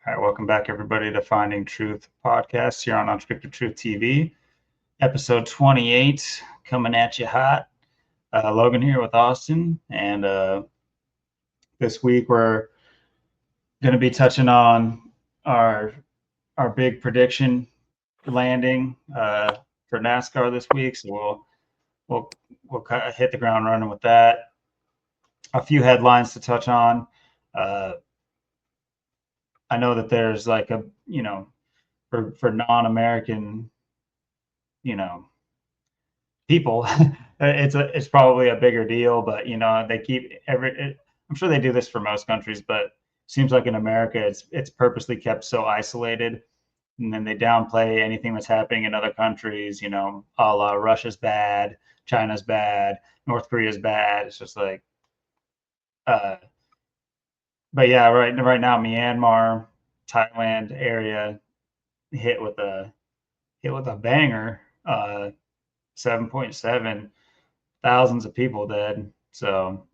All right, welcome back, everybody, to Finding Truth podcast here on Unscripted Truth TV, episode 28, coming at you hot. Logan here with Austin, and this week we're going to be touching on our big prediction landing for NASCAR this week. So we'll kind of hit the ground running with that. A few headlines to touch on. I know that there's like a for non-American people it's probably a bigger deal, but they keep I'm sure they do this for most countries, but it seems like in America it's purposely kept so isolated, and then they downplay anything that's happening in other countries, a la Russia's bad, China's bad, North Korea's bad. It's just like but yeah, right now Myanmar, Thailand area hit with a banger. 7.7, thousands of people dead. So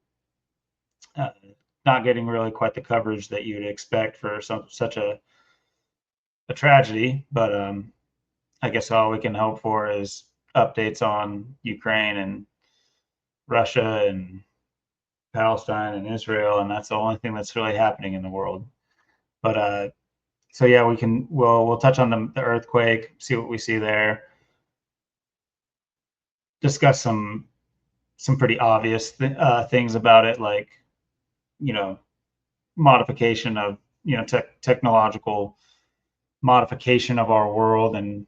not getting really quite the coverage that you'd expect for such a tragedy. But I guess all we can hope for is updates on Ukraine and Russia and Palestine and Israel, and that's the only thing that's really happening in the world. But so yeah, we'll touch on the earthquake, see what we see there, discuss some pretty obvious things about it, like modification of technological modification of our world, and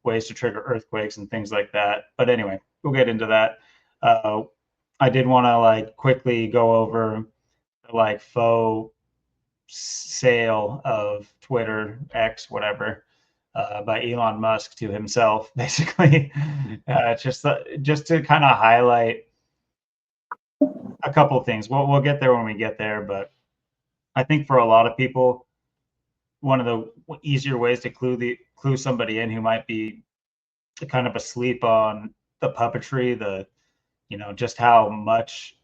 ways to trigger earthquakes and things like that. But anyway, we'll get into that. I did want to quickly go over the faux sale of Twitter, X, whatever, by Elon Musk to himself, basically. Just to kind of highlight a couple of things. We'll get there when we get there, but I think for a lot of people, one of the easier ways to clue somebody in who might be kind of asleep on the puppetry, just how much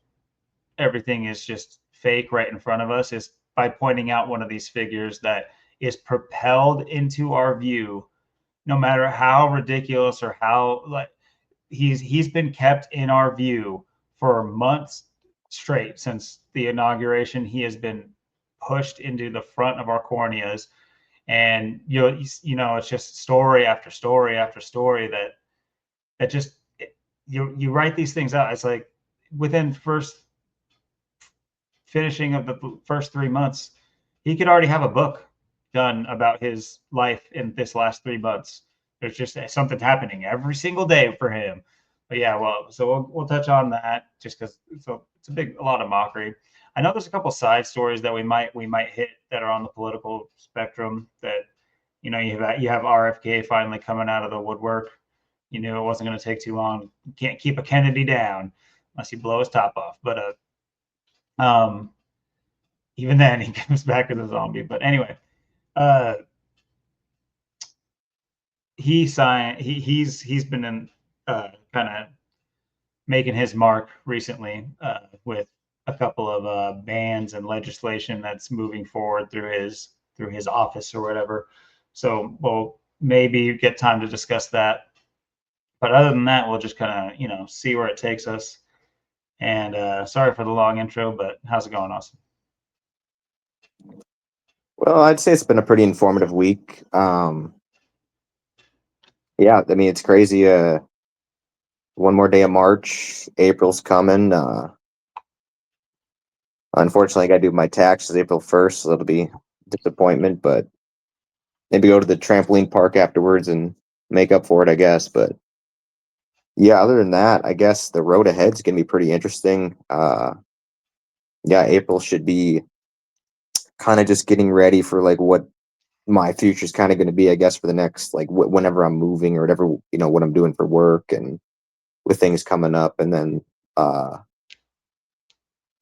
everything is just fake right in front of us, is by pointing out one of these figures that is propelled into our view, no matter how ridiculous or how he's been kept in our view for months straight since the inauguration. He has been pushed into the front of our corneas, and it's just story after story after story that just you write these things out. It's like within finishing of the first 3 months, he could already have a book done about his life in this last 3 months. There's just something happening every single day for him. But yeah, so we'll touch on that just because it's a lot of mockery. I know there's a couple side stories that we might hit that are on the political spectrum. That you have RFK finally coming out of the woodwork. You knew it wasn't going to take too long. You can't keep a Kennedy down unless you blow his top off. But even then he comes back as a zombie. But anyway, he's been in kind of making his mark recently with a couple of bans and legislation that's moving forward through his office or whatever. So we'll maybe get time to discuss that. But other than that, we'll just kind of see where it takes us. And sorry for the long intro, but how's it going, Austin? Well, I'd say it's been a pretty informative week. Yeah, I mean, it's crazy. One more day of March, April's coming. Unfortunately, I got to do my taxes April 1st, so that'll be a disappointment, but maybe go to the trampoline park afterwards and make up for it, I guess. But yeah, other than that, I guess the road ahead is going to be pretty interesting. Yeah, April should be kind of just getting ready for what my future is kind of going to be, I guess, for the next whenever I'm moving or whatever, what I'm doing for work and with things coming up. And then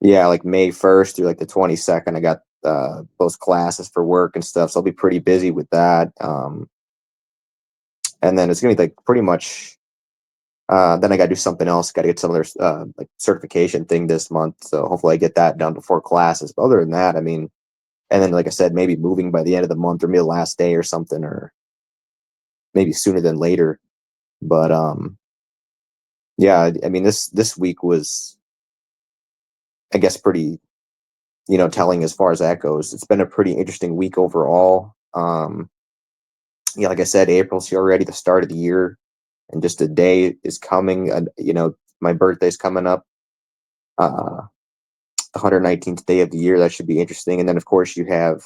yeah, May 1st through the 22nd, I got those classes for work and stuff, so I'll be pretty busy with that. And then it's gonna be pretty much then I gotta do something else, gotta get some other certification thing this month, so hopefully I get that done before classes. But other than that, I mean, and then like I said, maybe moving by the end of the month or maybe the last day or something, or maybe sooner than later. But yeah, I mean this week was, I guess, pretty, telling as far as that goes. It's been a pretty interesting week overall. Yeah, like I said, April's already the start of the year, and just a day is coming. And my birthday's coming up, uh, 119th day of the year. That should be interesting. And then of course you have,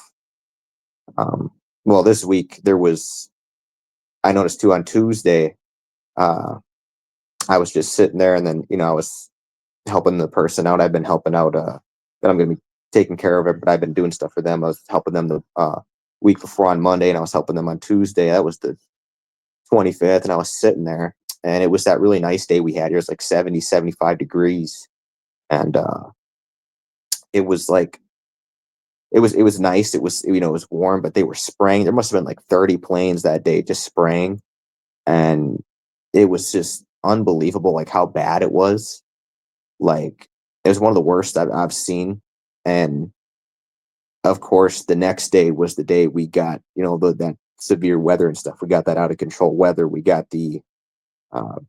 well, this week there was. I noticed too on Tuesday. Uh, I was just sitting there, and then I was helping the person out. I've been helping out. That I'm going to be taking care of it, but I've been doing stuff for them. I was helping them the week before on Monday, and I was helping them on Tuesday. That was the 25th, and I was sitting there, and it was that really nice day we had. It was like 70, 75 degrees, and it was like it was nice. It was it was warm, but they were spraying. There must have been like 30 planes that day just spraying, and it was just unbelievable, like how bad it was. Like it was one of the worst I've seen, and of course, the next day was the day we got, that severe weather and stuff. We got that out of control weather. We got the, uh,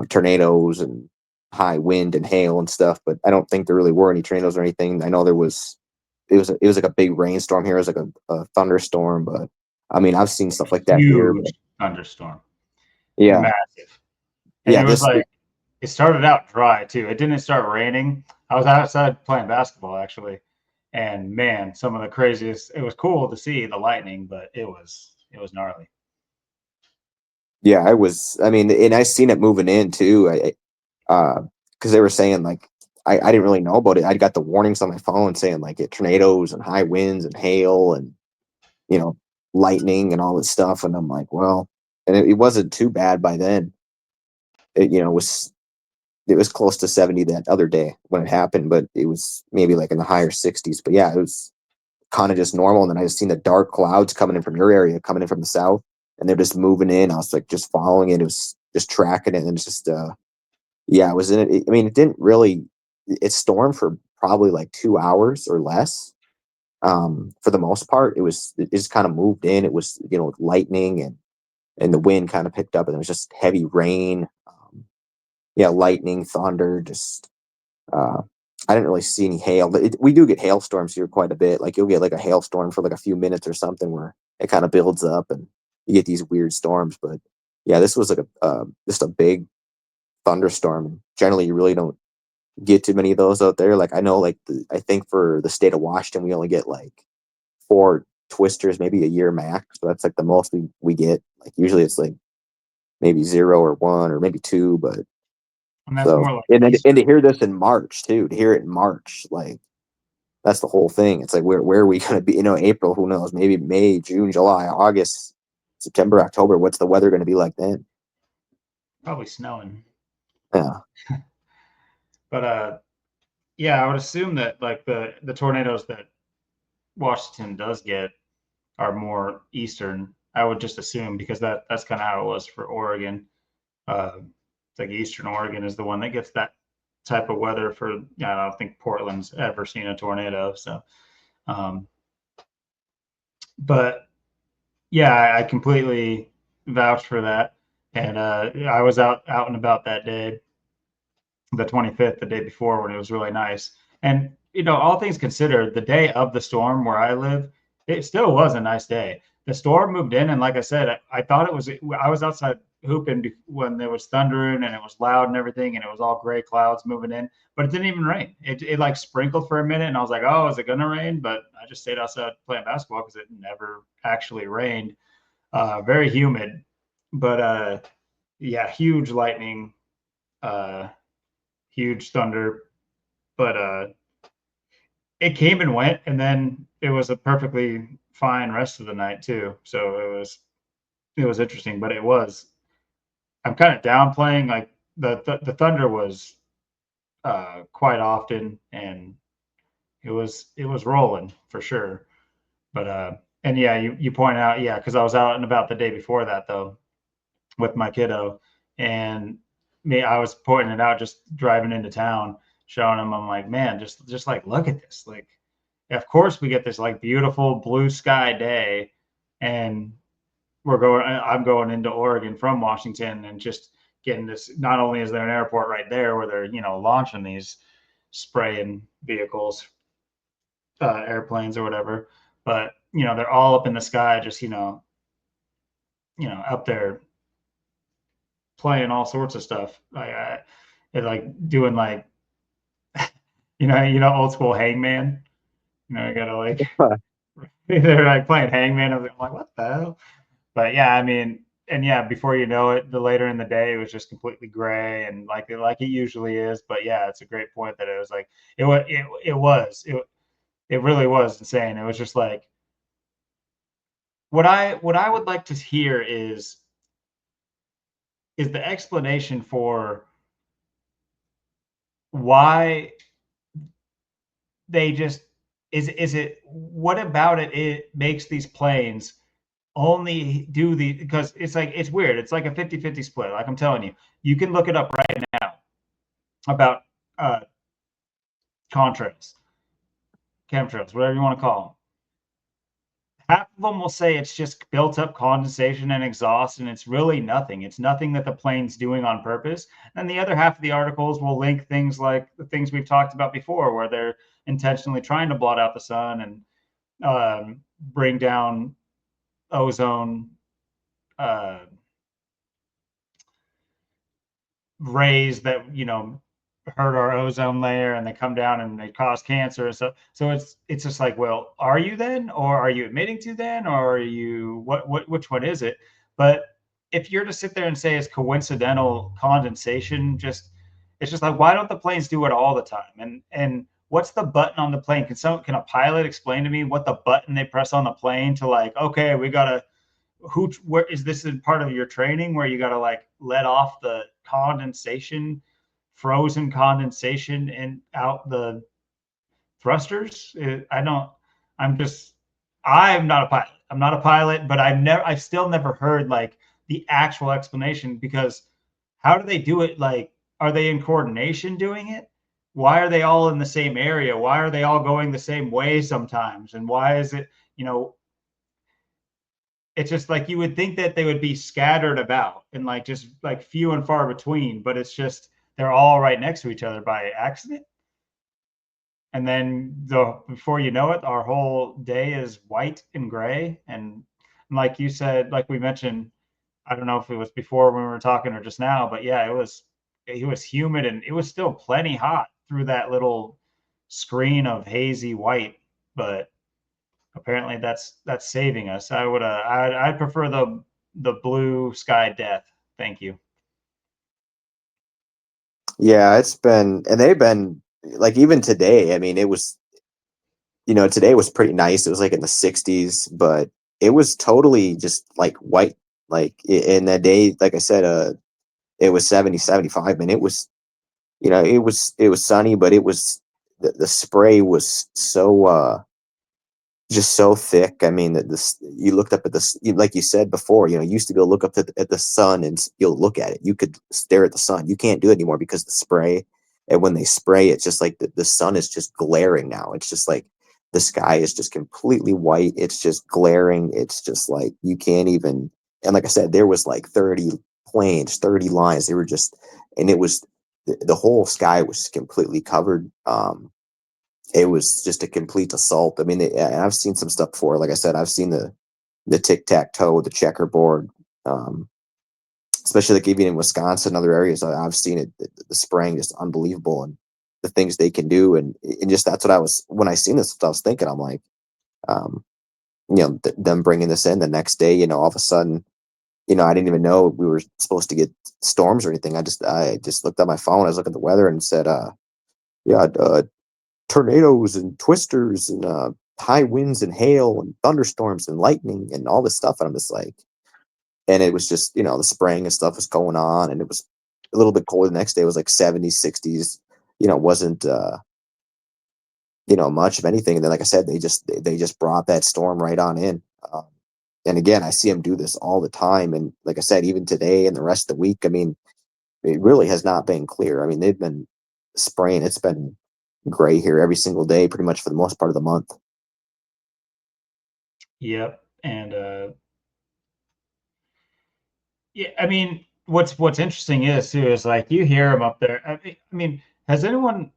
tornadoes and high wind and hail and stuff. But I don't think there really were any tornadoes or anything. I know there was, it was like a big rainstorm here. It was like a thunderstorm. But I mean, I've seen stuff like that here. Huge But thunderstorm, yeah, massive. And yeah, it was like, it started out dry too. It didn't start raining. I was outside playing basketball actually, and man, some of the craziest. It was cool to see the lightning, but it was gnarly. yeah, I was. I mean, and I seen it moving in too. Because they were saying like I didn't really know about it. I got the warnings on my phone saying like tornadoes and high winds and hail and you know lightning and all this stuff, and I'm like, well, and it wasn't too bad by then. It was close to 70 that other day when it happened, but it was maybe like in the higher 60s. But yeah, it was kind of just normal. And then I just seen the dark clouds coming in from your area, coming in from the south, and they're just moving in. I was like just following it. It was just tracking it, and it's just yeah, it was in it. I mean, it didn't really. It stormed for probably like 2 hours or less. For the most part, it just kind of moved in. It was with lightning and the wind kind of picked up, and it was just heavy rain. Yeah, lightning, thunder, just uh, I didn't really see any hail. We do get hailstorms here quite a bit. Like you'll get like a hailstorm for like a few minutes or something where it kind of builds up and you get these weird storms. But yeah, this was like just a big thunderstorm. Generally, you really don't get too many of those out there. Like I know, like I think for the state of Washington, we only get like 4 twisters, maybe a year max. So that's like the most we get. Like usually it's like maybe 0 or 1 or maybe 2, but And that's so more like and to Eastern. hear this in March too, to hear it in March, like that's the whole thing. It's like where are we going to be? April, who knows? Maybe May, June, July, August, September, October. What's the weather going to be like then? Probably snowing. Yeah, But yeah, I would assume that like the tornadoes that Washington does get are more eastern. I would just assume because that's kind of how it was for Oregon. It's like Eastern Oregon is the one that gets that type of weather for. Yeah, I don't think Portland's ever seen a tornado. So, um, but yeah, I completely vouch for that. And I was out and about that day, the 25th, the day before when it was really nice. And all things considered, the day of the storm where I live, it still was a nice day. The storm moved in, and like I said, I thought it was. I was outside hooping when there was thundering and it was loud and everything, and it was all gray clouds moving in, but it didn't even rain. It like sprinkled for a minute, and I was like, oh, is it gonna rain? But I just stayed outside playing basketball because it never actually rained. Very humid, but yeah, huge lightning. Uh, Huge thunder, but it came and went, and then it was a perfectly fine rest of the night too. So it was interesting, but it was. I'm kind of downplaying like the thunder was quite often, and it was rolling for sure. But and yeah, you point out yeah, because I was out and about the day before that though with my kiddo, and I was pointing it out just driving into town, showing him. I'm like, man, just like look at this, like of course we get this like beautiful blue sky day, and I'm going into Oregon from Washington, and just getting this. Not only is there an airport right there where they're launching these spraying vehicles, airplanes or whatever, but they're all up in the sky, just up there playing all sorts of stuff. Like doing like old school Hangman. You gotta like they're like playing Hangman. I'm like, what the hell? But yeah, I mean, and yeah, before you know it, the later in the day, it was just completely gray and like it usually is. But yeah, it's a great point that it was like it really was insane. It was just like what I would like to hear is the explanation for why they just is it what about it makes these planes only do the because it's weird. It's like a 50-50 split. Like I'm telling you, you can look it up right now about uh, contrails, chemtrails, whatever you want to call them. Half of them will say it's just built up condensation and exhaust, and it's really nothing. It's nothing that the plane's doing on purpose. And the other half of the articles will link things like the things we've talked about before, where they're intentionally trying to blot out the sun and bring down ozone uh, rays that hurt our ozone layer, and they come down and they cause cancer. So it's just like, well, are you then, or are you admitting to then, or are you which one is it? But if you're to sit there and say it's coincidental condensation, it's just like, why don't the planes do it all the time? And what's the button on the plane? Can a pilot explain to me what the button they press on the plane to, like, okay, we gotta where is this in part of your training where you got to like let off the condensation, frozen condensation and out the thrusters? I don't. I'm just. I'm not a pilot. I'm not a pilot, but I've still never heard like the actual explanation, because how do they do it? Like, are they in coordination doing it? Why are they all in the same area? Why are they all going the same way sometimes? And why is it, it's just like you would think that they would be scattered about and like just like few and far between, but it's just they're all right next to each other by accident. And then before you know it, our whole day is white and gray. And like you said, like we mentioned, I don't know if it was before when we were talking or just now, but yeah, it was humid and it was still plenty hot through that little screen of hazy white. But apparently that's saving us. I'd prefer the blue sky death. Thank you. Yeah, it's been, and they've been like, even today. I mean, it was, today was pretty nice. It was like in the 60s, but it was totally just like white. Like in that day, like I said, it was 70, 75, and it was, it was sunny, but it was the spray was so just so thick. I mean, that this, you looked up at this, like you said before, you used to be able to look up at the sun and you'll look at it. You could stare at the sun. You can't do it anymore because the spray. And when they spray, it's just like the sun is just glaring now. It's just like the sky is just completely white. It's just glaring. It's just like you can't even. And like I said, there was like 30 planes, 30 lines. They were just, and it was the whole sky was completely covered. It was just a complete assault. I mean, I've seen some stuff before. Like I said, I've seen the tic tac toe, the checkerboard, um, especially like even in Wisconsin and other areas. I've seen it. The spraying is unbelievable, and the things they can do, and just that's what I was when I seen this. I was thinking, I'm like, um, them bringing this in the next day. All of a sudden, I didn't even know we were supposed to get storms or anything. I just looked at my phone. I was looking at the weather and said, yeah, tornadoes and twisters and high winds and hail and thunderstorms and lightning and all this stuff. And I'm just like, and it was just, the spraying and stuff was going on, and it was a little bit colder. The next day it was like 70s, 60s, wasn't, much of anything. And then, like I said, they just brought that storm right on in. And again, I see them do this all the time. And like I said, even today and the rest of the week, I mean, it really has not been clear. I mean, they've been spraying. It's been gray here every single day, pretty much for the most part of the month. Yep. And yeah, I mean, what's interesting is too is like you hear them up there. I mean, has anyone?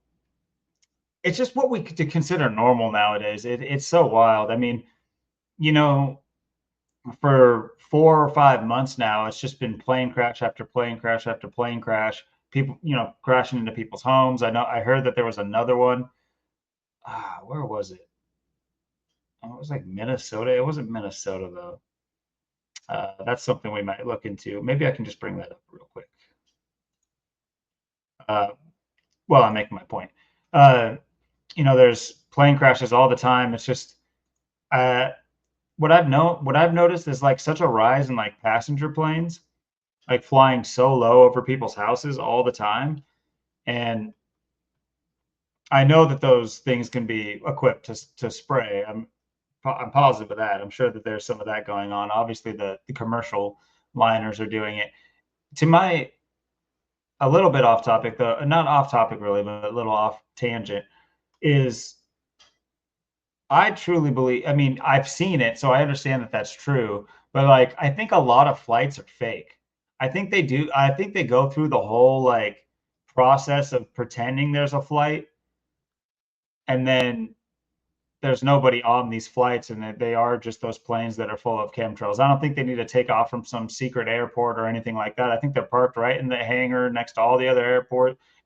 It's just what we could consider normal nowadays. It's so wild. I mean, you know, for 4 or 5 months now, it's just been plane crash after plane crash after plane crash. People, crashing into people's homes. I heard that there was another one. Where was it? Oh, it was like Minnesota. It wasn't Minnesota though. That's something we might look into. Maybe I can just bring that up real quick. Uh, well, I'm making my point. There's plane crashes all the time. It's just uh, what I've noticed is like such a rise in like passenger planes, like flying so low over people's houses all the time. And I know that those things can be equipped to spray. I'm positive of that. I'm sure that there's some of that going on. Obviously, the commercial liners are doing it. To my A little bit off topic, though, not off topic really, but a little off tangent, is I truly believe. I mean, I've seen it, so I understand that that's true. But like, I think a lot of flights are fake. I think they do. I think they go through the whole like process of pretending there's a flight, and then there's nobody on these flights, and they are just those planes that are full of chemtrails. I don't think they need to take off from some secret airport or anything like that. I think they're parked right in the hangar next to all the other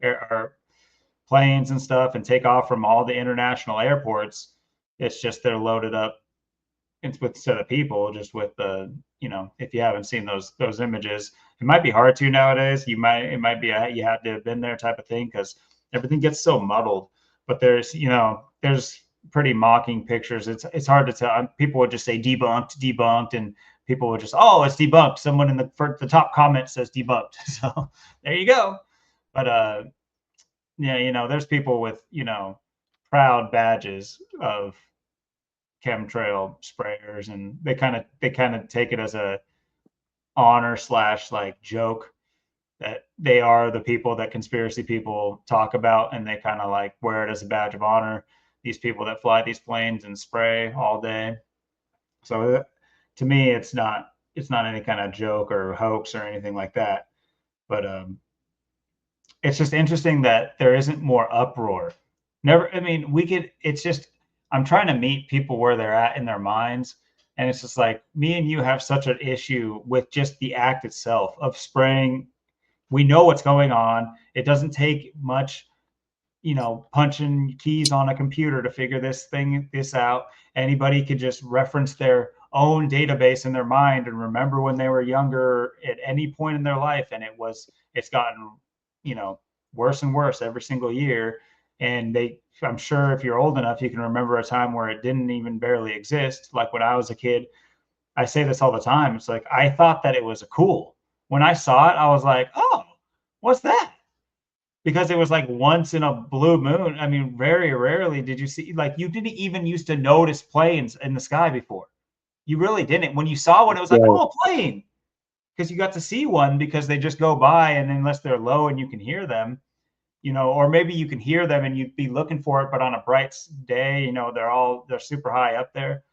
or planes and stuff, and take off from all the international airports. It's just they're loaded up. It's with a set of people, just with if you haven't seen those images, it might be hard to nowadays. It might be you have to have been there type of thing because everything gets so muddled. But there's pretty mocking pictures. It's hard to tell. People would just say debunked, and people would just, oh, it's debunked. Someone in the top comment says debunked. So there you go. But yeah, there's people with proud badges of chemtrail sprayers, and they kind of take it as a honor slash like joke that they are the people that conspiracy people talk about, and they kind of like wear it as a badge of honor. These people that fly these planes and spray all day. So to me, it's not any kind of joke or hoax or anything like that. But it's just interesting that there isn't more uproar. Never, I mean, it's just, I'm trying to meet people where they're at in their minds. And it's just like, me and you have such an issue with just the act itself of spraying. We know what's going on. It doesn't take much, punching keys on a computer to figure this out. Anybody could just reference their own database in their mind and remember when they were younger at any point in their life. And it's gotten, worse and worse every single year. And I'm sure if you're old enough, you can remember a time where it didn't even barely exist. Like when I was a kid, I say this all the time. It's like, I thought that it was cool. When I saw it, I was like, oh, what's that? Because it was like once in a blue moon. I mean, very rarely did you see, like, you didn't even used to notice planes in the sky before. You really didn't. When you saw one, it was like, oh, a plane. Because you got to see one because they just go by, and unless they're low and you can hear them, or maybe you can hear them and you'd be looking for it, but on a bright day, they're super high up there.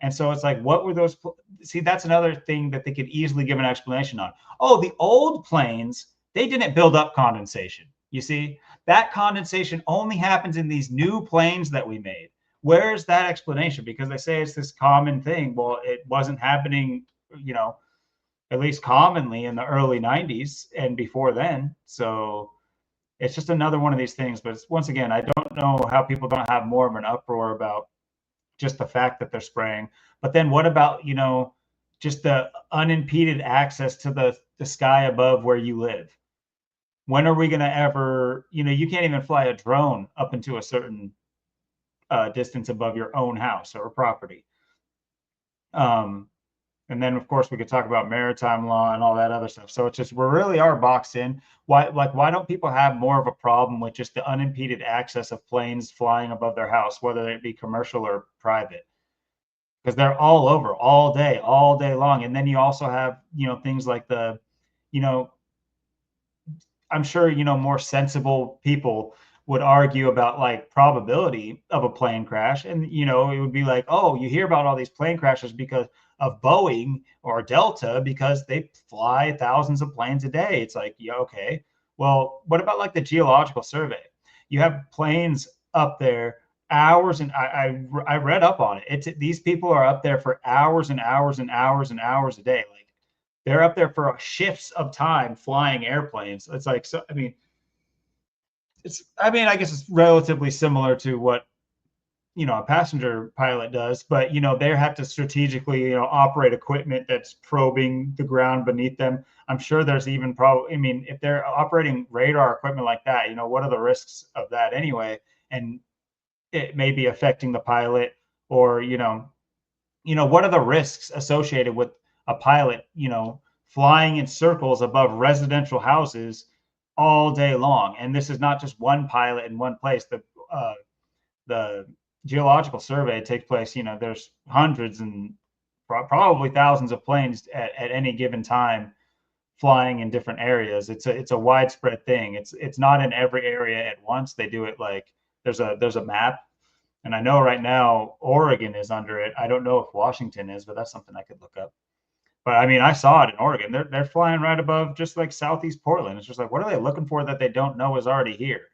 And so it's like, what were those? See, that's another thing that they could easily give an explanation on. Oh, the old planes, they didn't build up condensation. You see, that condensation only happens in these new planes that we made. Where's that explanation? Because they say it's this common thing. Well, it wasn't happening, at least commonly in the early 90s and before then. So it's just another one of these things. But once again, I don't know how people don't have more of an uproar about just the fact that they're spraying. But then what about, just the unimpeded access to the sky above where you live? When are we going to ever, you can't even fly a drone up into a certain distance above your own house or property. And then, of course, we could talk about maritime law and all that other stuff. So it's just, we really are boxed in. Why don't people have more of a problem with just the unimpeded access of planes flying above their house, whether it be commercial or private? Because they're all over all day long. And then you also have, things like I'm sure, more sensible people would argue about like probability of a plane crash, and you know, it would be like, oh, you hear about all these plane crashes because of Boeing or Delta because they fly thousands of planes a day. It's like, yeah, okay. Well, what about like the geological survey? You have planes up there hours, and I read up on it. It's these people are up there for hours and hours and hours and hours a day. Like they're up there for shifts of time flying airplanes. It's like, so I mean, I guess it's relatively similar to what, you know, a passenger pilot does, but you know, they have to strategically, you know, operate equipment that's probing the ground beneath them. I'm sure there's even probably, I mean, if they're operating radar equipment like that, you know, what are the risks of that anyway? And it may be affecting the pilot, or what are the risks associated with a pilot, you know, flying in circles above residential houses all day long? And this is not just one pilot in one place. The geological survey takes place, you know, there's hundreds and probably thousands of planes at any given time flying in different areas. It's a widespread thing. It's not in every area at once. They do it like there's a map, and I know right now Oregon is under it. I don't know if Washington is, but that's something I could look up. But I mean, I saw it in Oregon. They're flying right above, just like southeast Portland. It's just like, what are they looking for that they don't know is already here?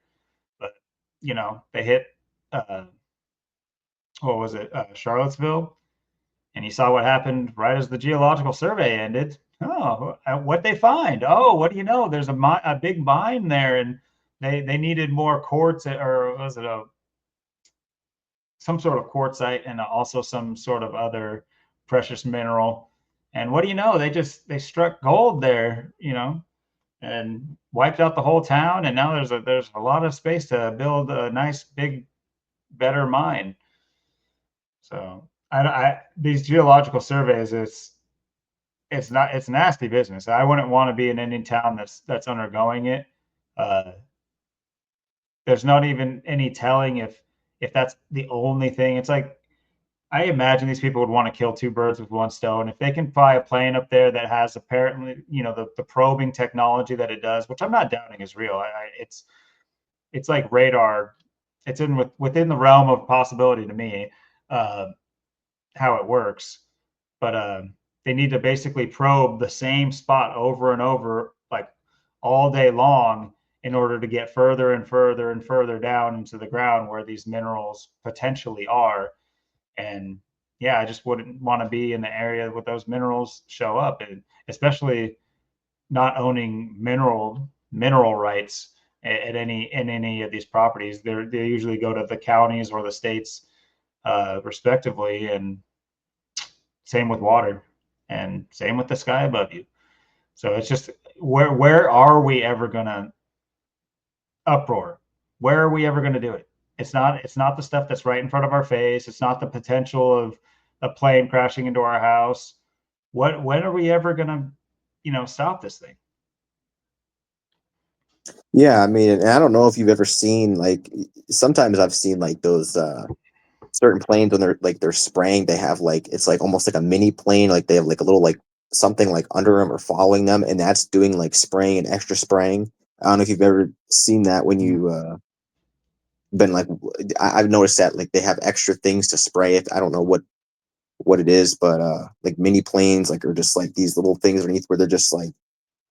But you know, they hit what was it, Charlottesville, and you saw what happened right as the geological survey ended. Oh, what they find? Oh, what do you know? There's a big mine there, and they needed more quartz, or was it some sort of quartzite, and also some sort of other precious mineral. And what do you know? They struck gold there, you know, and wiped out the whole town. And now there's a lot of space to build a nice big better mine. So these geological surveys, it's nasty business. I wouldn't want to be in any town that's undergoing it. Uh, there's not even any telling if that's the only thing. It's like, I imagine these people would want to kill two birds with one stone. If they can fly a plane up there that has apparently, you know, the probing technology that it does, which I'm not doubting is real. It's like radar. It's within the realm of possibility to me, uh, how it works. But they need to basically probe the same spot over and over, like all day long, in order to get further and further and further down into the ground where these minerals potentially are. And yeah, I just wouldn't want to be in the area where those minerals show up, and especially not owning mineral rights at any of these properties. They usually go to the counties or the states, respectively, and same with water, and same with the sky above you. So it's just, where are we ever gonna uproar? Where are we ever gonna do it? It's not the stuff that's right in front of our face. It's not the potential of a plane crashing into our house. When are we ever gonna, stop this thing? Yeah, I mean, and I don't know if you've ever seen like sometimes I've seen like those certain planes when they're spraying, they have like it's like almost like a mini plane, like they have like a little like something like under them or following them, and that's doing like spraying and extra spraying. I don't know if you've ever seen that when you been like I've noticed that like they have extra things to spray it. I don't know what it is, but like mini planes like are just like these little things underneath where they're just like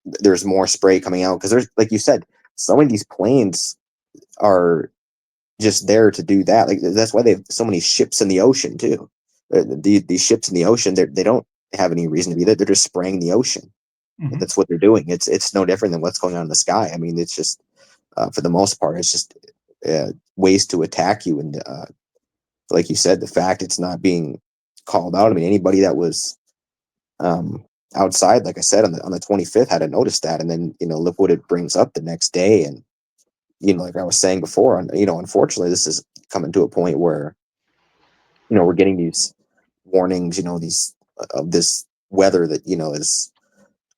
there's more spray coming out because there's like you said, so many of these planes are just there to do that. Like that's why they have so many ships in the ocean too. These ships in the ocean, they don't have any reason to be there. They're just spraying the ocean. Mm-hmm. That's what they're doing. It's no different than what's going on in the sky. I mean, it's just for the most part, it's just ways to attack you. And like you said, the fact it's not being called out. I mean, anybody that was um, outside, like I said, on the 25th had to notice that, and then look what it brings up the next day. And like I was saying before, unfortunately, this is coming to a point where we're getting these warnings, these of this weather that is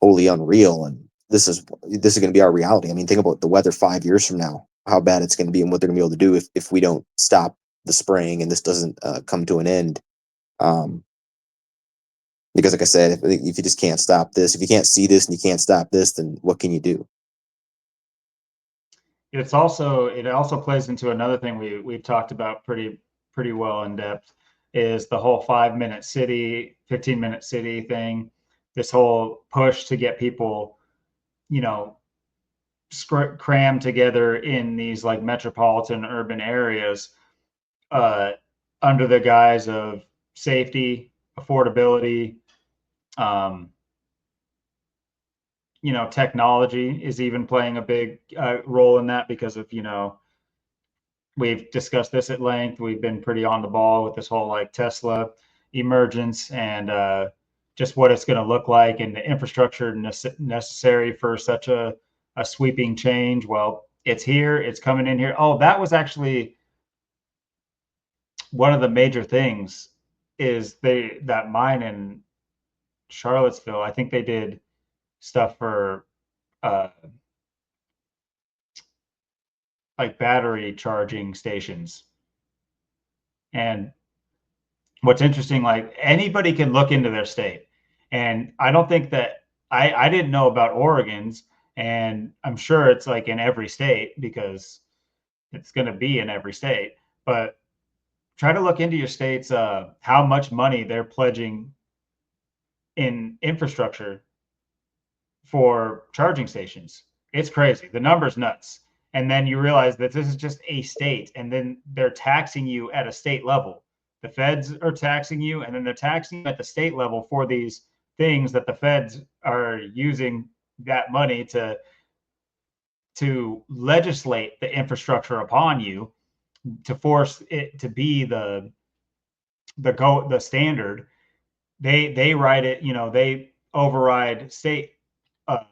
wholly unreal, and this is going to be our reality. I mean, think about the weather 5 years from now, how bad it's going to be, and what they're going to be able to do if we don't stop the spraying and this doesn't come to an end. Because, like I said, if you just can't stop this, if you can't see this and you can't stop this, then what can you do? it also plays into another thing we've talked about pretty well in depth, is the whole 5-minute city, 15-minute city thing. This whole push to get people, you know, crammed together in these like metropolitan urban areas, uh, under the guise of safety, affordability. Um, Technology is even playing a big role in that, because of, we've discussed this at length. We've been pretty on the ball with this whole like Tesla emergence, and just what it's going to look like, and the infrastructure necessary for such a sweeping change. Well, it's here. It's coming in here. Oh, that was actually one of the major things, is that mine in Charlottesville. I think they did stuff for uh, like battery charging stations. And what's interesting, like anybody can look into their state. And I don't think that I didn't know about Oregon's, and I'm sure it's like in every state, because it's going to be in every state. But try to look into your state's how much money they're pledging in infrastructure for charging stations. It's crazy. The number's nuts. And then you realize that this is just a state, and then they're taxing you at a state level. The feds are taxing you, and then they're taxing you at the state level for these things that the feds are using that money to legislate the infrastructure upon you, to force it to be the standard. They write it, they override state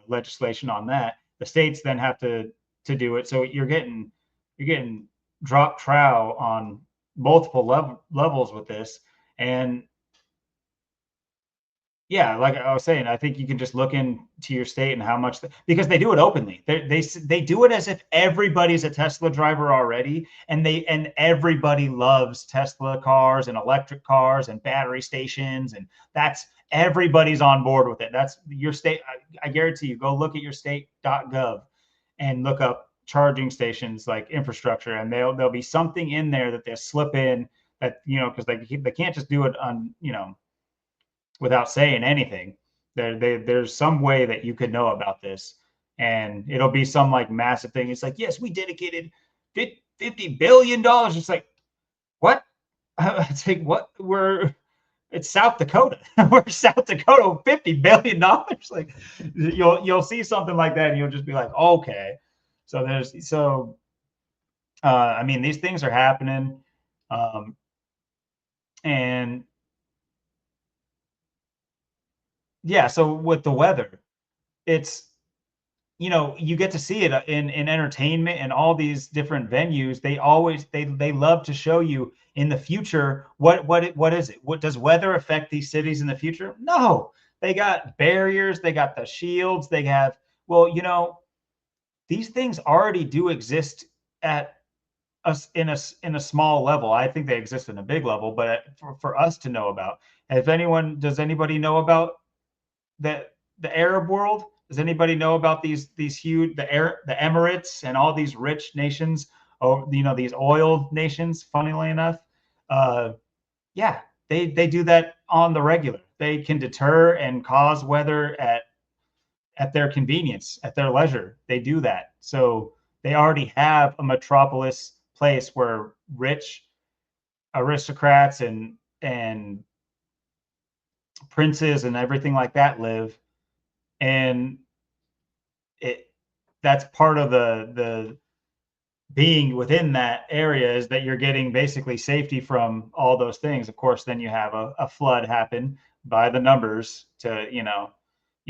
legislation on that. The states then have to do it. So you're getting drop trow on multiple levels with this. And yeah, like I was saying, I think you can just look into your state and how much, because they do it openly. They do it as if everybody's a Tesla driver already, and everybody loves Tesla cars and electric cars and battery stations, and that's everybody's on board with it. That's your state. I guarantee you, go look at your state.gov and look up charging stations like infrastructure, and there'll be something in there that they slip in, that because they can't just do it on without saying anything. There's some way that you could know about this, and it'll be some like massive thing. It's like, yes, we dedicated $50 billion. It's like, what? It's like, what? It's South Dakota. We're South Dakota, $50 billion. Like, you'll see something like that, and you'll just be like, okay. I mean, these things are happening, um, and yeah. So with the weather, it's you get to see it in entertainment and all these different venues. They love to show you in the future what is it? What does weather affect these cities in the future? No, they got barriers, they got the shields, they have, well, these things already do exist at us in a small level. I think they exist in a big level, but for us to know about. Does anybody know about the Arab world? Does anybody know about these huge the Emirates and all these rich nations? Oh, these oil nations. Funnily enough, yeah, they do that on the regular. They can deter and cause weather at their convenience, at their leisure. They do that. So they already have a metropolis place where rich aristocrats and princes and everything like that live, and it that's part of the being within that area, is that you're getting basically safety from all those things. Of course, then you have a flood happen by the numbers to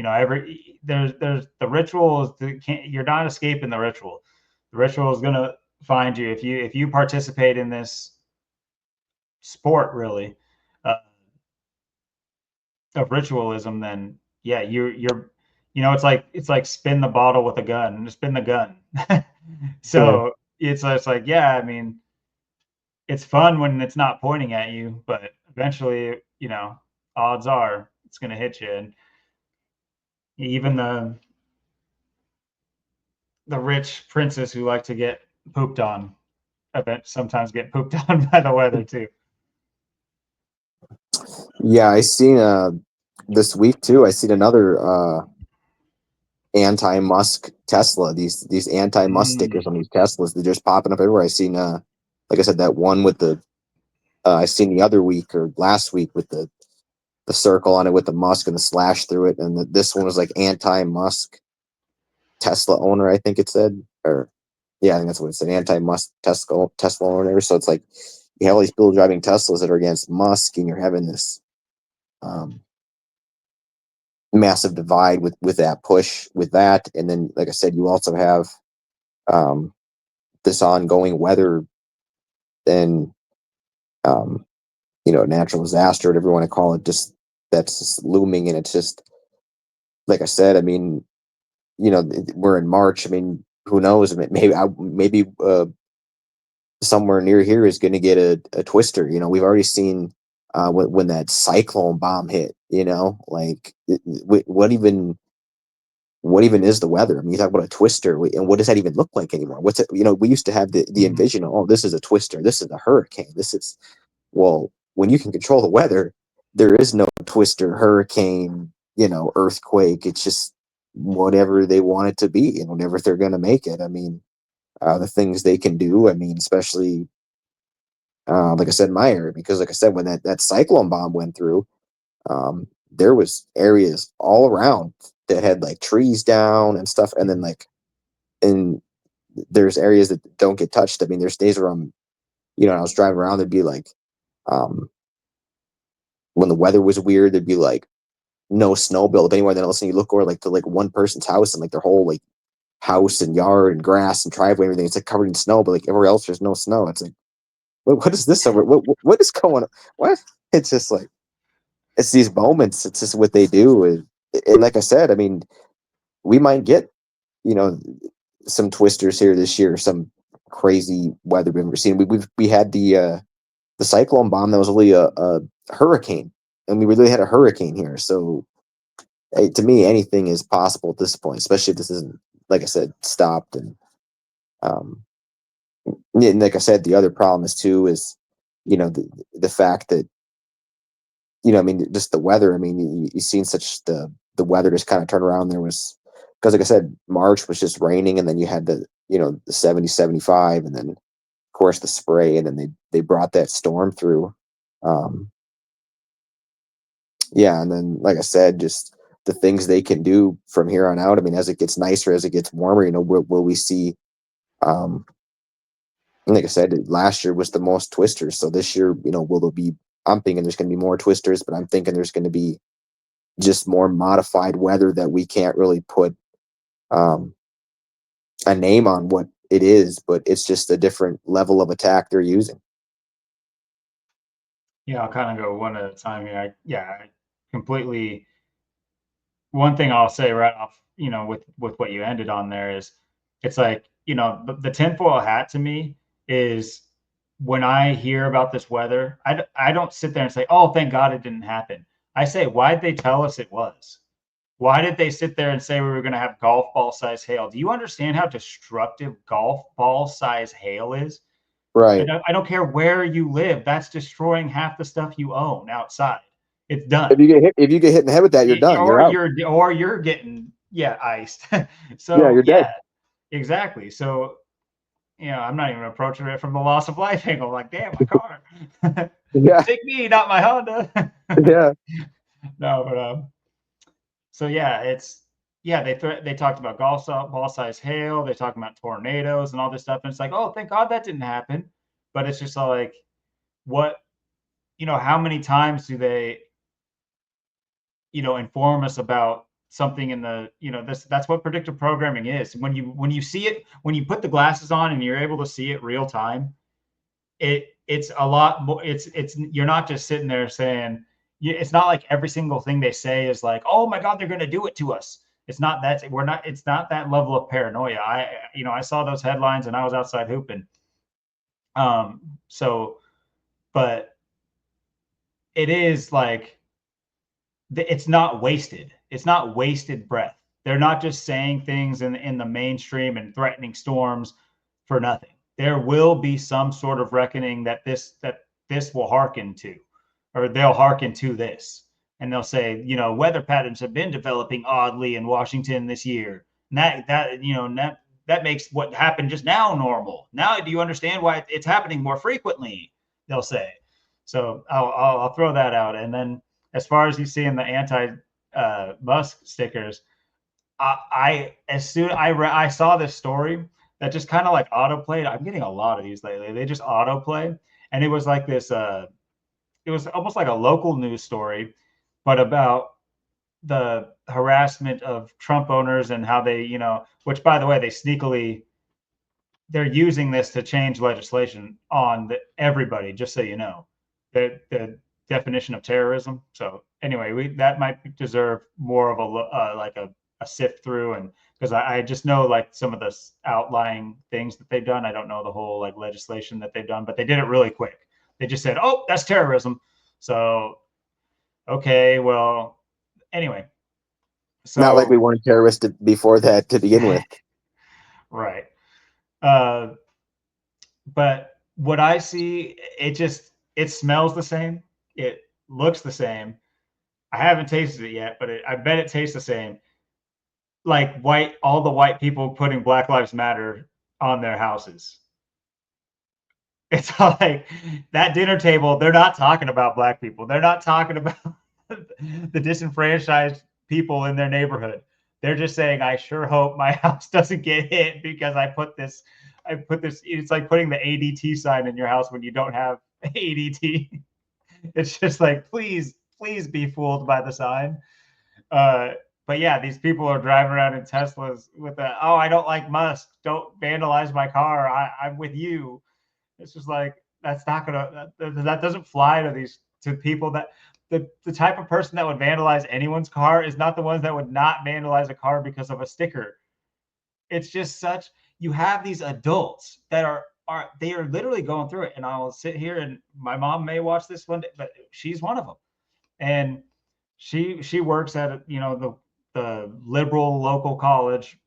every there's the ritual is you're not escaping the ritual. The ritual is going to find you if you participate in this sport, really, uh, of ritualism. Then yeah, you're it's like spin the bottle with a gun, spin the gun. Yeah. So it's like, yeah, I mean, it's fun when it's not pointing at you, but eventually, odds are it's going to hit you. And even the rich princes who like to get pooped on, sometimes get pooped on by the weather too. Yeah, I seen this week too. I seen another anti-Musk Tesla. These anti-Musk stickers on these Teslas. They're just popping up everywhere. I seen like I said, that one with the I seen the other week or last week with the circle on it with the Musk and the slash through it, and this one was like anti-Musk Tesla owner, I think it said, or yeah, I think that's what it said, anti-Musk Tesla owner. So it's like you have all these people driving Teslas that are against Musk, and you're having this um, massive divide with that push with that, and then like I said, you also have um, this ongoing weather and natural disaster, whatever you want to call it, just that's just looming, and it's just like I said. I mean, we're in March. I mean, who knows? I mean, maybe somewhere near here is going to get a twister. We've already seen when that cyclone bomb hit. Like what even is the weather? I mean, you talk about a twister, and what does that even look like anymore? What's it? We used to have the envision. Oh, this is a twister. This is a hurricane. This is well, when you can control the weather, there is no twister, hurricane, earthquake. It's just whatever they want it to be and whatever they're going to make it. I mean, the things they can do. I mean, especially like I said, in my area, because like I said, when that cyclone bomb went through, there was areas all around that had like trees down and stuff, and then and there's areas that don't get touched. I mean, there's days where I was driving around, there'd be like, um, when the weather was weird, there'd be like no snow build anywhere. Then all of a sudden you look over like to like one person's house, and like their whole like house and yard and grass and driveway and everything, it's like covered in snow, but like everywhere else there's no snow. It's like, what is this over? What is going on? What? It's just like it's these moments. It's just what they do, and like I said, I mean, we might get you know some twisters here this year, some crazy weather we've never seen. We had the cyclone bomb that was really a hurricane, and we really had a hurricane here. So to me, anything is possible at this point, especially if this isn't, like I said, stopped. Um, and like I said, the other problem is too is the fact that I mean, just the weather. I mean, you've seen such the weather just kind of turn around. There was because, like I said, March was just raining, and then you had the 70, 75, and then of course the spray, and then they brought that storm through. Um, yeah, and then like I said, just the things they can do from here on out. I mean, as it gets nicer, as it gets warmer, will we see? Um, like I said, last year was the most twisters. So this year, will there be? I'm thinking there's going to be more twisters, but I'm thinking there's going to be just more modified weather that we can't really put um, a name on what it is, but it's just a different level of attack they're using. Yeah, I'll kind of go one at a time here. I completely. One thing I'll say right off, with what you ended on there is, it's like, the tinfoil hat to me is when I hear about this weather, I don't sit there and say, oh, thank God it didn't happen. I say, why'd they tell us it was? Why did they sit there and say we were going to have golf ball size hail? Do you understand how destructive golf ball size hail is? Right. I don't care where you live. That's destroying half the stuff you own outside. It's done. If you get hit in the head with that, you're done. You're out. Or you're getting iced. Yeah, So you're yeah, dead. exactly. So I'm not even approaching it from the loss of life angle. Like, damn, my car. Yeah, Take me, not my Honda. yeah, No, but so yeah, they talked about ball size hail. They talked about tornadoes and all this stuff, and it's like, oh, thank God that didn't happen. But it's just like, what how many times do they inform us about something in the that's what predictive programming is. When you see it, when you put the glasses on and you're able to see it real time, it's a lot more. It's you're not just sitting there saying, it's not like every single thing they say is like, oh my God, they're going to do it to us. It's not that. It's not that level of paranoia. I saw those headlines and I was outside hooping. So but it is like, it's not wasted. It's not wasted breath. They're not just saying things in the mainstream and threatening storms for nothing. There will be some sort of reckoning that this will hearken to, or they'll hearken to this. And they'll say, weather patterns have been developing oddly in Washington this year. And that makes what happened just now normal. Now, do you understand why it's happening more frequently? They'll say. So I'll throw that out. And then as far as you see in the anti Musk stickers, I saw this story that just kind of like autoplayed. I'm getting a lot of these lately. They just autoplay, and it was like this. It was almost like a local news story, but about the harassment of Trump owners and how they, which by the way, they're using this to change legislation on everybody. Just so you know, the definition of terrorism. So anyway, that might deserve more of a sift through, and because I just know like some of the outlying things that they've done. I don't know the whole like legislation that they've done, but they did it really quick. They just said, "Oh, that's terrorism." So okay, well, anyway, Not like so we weren't terrorists before that to begin with. right. But what I see, it smells the same. It looks the same. I haven't tasted it yet, but I bet it tastes the same. Like all the white people putting Black Lives Matter on their houses. It's like that dinner table, they're not talking about black people. They're not talking about the disenfranchised people in their neighborhood. They're just saying, I sure hope my house doesn't get hit because I put this, it's like putting the ADT sign in your house when you don't have ADT. It's just like, please be fooled by the sign. But yeah, these people are driving around in Teslas with I don't like Musk. Don't vandalize my car. I'm with you. It's just like, that's not gonna, that doesn't fly to people that the type of person that would vandalize anyone's car is not the ones that would not vandalize a car because of a sticker. It's just you have these adults that they are literally going through it. And I'll sit here, and my mom may watch this one day, but she's one of them. And she works at the liberal local college,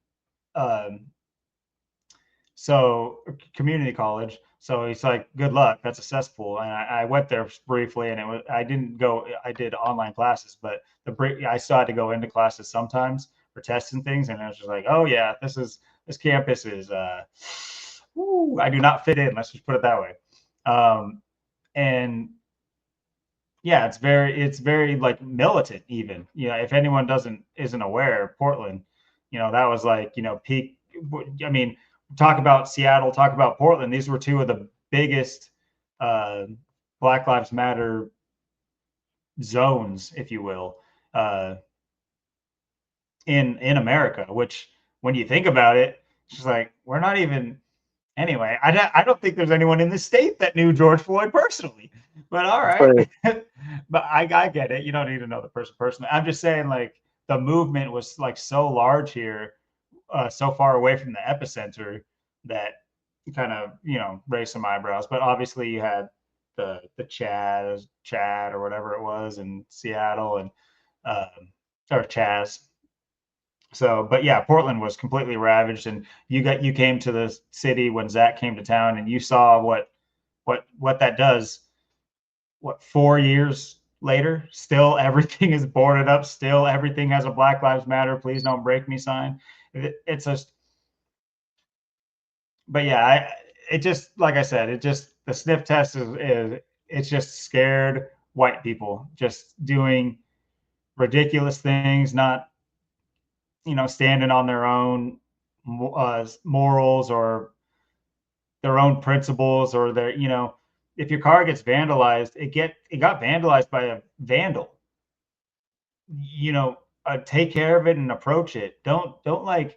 so community college. So he's like, good luck, that's a cesspool. And I went there briefly, and I didn't go. I did online classes, but I still had to go into classes sometimes for tests and things. And I was just like, oh yeah, this campus is I do not fit in. Let's just put it that way. And yeah, it's very like militant even. If anyone isn't aware, Portland, that was like, peak. I mean, talk about Seattle, talk about Portland. These were two of the biggest Black Lives Matter zones, if you will, in America, which when you think about it, it's just like, we're not even. Anyway, I don't think there's anyone in the state that knew George Floyd personally, but all right. But I get it. You don't need to know the person personally. I'm just saying, like, the movement was like so large here, so far away from the epicenter, that kind of, raised some eyebrows. But obviously you had the Chad or whatever it was in Seattle, and or Chaz. So, but yeah, Portland was completely ravaged, and you came to the city when Zach came to town, and you saw what that does. What, 4 years later, still everything is boarded up. Still everything has a Black Lives Matter, please don't break me sign. It's just, but yeah, it just, like I said, the sniff test is it's just scared white people just doing ridiculous things, not standing on their own morals or their own principles, or if your car gets vandalized, it got vandalized by a vandal. Take care of it and approach it. Don't lie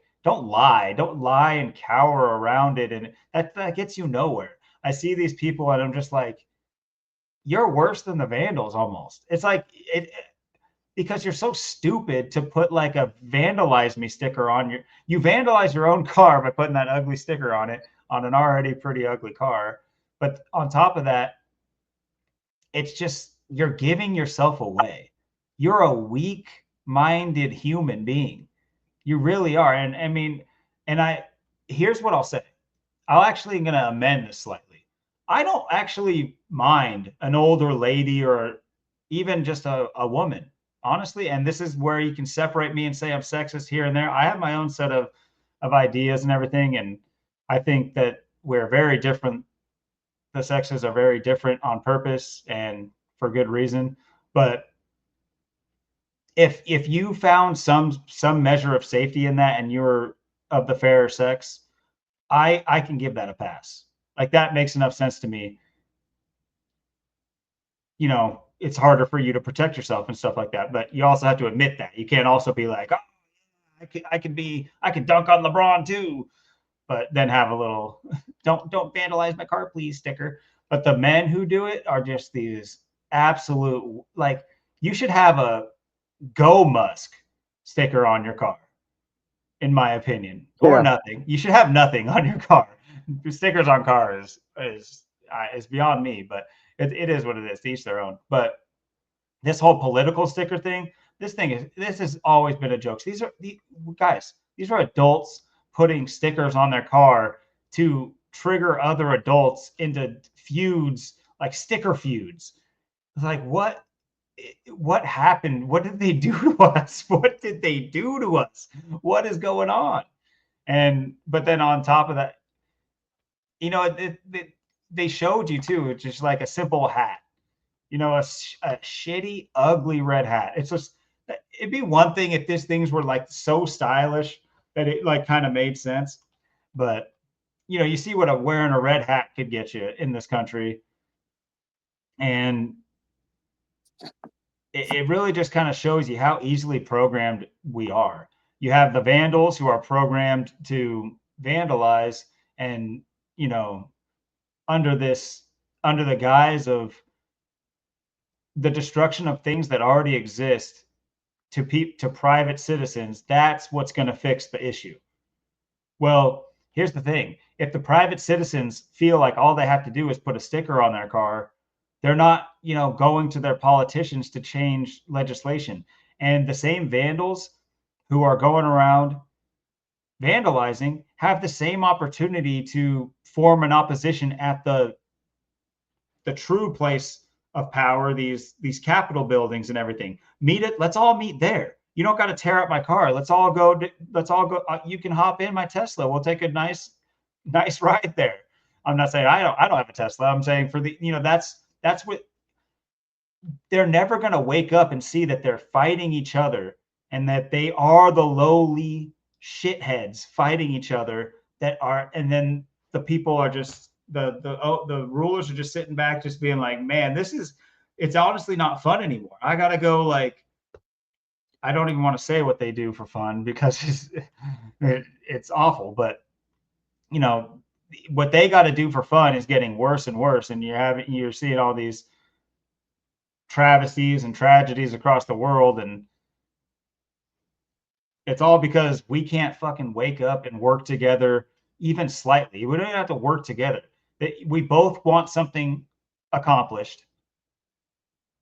and cower around it, and that gets you nowhere. I see these people, and I'm just like, you're worse than the vandals almost. It's like because you're so stupid to put like a vandalize me sticker on you vandalize your own car by putting that ugly sticker on it, on an already pretty ugly car. But on top of that, it's just, you're giving yourself away. You're a weak minded human being. You really are. And I mean, and I here's what I'll say. I'll actually going to amend this slightly. I don't actually mind an older lady or even just a woman, honestly. And this is where you can separate me and say I'm sexist here and there. I have my own set of ideas and everything. And I think that we're very different. The sexes are very different on purpose and for good reason. But if you found some measure of safety in that and you're of the fairer sex, I can give that a pass. Like that makes enough sense to me. You know, it's harder for you to protect yourself and stuff like that, but you also have to admit that. You can't also be like, oh, I can dunk on LeBron too, but then have a little don't vandalize my car, please sticker. But the men who do it are just these absolute like you should have a Go Musk sticker on your car, in my opinion, or Yeah. nothing. You should have nothing on your car. Stickers on cars is beyond me, but it is what it is. To each their own. But this whole political sticker thing, this has always been a joke. These are the guys. These are adults putting stickers on their car to trigger other adults into feuds, like sticker feuds. It's like what happened? What did they do to us? What did they do to us? What is going on? And but then on top of that, you know, they showed you too. It's just like a simple hat, you know, a shitty, ugly red hat. It's just it'd be one thing if these things were like so stylish that it like kind of made sense. But you know, you see what wearing a red hat could get you in this country, and it really just kind of shows you how easily programmed we are. You have the vandals who are programmed to vandalize, and you know, under this, under the guise of the destruction of things that already exist to private citizens, that's what's going to fix the issue. Well, here's the thing. If the private citizens feel like all they have to do is put a sticker on their car, they're not, you know, going to their politicians to change legislation. And the same vandals who are going around vandalizing have the same opportunity to form an opposition at the true place of power, these Capitol buildings and everything. Meet it. Let's all meet there. You don't got to tear up my car. Let's all go. Let's all go. You can hop in my Tesla. We'll take a nice ride there. I'm not saying I don't have a Tesla. I'm saying for the you know that's what they're never going to wake up and see that they're fighting each other and that they are the lowly shitheads fighting each other that are and then the people are just the rulers are just sitting back just being like, man, it's honestly not fun anymore. I gotta go. Like, I don't even want to say what they do for fun because it's awful, but you know what they got to do for fun is getting worse and worse, and you're seeing all these travesties and tragedies across the world, and it's all because we can't fucking wake up and work together even slightly. We don't even have to work together. We both want something accomplished.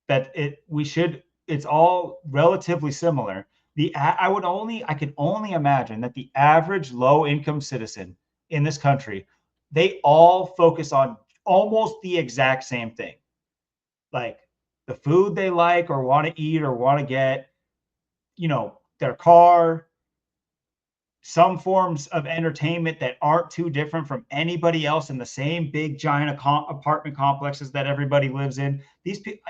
That we should. It's all relatively similar. I could only imagine that the average low income citizen in this country, they all focus on almost the exact same thing, like the food they like or want to eat or want to get, you know, their car, some forms of entertainment that aren't too different from anybody else in the same big giant apartment complexes that everybody lives in. These people,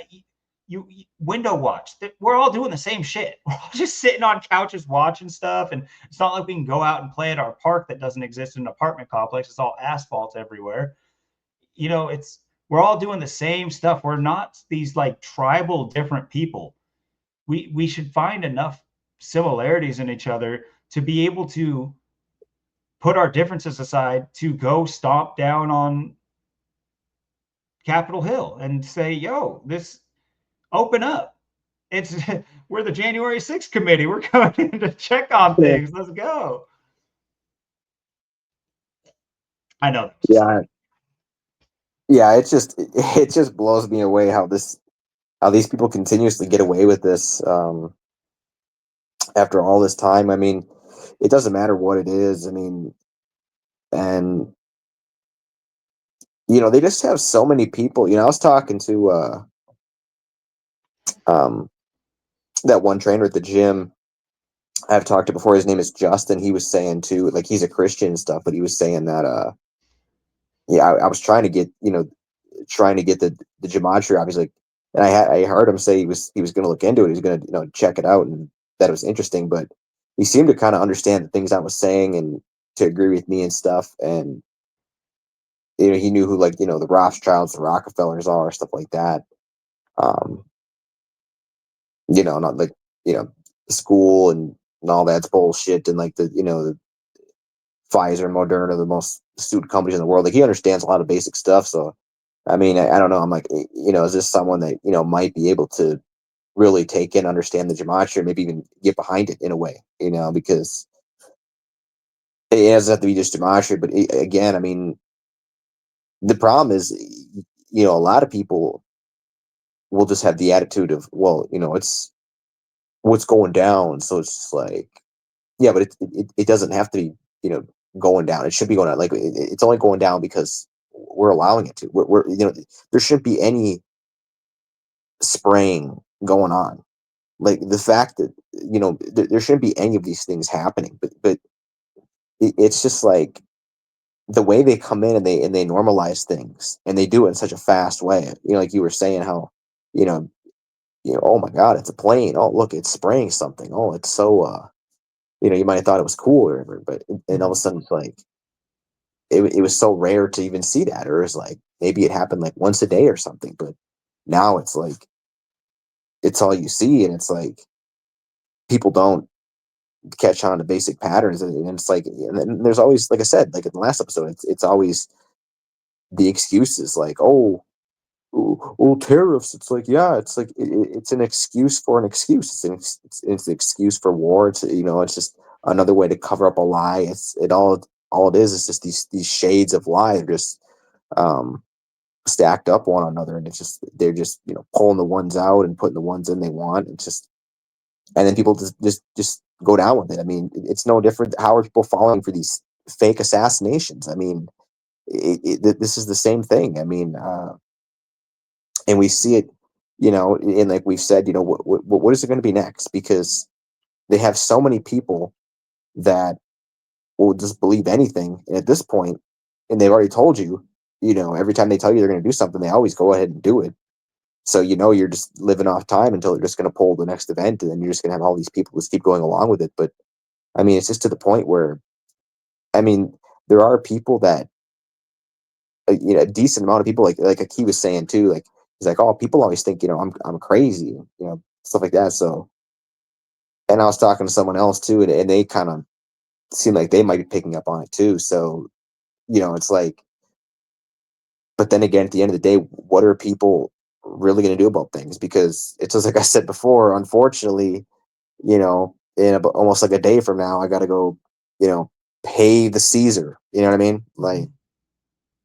you window watch. We're all doing the same shit. We're all just sitting on couches watching stuff, and it's not like we can go out and play at our park that doesn't exist in an apartment complex. It's all asphalt everywhere. You know, we're all doing the same stuff. We're not these like tribal different people. We should find enough similarities in each other to be able to put our differences aside to go stomp down on Capitol Hill and say, yo, this open up. It's we're the January 6th committee. We're coming in to check on Yeah. things. Let's go. I know. Yeah. Yeah. It just blows me away how these people continuously get away with this after all this time. I mean, it doesn't matter what it is. I mean, and they just have so many people. I was talking to um that one trainer at the gym I've talked to before. His name is Justin. He was saying too, like he's a Christian and stuff, but he was saying that yeah, I was trying to get the gematria obviously, and I heard him say he was going to look into it. He was going to check it out, and that it was interesting. But he seemed to kind of understand the things I was saying and to agree with me and stuff. And he knew who, like, the Rothschilds, the Rockefellers are, stuff like that. Um, not like school and all that's bullshit, and like the Pfizer, Moderna, the most sued companies in the world. Like, he understands a lot of basic stuff. So, I mean, I don't know. I'm like, is this someone that might be able to really take in, understand the gematria, maybe even get behind it in a way, because it doesn't have to be just gematria. But again, I mean, the problem is, a lot of people will just have the attitude of, well, it's what's going down. So it's just like, yeah, but it doesn't have to be, going down. It should be going down. Like, it's only going down because we're allowing it to. We're there shouldn't be any spraying going on. Like, the fact that there shouldn't be any of these things happening. But it's just like the way they come in, and they normalize things, and they do it in such a fast way. Like you were saying, how you know oh my god, it's a plane. Oh, look, it's spraying something. Oh, it's so you might have thought it was cool or whatever, but and all of a sudden it's like it was so rare to even see that, or it's like maybe it happened like once a day or something. But now it's like it's all you see, and it's like people don't catch on to basic patterns, and it's like, and then there's always, like I said, like in the last episode, it's always the excuses, like, tariffs. It's like, yeah, it's like it's an excuse for an excuse. It's an excuse for war. It's just another way to cover up a lie. All it is just these shades of lie. They're just um stacked up one another, and they're just pulling the ones out and putting the ones in they want. It's just, and then people just go down with it. I mean, it's no different. How are people falling for these fake assassinations? I mean, this is the same thing. I mean, and we see it, and like we've said, what is it going to be next? Because they have so many people that will just believe anything. And at this point, and they've already told you, every time they tell you they're going to do something, they always go ahead and do it. So, you're just living off time until they're just going to pull the next event, and then you're just going to have all these people just keep going along with it. But I mean, it's just to the point where, I mean, there are people that, a decent amount of people, like he was saying too, like he's like, oh, people always think, I'm crazy, stuff like that. So, and I was talking to someone else too, and they kind of seem like they might be picking up on it too. So, it's like, but then again, at the end of the day, what are people really going to do about things? Because it's just like I said before, unfortunately, in almost like a day from now, I got to go, pay the Caesar. You know what I mean? Like,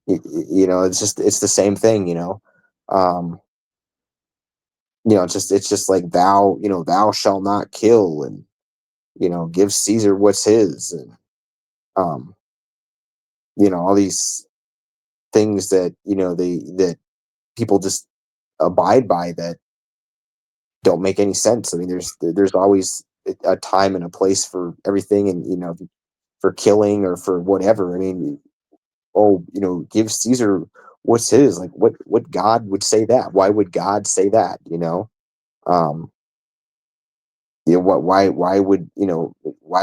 it's the same thing. Um, it's just like thou shall not kill, and give Caesar what's his, and um, all these things that that people just abide by that don't make any sense. I mean, there's always a time and a place for everything, and for killing or for whatever. I mean, give Caesar what's his. Like, what God would say that? Why would God say that? Um, why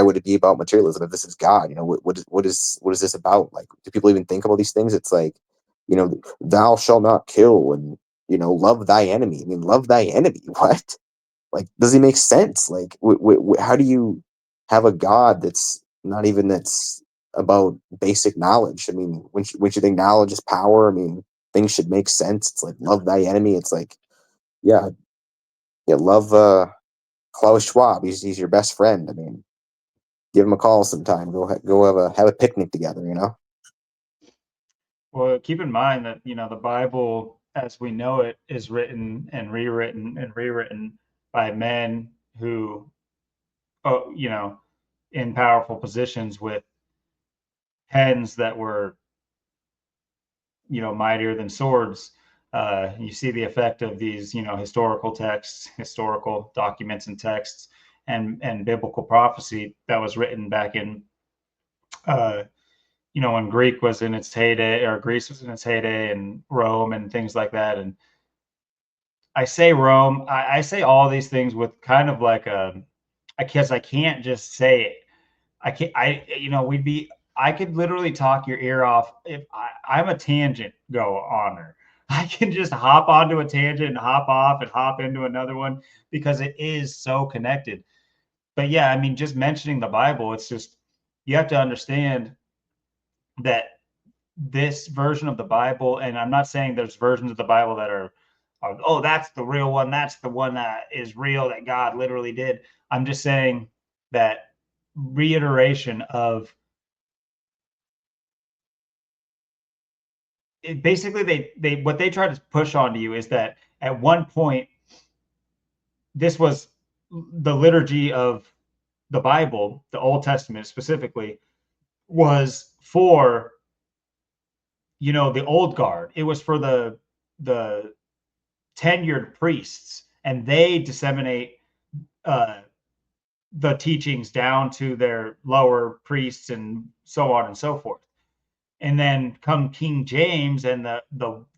would it be about materialism if this is God? What is this about? Like, do people even think about these things? It's like, thou shall not kill, and love thy enemy. I mean, love thy enemy. What? Like, does he make sense? Like, how do you have a God that's not even that's about basic knowledge? I mean, when you think knowledge is power, I mean, things should make sense. It's like, love thy enemy. It's like, yeah, yeah, love Klaus Schwab. He's your best friend. I mean, give him a call sometime. Go have a picnic together. Well, keep in mind that, the Bible, as we know it, is written and rewritten by men who, oh, in powerful positions with pens that were, mightier than swords. You see the effect of these, historical texts, historical documents and texts, and biblical prophecy that was written back in, when Greek was in its heyday, or Greece was in its heyday, and Rome and things like that. And I say Rome, I say all these things with kind of like because I can't just say it. I can't, I could literally talk your ear off if I'm a tangent go oner. I can just hop onto a tangent and hop off and hop into another one because it is so connected. But yeah, I mean, just mentioning the Bible, it's just, you have to understand that this version of the Bible, and I'm not saying there's versions of the Bible that are, oh, that's the real one. That's the one that is real, that God literally did. I'm just saying that reiteration of it, basically they what they try to push onto you is that at one point this was the liturgy of the Bible, the Old Testament specifically, was for, the old guard. It was for the tenured priests, and they disseminate uh, the teachings down to their lower priests and so on and so forth. And then come King James, and the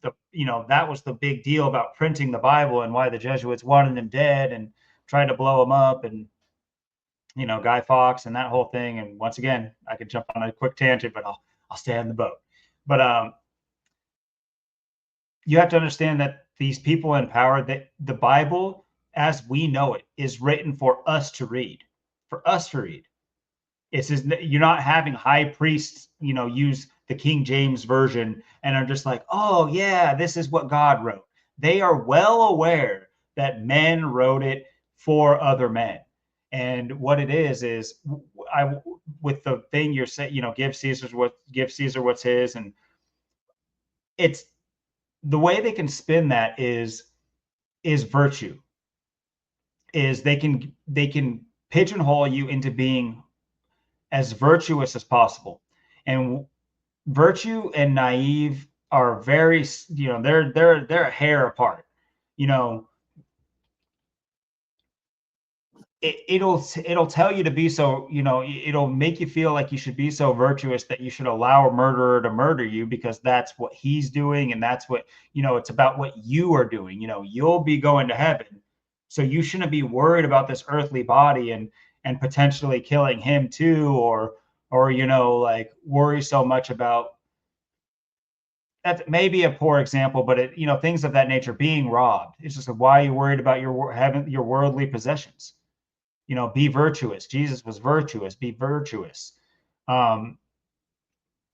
that was the big deal about printing the Bible, and why the Jesuits wanted him dead and tried to blow him up, and Guy Fawkes and that whole thing. And once again, I could jump on a quick tangent, but I'll stay on the boat. But you have to understand that these people in power, that the Bible as we know it is written for us to read, for us to read. It's just, you're not having high priests, use the King James version and are just like, oh yeah, this is what God wrote. They are well aware that men wrote it for other men. And what it is I, with the thing you're saying, give Caesar what's his. And it's, the way they can spin that is virtue, is they can pigeonhole you into being as virtuous as possible. And virtue and naive are very, they're a hair apart. You know, it'll tell you to be so, it'll make you feel like you should be so virtuous that you should allow a murderer to murder you because that's what he's doing, and that's what, it's about what you are doing. You'll be going to heaven, so you shouldn't be worried about this earthly body and potentially killing him too, or like worry so much about that. Maybe a poor example, but things of that nature, being robbed. It's just like, why are you worried about having your worldly possessions? Be virtuous. Jesus was virtuous. Be virtuous. Um,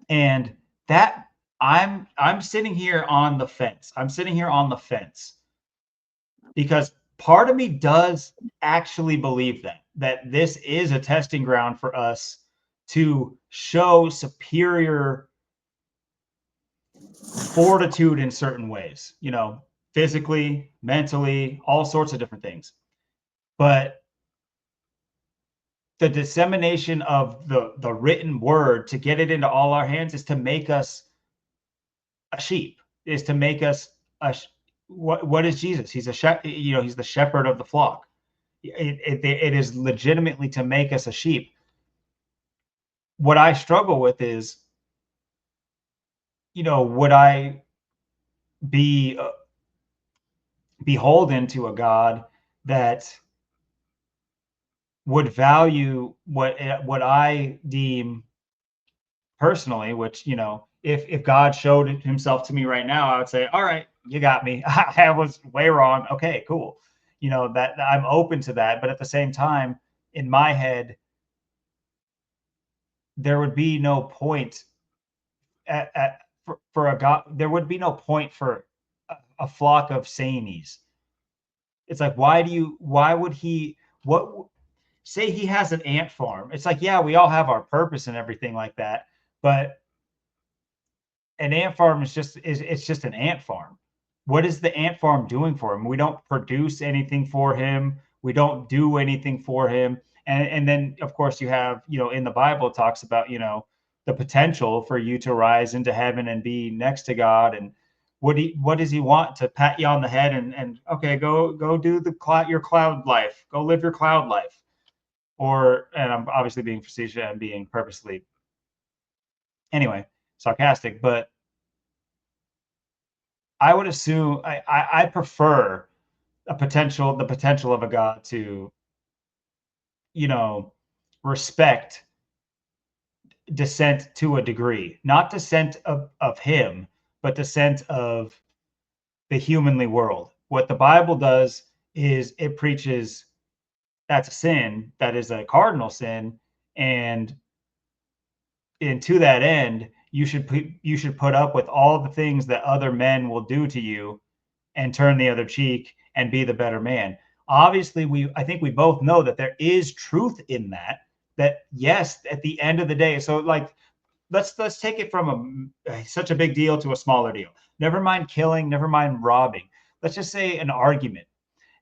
and that, I'm sitting here on the fence. I'm sitting here on the fence because part of me does actually believe that this is a testing ground for us to show superior fortitude in certain ways, physically, mentally, all sorts of different things. But the dissemination of the written word, to get it into all our hands, is to make us a sheep, is to make us what is Jesus? He's he's the shepherd of the flock. It is legitimately to make us a sheep. What I struggle with is, would I be beholden to a God that would value what I deem personally, which, if God showed himself to me right now, I would say, all right, you got me. I was way wrong. Okay, cool. That I'm open to that. But at the same time, in my head, there would be no point for a God. There would be no point for a flock of sanies. It's like, why would he, say he has an ant farm. It's like, yeah, we all have our purpose and everything like that. But an ant farm is just an ant farm. What is the ant farm doing for him? We don't produce anything for him. We don't do anything for him. And then of course you have, in the Bible it talks about, the potential for you to rise into heaven and be next to God. And what does he want? To pat you on the head and okay, go do your cloud life, go live your cloud life. Or, and I'm obviously being facetious and being purposely, anyway, sarcastic, but I would assume I prefer the potential of a God to, you know, respect dissent to a degree, not dissent of him, but dissent of the humanly world. What the Bible does is it preaches that's a sin, that is a cardinal sin, and to that end, you should put up with all the things that other men will do to you and turn the other cheek and be the better man. Obviously, I think we both know that there is truth in that. That yes, at the end of the day, so like let's take it from such a big deal to a smaller deal. Never mind killing, never mind robbing. Let's just say an argument.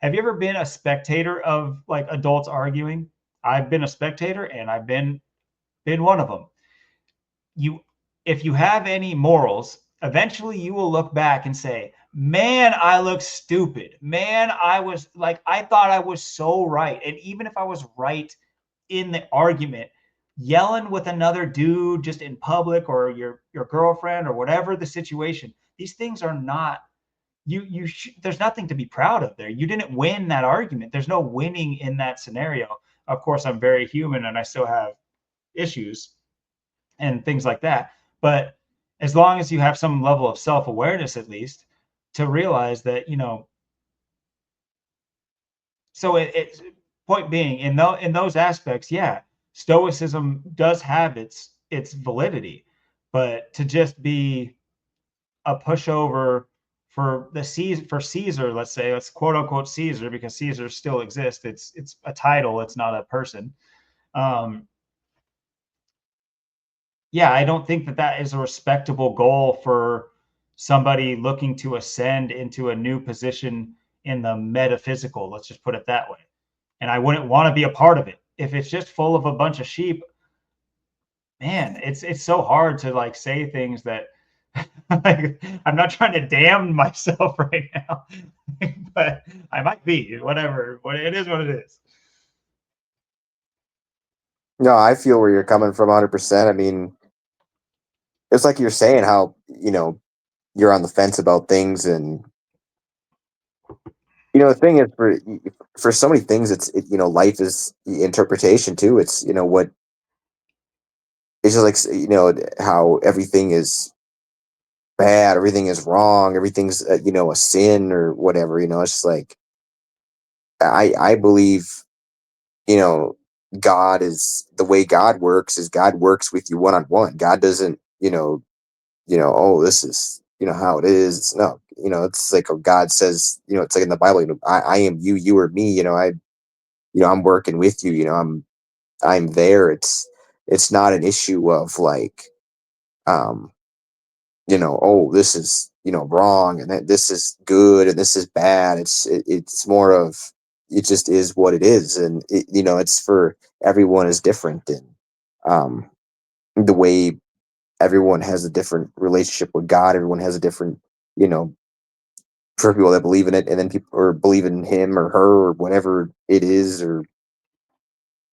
Have you ever been a spectator of like adults arguing? I've been a spectator and I've been one of them. You If you have any morals, eventually you will look back and say, man, I look stupid. Man, I thought I was so right. And even if I was right in the argument, yelling with another dude just in public, or your girlfriend, or whatever the situation, these things are not, there's nothing to be proud of there. You didn't win that argument. There's no winning in that scenario. Of course, I'm very human and I still have issues and things like that. But as long as you have some level of self-awareness, at least, to realize that, so point being, in those aspects, yeah, stoicism does have its validity. But to just be a pushover for Caesar, let's say, let's quote unquote Caesar, because Caesar still exists. It's a title, it's not a person. um yeah, I don't think that that is a respectable goal for somebody looking to ascend into a new position in the metaphysical. Let's just put it that way. And I wouldn't want to be a part of it. If it's just full of a bunch of sheep, man, it's so hard to like say things that like, I'm not trying to damn myself right now, but I might be. Whatever. What it is, what it is. No, I feel where you're coming from 100%. I mean, it's like you're saying how, you're on the fence about things. And, the thing is, for so many things, life is interpretation too. It's, what it's just like, how everything is bad, everything is wrong, everything's, a sin or whatever, it's just like, I believe, you know, God is the way God works is God works with you one on one. God doesn't, oh, this is, how it is. It's no, it's like God says, it's like in the Bible, I am you, you are me, I'm working with you, I'm there. It's not an issue of like, um, oh, this is, wrong, and this is good and this is bad. It's more of, it just is what it is. And it's for everyone is different. And um the way everyone has a different relationship with God, everyone has a different, you know, for people that believe in it, and then people or believe in him or her or whatever it is, or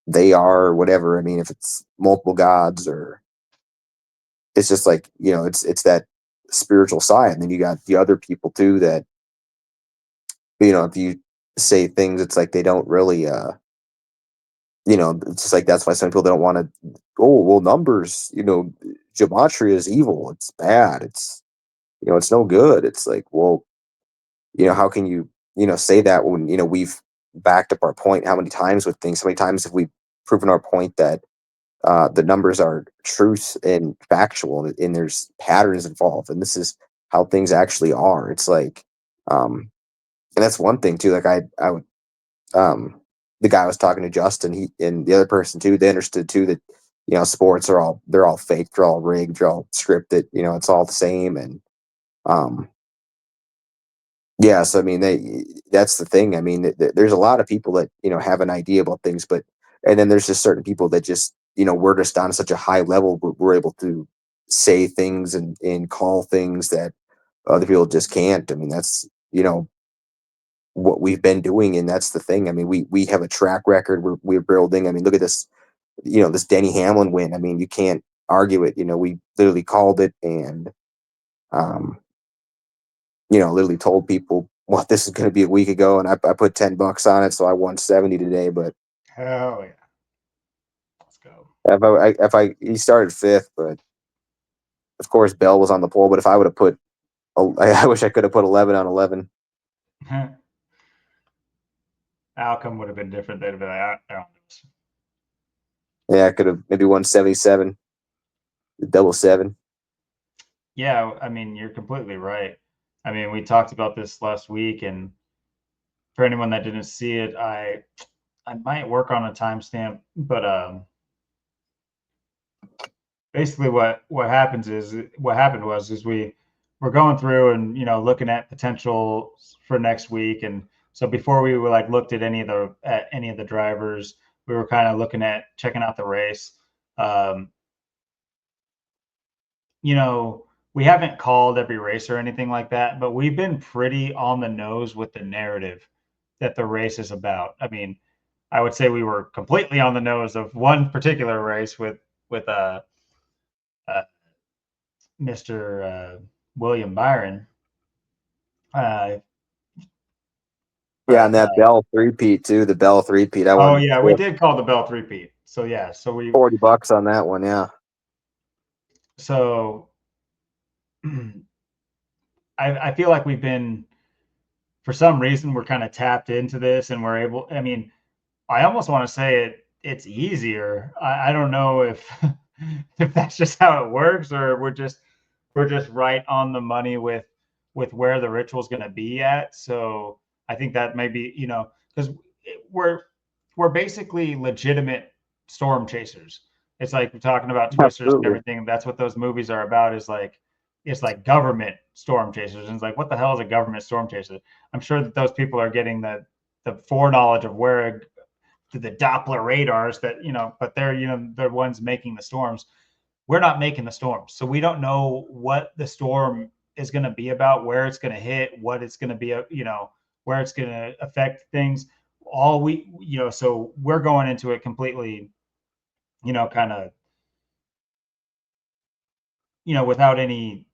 they are, or whatever. I mean, if it's multiple gods, or it's just like, it's that spiritual side. And then you got the other people too that, if you say things, it's like they don't really, it's just like, that's why some people don't want to, oh, well, numbers, gematria is evil, it's bad, it's no good. It's like, well, how can you, say that when, we've backed up our point how many times with things? How many times have we proven our point that the numbers are truth and factual, and there's patterns involved, and this is how things actually are. It's like, and that's one thing too. Like I would, the guy I was talking to, Justin, he and the other person too, they understood too that, sports they're all fake, they're all rigged, they're all scripted, it's all the same. And um, yes, I mean, that's the thing. I mean, there's a lot of people that, have an idea about things, but And then there's just certain people that just, we're just on such a high level, but we're able to say things and call things that other people just can't. I mean, that's, what we've been doing. And that's the thing. I mean, we have a track record we're building. I mean, look at this, this Denny Hamlin win. I mean, you can't argue it. We literally called it and, um, literally told people what this is going to be a week ago. And I put $10 on it. So I won 70 today, but Hell yeah. Let's go. he started fifth, but of course Bell was on the pole. But if I would have put, I wish I could have put 11 on 11. Outcome would have been different. They'd have been like, I don't know. Yeah, I could have maybe won 77, double seven. Yeah, I mean, you're completely right. I mean, we talked about this last week, and for anyone that didn't see it, I might work on a timestamp, but basically what happened was we're going through and looking at potential for next week, and so before we were like looked at any of the drivers, we were kind of looking at checking out the race. Um, we haven't called every race or anything like that, but we've been pretty on the nose with the narrative that the race is about. I mean, I would say we were completely on the nose of one particular race with uh, Mr. William Byron. Yeah, But and that Bell three-peat too. The Bell three-peat. I oh won yeah, we did call the Bell three-peat. So yeah, so we $40 on that one. Yeah. so I feel like we've been, for some reason, we're kind of tapped into this and we're able. I mean, I almost want to say it's easier. I don't know if if that's just how it works, or we're just right on the money with where the ritual's going to be at. So I think that may be, because we're we're basically legitimate storm chasers. It's like we're talking about twisters and Absolutely. everything. That's what those movies are about. Is like it's like government storm chasers, and it's like, what the hell is a government storm chaser? I'm sure that those people are getting the foreknowledge of where the Doppler radars that but they're they're ones making the storms. We're not making the storms, so we don't know what the storm is going to be about, where it's going to hit, what it's going to be, where it's going to affect things. All we, so we're going into it completely, kind of, without any,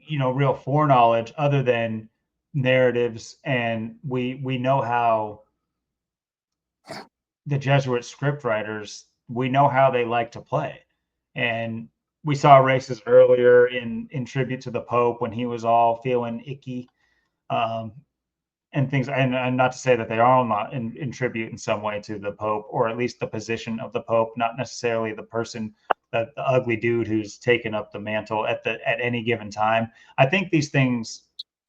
real foreknowledge other than narratives, and we know how the Jesuit script writers, we know how they like to play. And we saw races earlier in tribute to the Pope when he was all feeling icky, um, and things. And not to say that they are all not in tribute in some way to the Pope, or at least the position of the Pope, not necessarily the person, the ugly dude who's taken up the mantle at any given time. I think these things,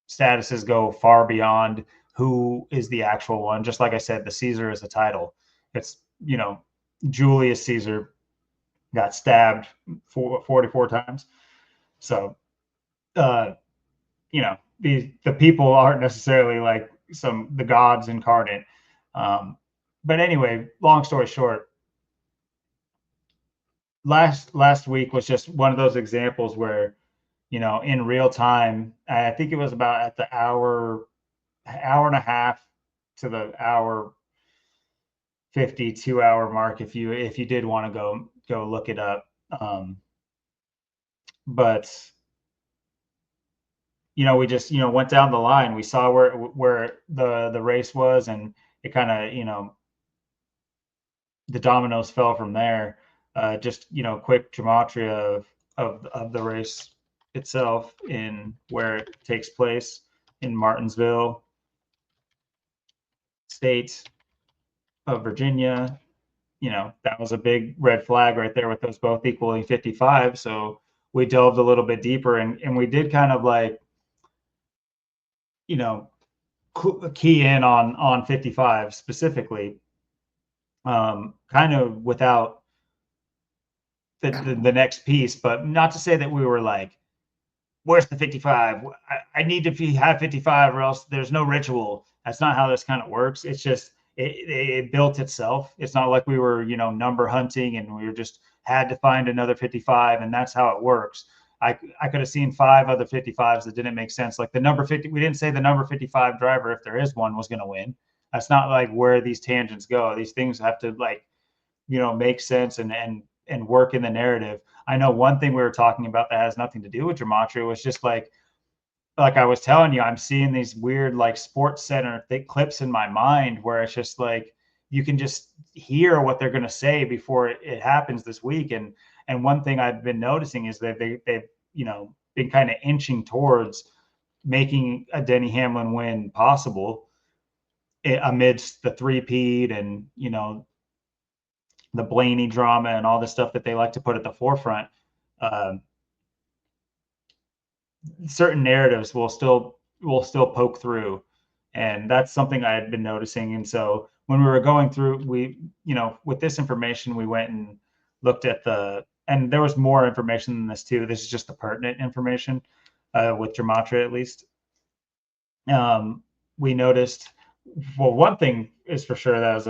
statuses, go far beyond who is the actual one. Just like I said, the Caesar is a title. It's, Julius Caesar got stabbed 44 times. So, uh, the people aren't necessarily like the gods incarnate. But anyway, long story short, last week was just one of those examples where, in real time, I think it was about at the hour and a half to the hour 52-hour mark, if you did want to go look it up. But we just went down the line. We saw where the race was, and it kind of the dominoes fell from there. Just quick gematria of the race itself, in where it takes place in Martinsville, state of Virginia. That was a big red flag right there with those both equaling 55. So we delved a little bit deeper, and we did kind of like, key in on 55 specifically, kind of without the next piece, but not to say that we were like, where's the 55? I need to have 55 or else there's no ritual. That's not how this kind of works. It's just, it built itself. It's not like we were, number hunting and we were just had to find another 55 and that's how it works. I could have seen 5 other 55s that didn't make sense. Like the number 50, we didn't say the number 55 driver, if there is one, was going to win. That's not like where these tangents go. These things have to make sense and work in the narrative. I know one thing we were talking about that has nothing to do with gematria was just like I was telling you, I'm seeing these weird like Sports Center thick clips in my mind where it's just like you can just hear what they're going to say before it happens this week. And one thing I've been noticing is that they've been kind of inching towards making a Denny Hamlin win possible amidst the three-peat and the Blaney drama and all the stuff that they like to put at the forefront. Certain narratives will still poke through, and that's something I had been noticing. And so when we were going through, we with this information, we went and looked at and there was more information than this too. This is just the pertinent information with gematria, at least. We noticed, well, one thing is for sure that was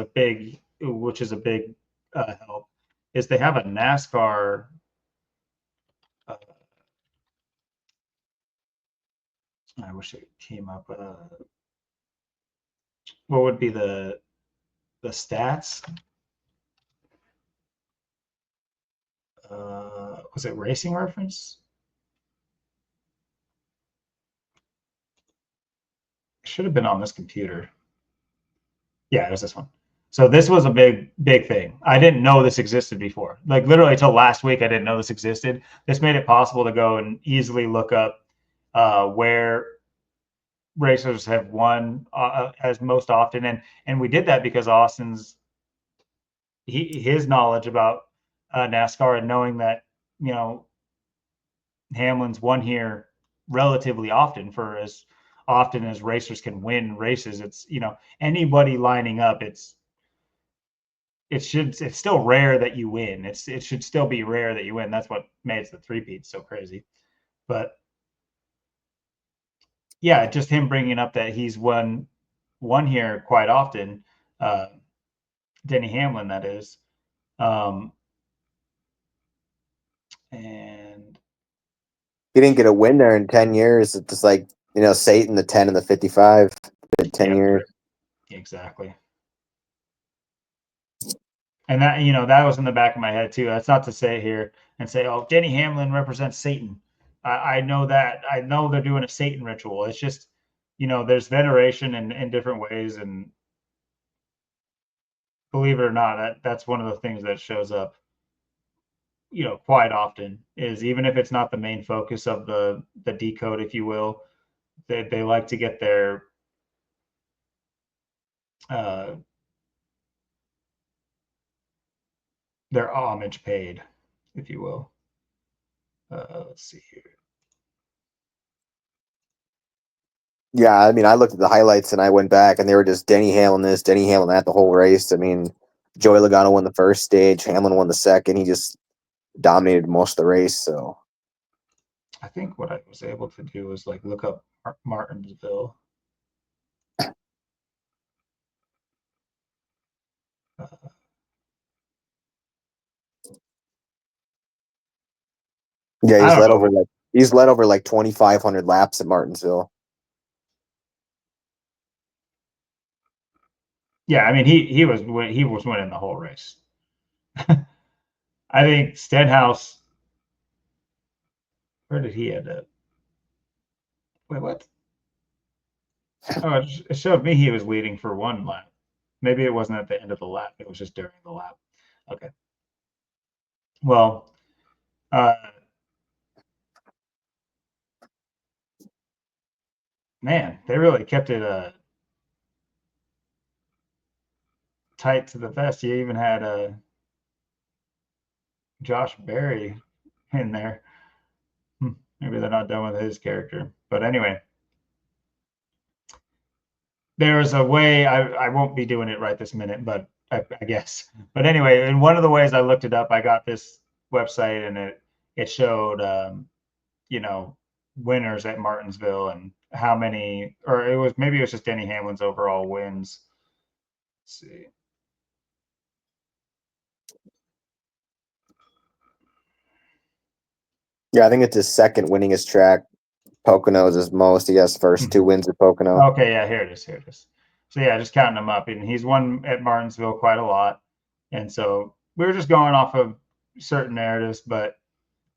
which is a big help, is they have a NASCAR I wish it came up. What would be the stats? Was it Racing Reference? It should have been on this computer. Yeah, it was this one. So this was a big thing. I didn't know this existed before. Like literally until last week, I didn't know this existed. This made it possible to go and easily look up where racers have won as most often, and we did that because Austin's his knowledge about NASCAR and knowing that Hamlin's won here relatively often for as often as racers can win races. It's anybody lining up. It's still rare that you win. It should still be rare that you win. That's what makes the three-peat so crazy. But yeah, just him bringing up that he's won here quite often. Denny Hamlin, that is. And He didn't get a win there in 10 years. It's just like, Satan, the 10 and the 55, 10 years. Exactly. And that, that was in the back of my head too. That's not to say here and say, oh, Denny Hamlin represents Satan. I know that. I know they're doing a Satan ritual. It's just, there's veneration in different ways. And believe it or not, that's one of the things that shows up, quite often, is even if it's not the main focus of the decode, if you will, they like to get their homage paid, if you will. Let's see here. Yeah, I mean, I looked at the highlights and I went back and they were just Denny Hamlin this, Denny Hamlin that the whole race. I mean, Joey Logano won the first stage, Hamlin won the second. He just dominated most of the race. So I think what I was able to do was like look up Martinsville. yeah, I don't know. he's led over like 2,500 laps at Martinsville. Yeah, I mean he was winning the whole race. I think Stenhouse. Where did he end up? Wait, what? Oh, it showed me he was leading for one lap. Maybe it wasn't at the end of the lap. It was just during the lap. Okay. Well, man, they really kept it tight to the vest. You even had Josh Berry in there. Maybe they're not done with his character. But anyway, there's a way, I won't be doing it right this minute, but I guess. But anyway, in one of the ways I looked it up, I got this website and it showed, winners at Martinsville and how many, or maybe it was just Denny Hamlin's overall wins. see. Yeah, I think it's his second winningest track. Poconos is most. He has first 2 wins at Pocono. Okay, yeah, here it is. Here it is. So yeah, just counting them up, and he's won at Martinsville quite a lot. And so we were just going off of certain narratives, but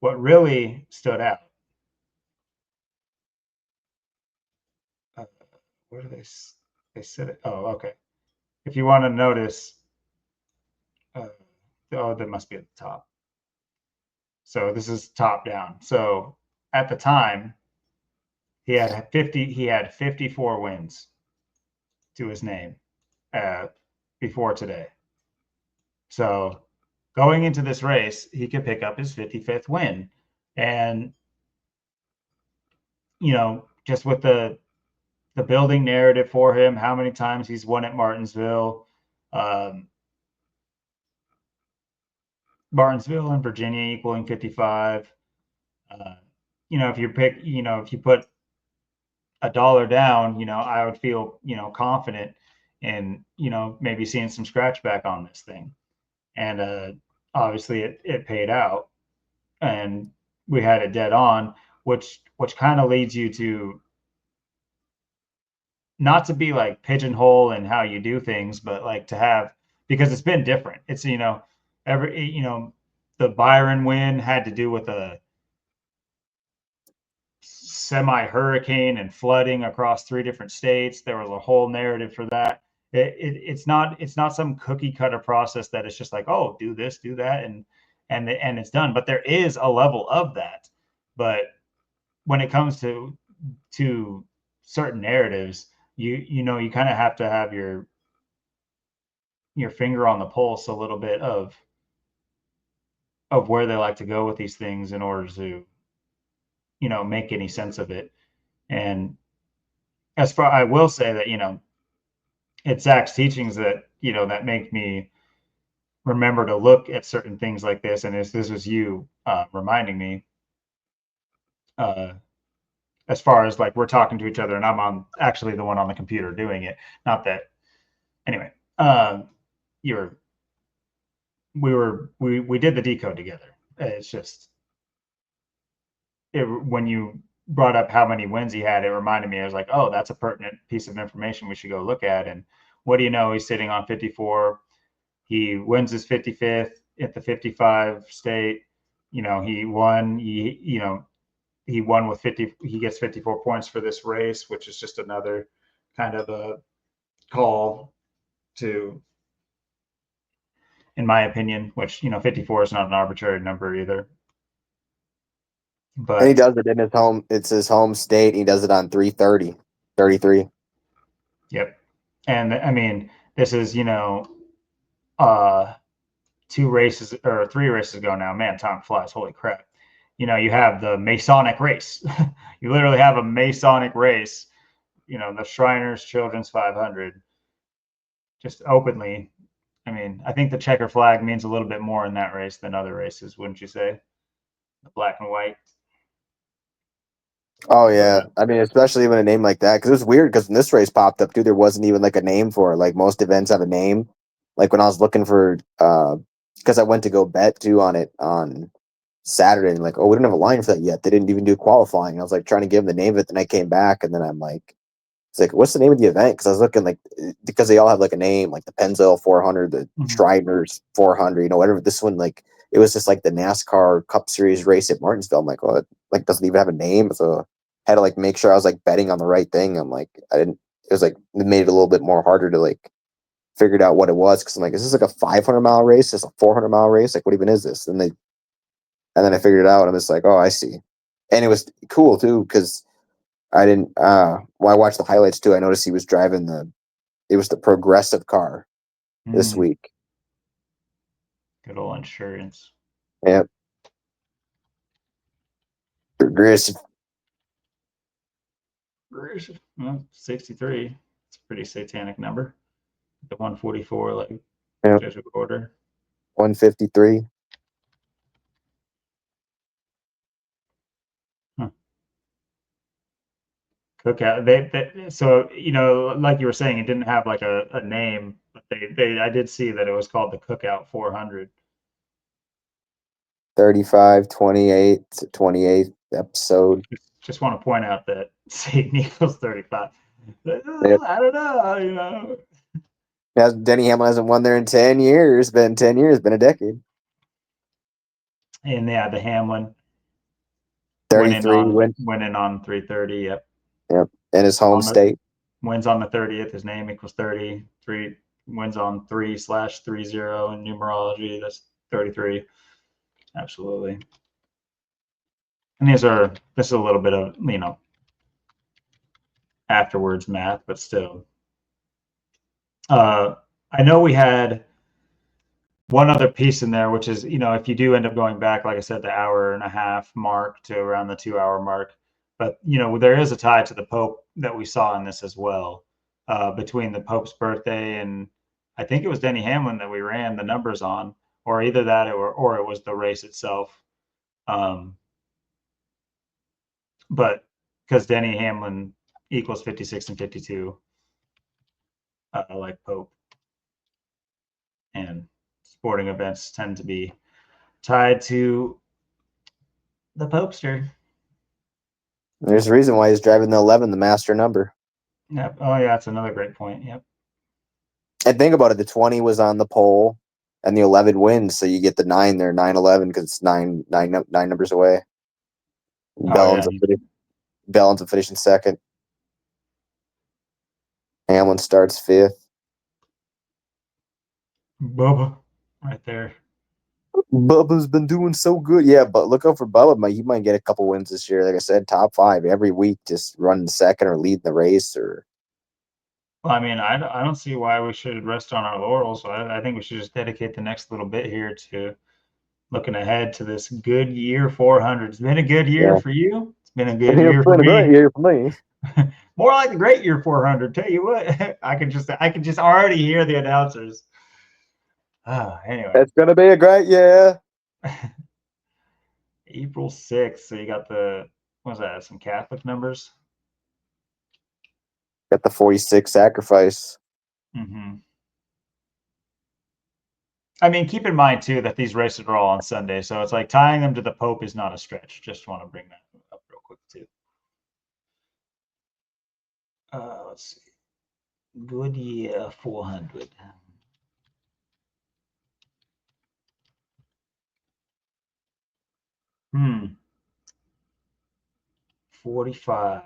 what really stood out. Where do they said it? Oh, okay. If you want to notice, oh, that must be at the top. So this is top down. So at the time, he had 54 wins to his name before today. So going into this race, he could pick up his 55th win. And just with the building narrative for him, how many times he's won at Martinsville, Martinsville and Virginia equaling 55. If you put $1 down, I would feel, confident in, maybe seeing some scratch back on this thing. And obviously it paid out, and we had it dead on, which kind of leads you to not to be like pigeonhole in how you do things, but like to have, because it's been different. It's, the Byron win had to do with a semi-hurricane and flooding across 3 different states. There was a whole narrative for that. It's not some cookie cutter process that it's just like, oh, do this, do that, and it's done. But there is a level of that. But when it comes to certain narratives, you kind of have to have your finger on the pulse a little bit of where they like to go with these things in order to make any sense of it. And as far, I will say that it's Zach's teachings that that make me remember to look at certain things like this. And this was you reminding me, as far as like we're talking to each other and I'm actually the one on the computer doing it. Not that anyway. You're we did the decode together. It's just when you brought up how many wins he had, it reminded me. I was like, oh, that's a pertinent piece of information we should go look at. And what do you know? He's sitting on 54. He wins his 55th at the 55 state. He won. He won with 50. He gets 54 points for this race, which is just another kind of a call to, in my opinion, which 54 is not an arbitrary number either. But and he does it in his home. It's his home state. He does it on 33. Yep. And I mean, this is 2 races or 3 races ago now. Man, time flies. Holy crap. You have the Masonic race. You literally have a Masonic race, the Shriners Children's 500, just openly. I mean, I think the checker flag means a little bit more in that race than other races, wouldn't you say? The black and white. Oh yeah, I mean, especially when a name like that, because it was weird. Because when this race popped up, dude, there wasn't even like a name for it. Like most events have a name. Like when I was looking for, because I went to go bet too on it on Saturday, and like, oh, we don't have a line for that yet. They didn't even do qualifying. I was like trying to give them the name of it, then I came back, and then I'm like, it's like, what's the name of the event? Because I was looking like, because they all have like a name, like the Pennzoil 400, the Shriners 400, whatever. This one, like, it was just like the NASCAR Cup Series race at Martinsville. I'm like, well, it like doesn't even have a name, so I had to like make sure I was like betting on the right thing. I'm like, I didn't. It was like it made it a little bit more harder to like figure out what it was, because I'm like, is this like a 500-mile race? Is this a 400-mile race? Like, what even is this? And then I figured it out. And I'm just like, oh, I see. And it was cool too, because I didn't. Well, I watched the highlights too. I noticed he was driving it was the progressive car this week. Good old insurance. Yep. Progressive. Well, 63. It's a pretty satanic number. The 144, like Jesuit order. 153. Cookout. So like you were saying, it didn't have like a name, but I did see that it was called the Cookout 400. 35, 28, 28th episode. Just want to point out that Satan equals 35. Yep. I don't know. Now, Denny Hamlin hasn't won there in 10 years. Been 10 years, been a decade. And yeah, the Hamlin 33 wins. winning on 330. Yep. Yep. In his home state. Wins on the 30th. His name equals 30. Wins on 3/30 in numerology. That's 33. Absolutely. And this is a little bit of, afterwards math, but still. I know we had one other piece in there, which is, if you do end up going back, like I said, the hour and a half mark to around the 2 hour mark, but, there is a tie to the Pope that we saw in this as well, between the Pope's birthday and I think it was Denny Hamlin that we ran the numbers on, or either that or it was the race itself. But because Denny Hamlin equals 56 and 52, like Pope. And sporting events tend to be tied to the Popester. There's a reason why he's driving the 11, the master number. Yep. Oh, yeah, that's another great point. Yep. And think about it, the 20 was on the pole and the 11 wins, so you get the 9 there, 9-11, because it's nine numbers away. Bellins will finish in second. Hamlin starts fifth. Bubba, right there. Bubba's been doing so good. Yeah, but look out for Bubba. He might get a couple wins this year. Like I said, top 5 every week, just running second or leading the race. Or Well, I mean, I don't see why we should rest on our laurels. So I think we should just dedicate the next little bit here to looking ahead to this good year 400. It's been a good year for you. It's been a good year for me. Great year for me. More like a great year 400. Tell you what, I can just already hear the announcers. Anyway, it's gonna be a great year. April 6th. So you got what's that? Some Catholic numbers. Got the 46 sacrifice. Mm-hmm. I mean, keep in mind too that these races are all on Sunday, so it's like tying them to the Pope is not a stretch. Just want to bring that up real quick too. Let's see. Good year 400. Hmm. 45.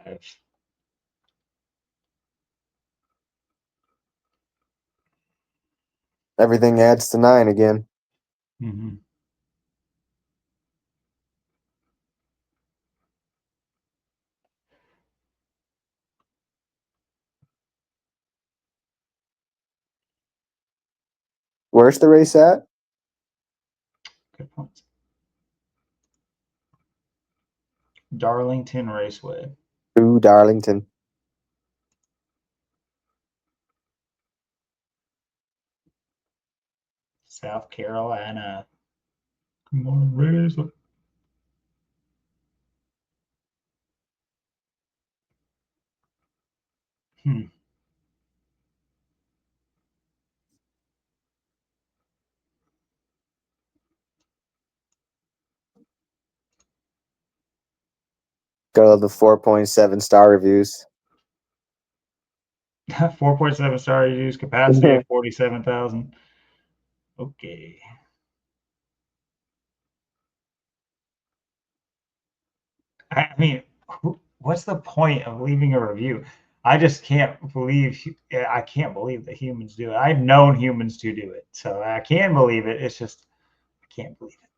Everything adds to 9 again. Mm-hmm. Where's the race at? Good point. Darlington Raceway. Ooh, Darlington. South Carolina. Come on, Raceway. Go to the 4.7 star reviews. 4.7 star reviews, capacity of 47,000. Okay. I mean, what's the point of leaving a review? I just can't believe that humans do it. I've known humans to do it, so I can believe it. It's just I can't believe it.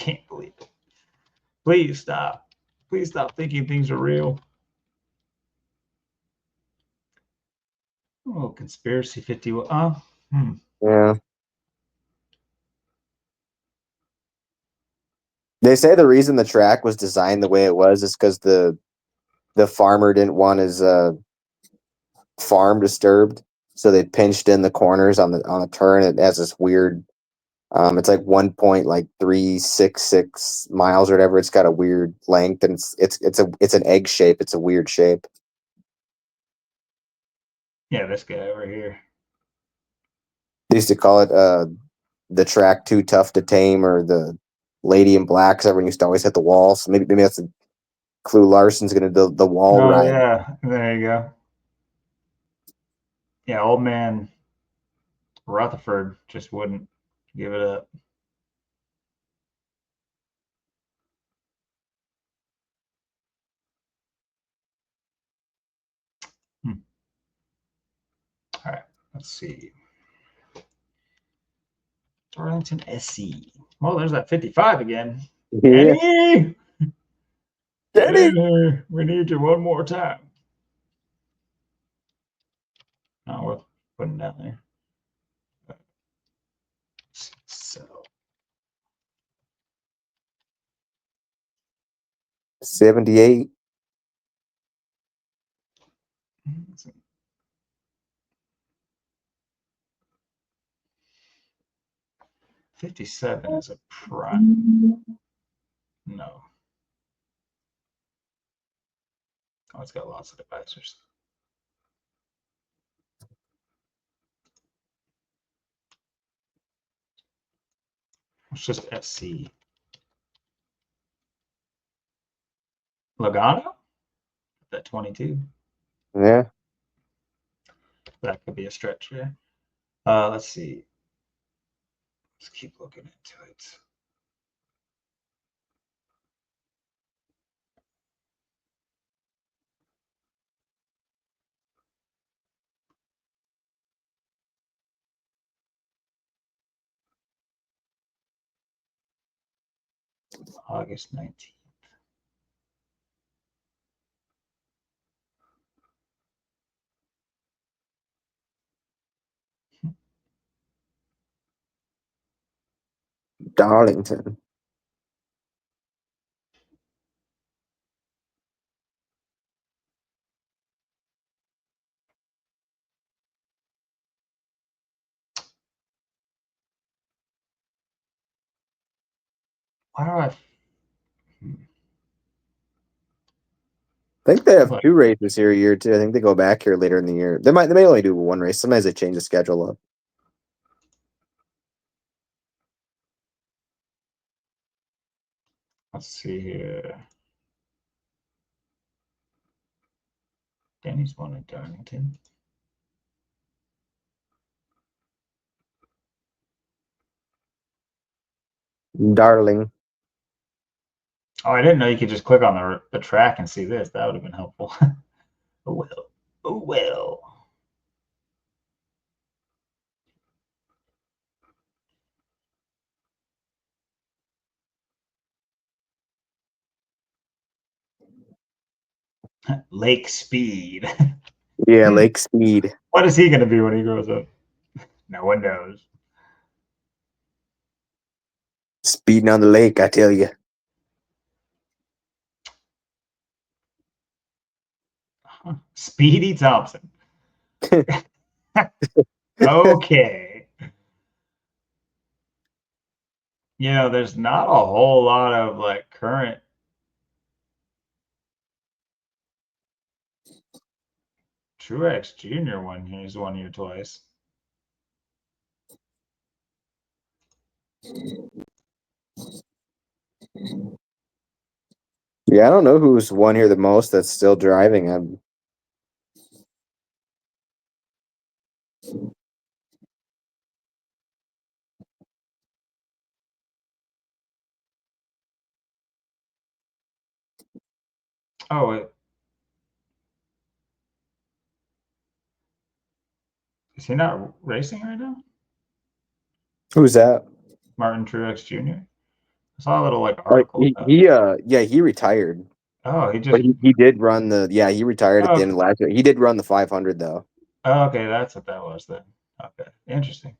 Can't believe it. Please stop. Please stop thinking things are real. Oh, conspiracy 51. Yeah. They say the reason the track was designed the way it was is because the farmer didn't want his farm disturbed, so they pinched in the corners on the turn. It has this weird It's like 1.366 miles or whatever. It's got a weird length, and it's an egg shape. It's a weird shape. Yeah, this guy over here. They used to call it the track too tough to tame, or the lady in black. 'Cause everyone used to always hit the wall. So maybe that's a clue. Larson's gonna do the wall Oh ride. yeah, there you go. Yeah, old man Rutherford just wouldn't give it up. Hmm. All right, let's see. Darlington SC. Well, there's that 55 again. Yeah. Danny! Danny! Danny, we need you one more time. Not worth putting down there. So 78. 57 is a prime. No. Oh, it's got lots of advisors. It's just SC. Logano? That 22. Yeah. That could be a stretch, yeah. Let's see. Let's keep looking into it. August 19th. Darlington. Why do I? I think they have Like, 2 races here a year too. I think they go back here later in the year. They may only do 1 race. Sometimes they change the schedule up. let's see here. Danny's won at Darlington. Darling. Oh, I didn't know you could just click on the track and see this. That would have been helpful. Oh well. Oh well. Lake Speed. Yeah, Lake Speed. What is he going to be when he grows up? No one knows. Speeding on the lake, I tell you. Speedy Thompson. Okay. You know, there's not a whole lot of like current. Truex Jr. one here. He's 1 year twice. Yeah, I don't know who's won here the most that's still driving. Oh, wait. Is he not racing right now? Who's that? Martin Truex Jr. I saw a little like Oh, article about. he retired. Oh, he But just. he did run he retired at the end Oh, of last year. He did run the 500 though. oh, okay, that's what that was then. Okay, interesting.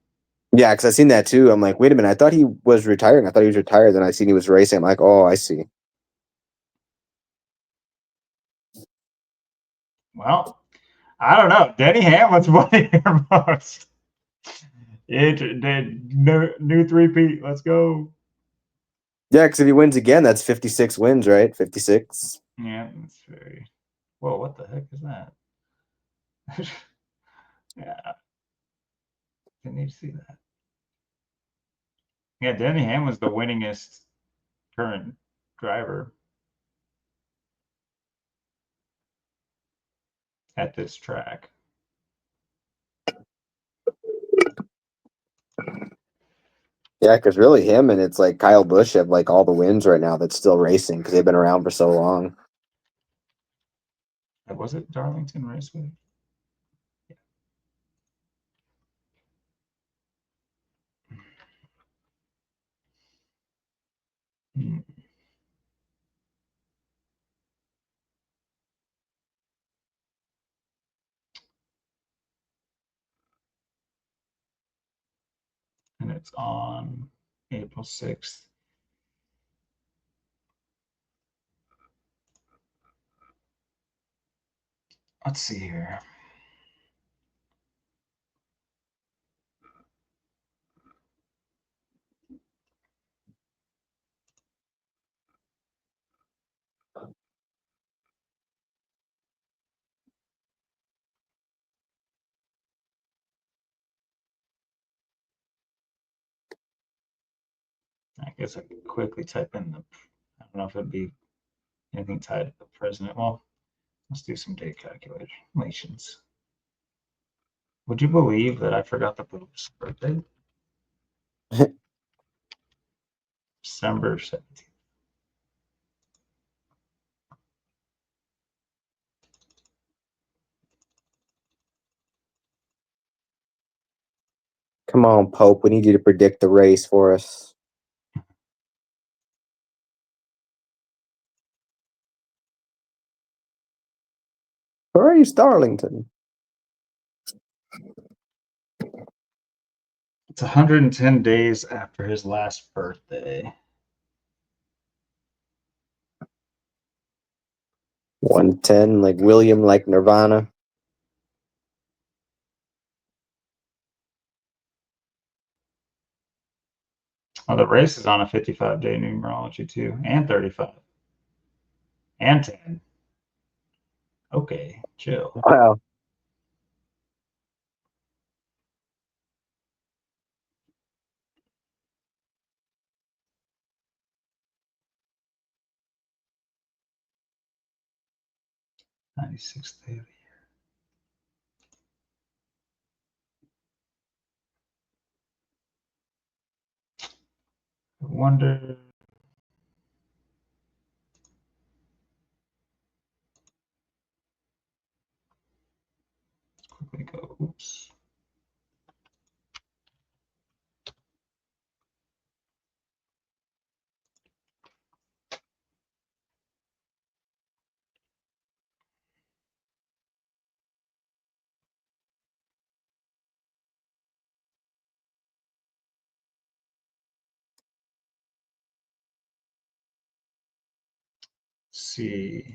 Yeah, because I seen that too. I'm like, wait a minute, I thought he was retiring. I thought he was retired. Then I seen he was racing. I'm like, oh, I see. Well, I don't know. Denny Hamlin's 1 year most. New three-peat. Let's go. Yeah, because if he wins again, that's 56 wins, right? 56. Yeah, that's very. Whoa, what the heck is that? Yeah, didn't need to see that. Yeah, Denny Hamlin's the winningest current driver at this track. Yeah, because really him and it's like Kyle Busch have like all the wins right now that's still racing because they've been around for so long. Was it Darlington Raceway? Hmm. And it's on April 6th. Let's see here. I guess I could quickly type in the, I don't know if it'd be anything tied to the president. Well, let's do some date calculations. Would you believe that I forgot the Pope's birthday? December 17th. Come on, Pope. We need you to predict the race for us. Where are you, Starlington? It's 110 days after his last birthday. 110, like William, like Nirvana. Oh, the race is on a 55-day numerology too, and 35, and 10. Okay, chill. Wow. '96th day of the year. I wonder. Let's quickly go. Oops. See.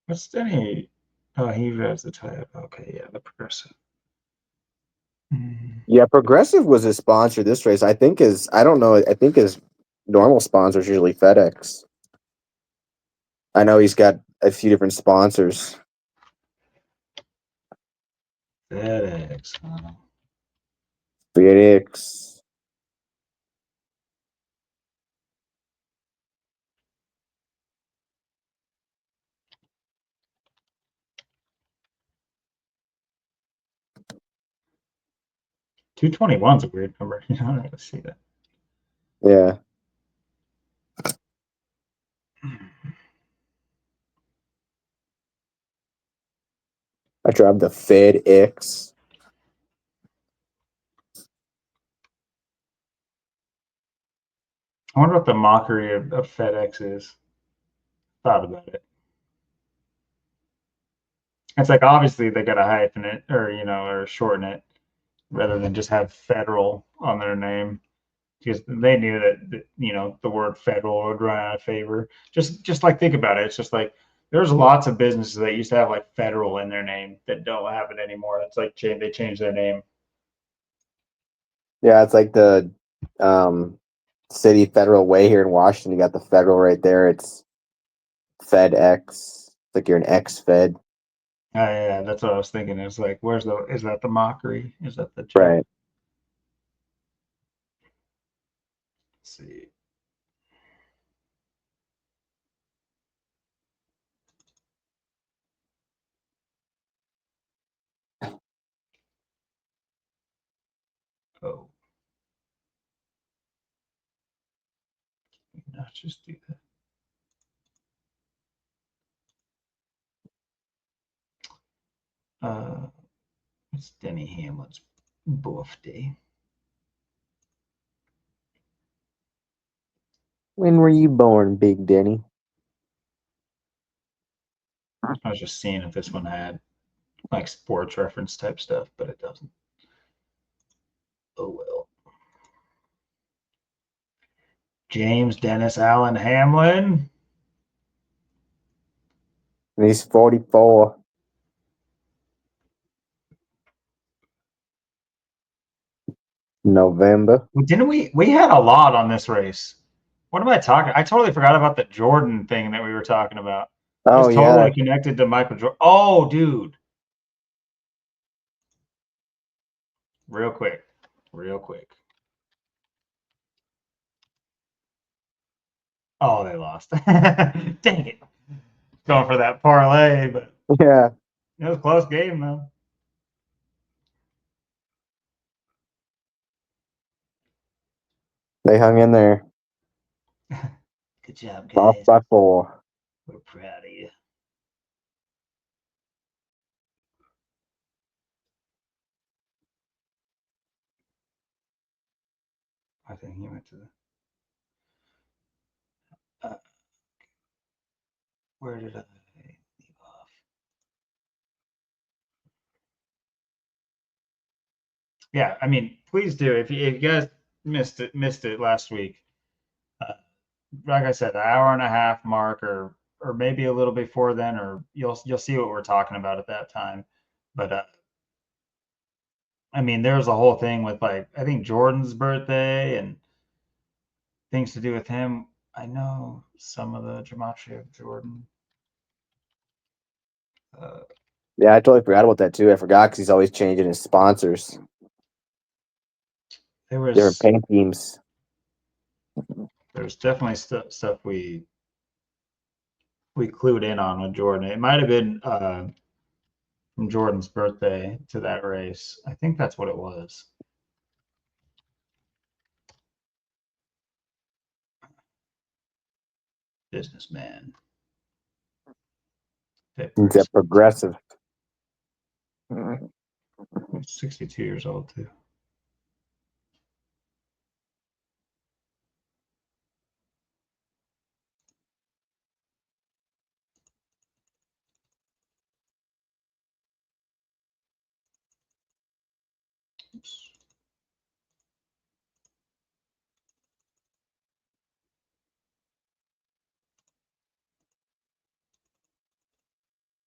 What's Denny? Oh, he has the type. Okay, yeah, the progressive. Yeah, Progressive was his sponsor this race. I think I don't know. I think his normal sponsor is usually FedEx. I know he's got a few different sponsors. FedEx. FedEx. $221's a weird number. You don't really see that. Yeah. I drive the FedEx. I wonder what the mockery of FedEx is. Thought about it. It's like obviously they got to hyphen it or or shorten it rather than just have federal on their name. because they knew that the word federal would run out of favor. Just like think about it. It's just like there's lots of businesses that used to have like federal in their name that don't have it anymore. It's like they changed their name. Yeah, it's like the city federal way here in Washington. You got the federal right there. It's FedEx. It's like you're an ex-Fed. Yeah, that's what I was thinking. It's like, is that the mockery? Is that the joke? Right. Let's see. Oh, not just do that. It's Denny Hamlin's birthday. When were you born, Big Denny? I was just seeing if this one had like sports reference type stuff, but it doesn't. Oh well. James Dennis Allen Hamlin. And he's 44. November. Well, didn't we had a lot on this race? What am I talking? I totally forgot about the Jordan thing that we were talking about. Oh It's yeah. totally connected to Michael Jordan. Oh, dude. Real quick. Real quick. Oh, they lost. Dang it. Going for that parlay, but Yeah. it was a close game, though. They hung in there. Good job, Lost guys. by 4. We're proud of you. I think he went to the. Where did I leave off? Yeah, I mean, please do. If you guys missed it last week, uh, like I said, the hour and a half mark, or maybe a little before then, or you'll see what we're talking about at that time. But I mean, there's a whole thing with like I think Jordan's birthday and things to do with him. I know some of the gematria of Jordan. Uh, Yeah, I totally forgot about that too. I forgot because he's always changing his sponsors. there Different was paint teams. there's definitely stuff we clued in on with Jordan. It might have been from Jordan's birthday to that race. I think that's what it was. Businessman. He's a progressive. 62 years old too. Oops.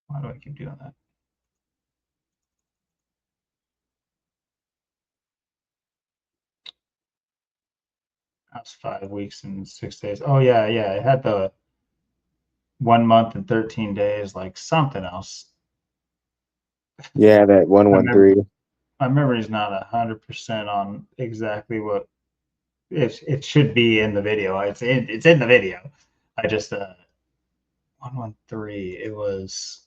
Why do I keep doing that? That's 5 weeks and 6 days. Oh yeah, yeah. It had the 1 month and 13 days, like something else. Yeah, that My, mem- 113. my memory's not 100% on exactly what it should be in the video. It's in the video. I just 113. It was.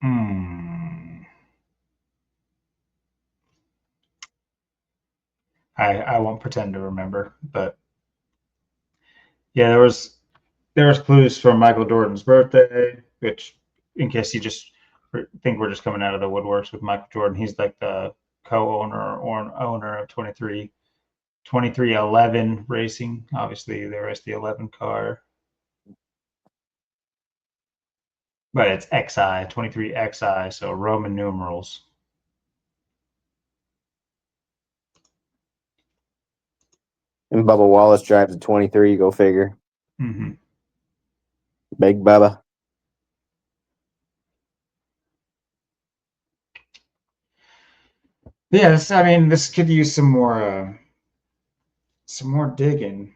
Hmm. I won't pretend to remember, but yeah, there was clues from Michael Jordan's birthday, which in case you just think we're just coming out of the woodworks with Michael Jordan, he's like the co-owner or owner of 2311 Racing. Obviously, they race the 11 car, but it's XI 23XI, so Roman numerals. And Bubba Wallace drives a 23. Go figure. Mm-hmm. Big Bubba. Yes, I mean this could use some more digging.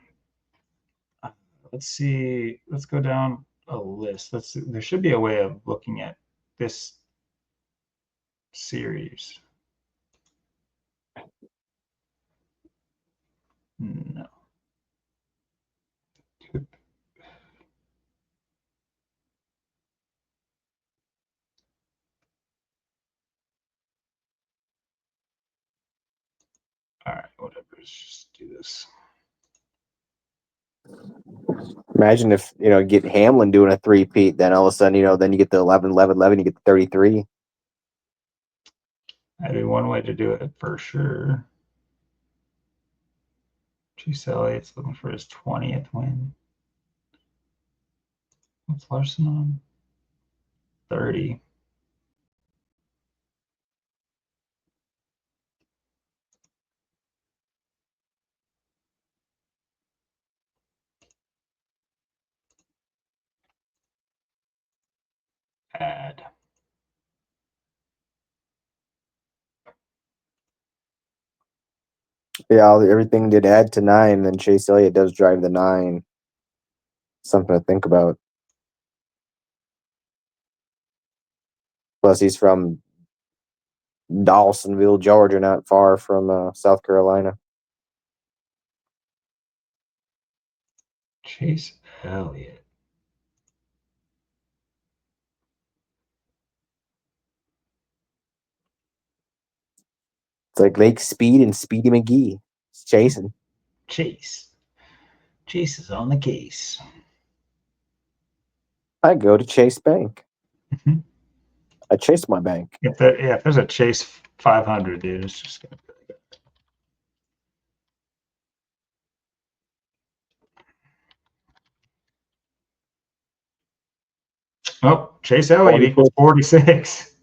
Let's see. Let's go down a list. Let's see. There should be a way of looking at this series. No. All right, whatever. Let's just do this. Imagine if, get Hamlin doing a 3-peat, then all of a sudden, then you get the 11, 11, 11, you get the 33. That'd be one way to do it for sure. Chase Elliott's looking for his 20th win. What's Larson on? 30. Add. Yeah, everything did add to 9, then Chase Elliott does drive the 9. Something to think about. Plus, he's from Dawsonville, Georgia, not far from South Carolina. Chase Elliott. It's like Lake Speed and Speedy McGee. It's chasing. Chase. Chase is on the case. I go to Chase Bank. Mm-hmm. I chase my bank. If there's a Chase 500, dude, it's just gonna be like that. Oh, Chase Elliott equals 46.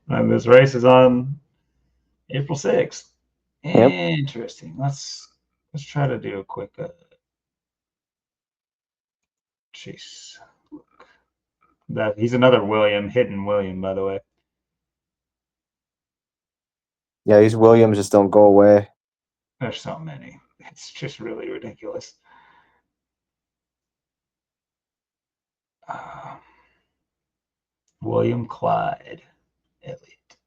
And this race is on April 6th. Yep. Interesting. Let's try to do a quick Chase. That he's another William, hidden William, by the way. Yeah, these Williams just don't go away. There's so many. It's just really ridiculous. William Clyde Elliott.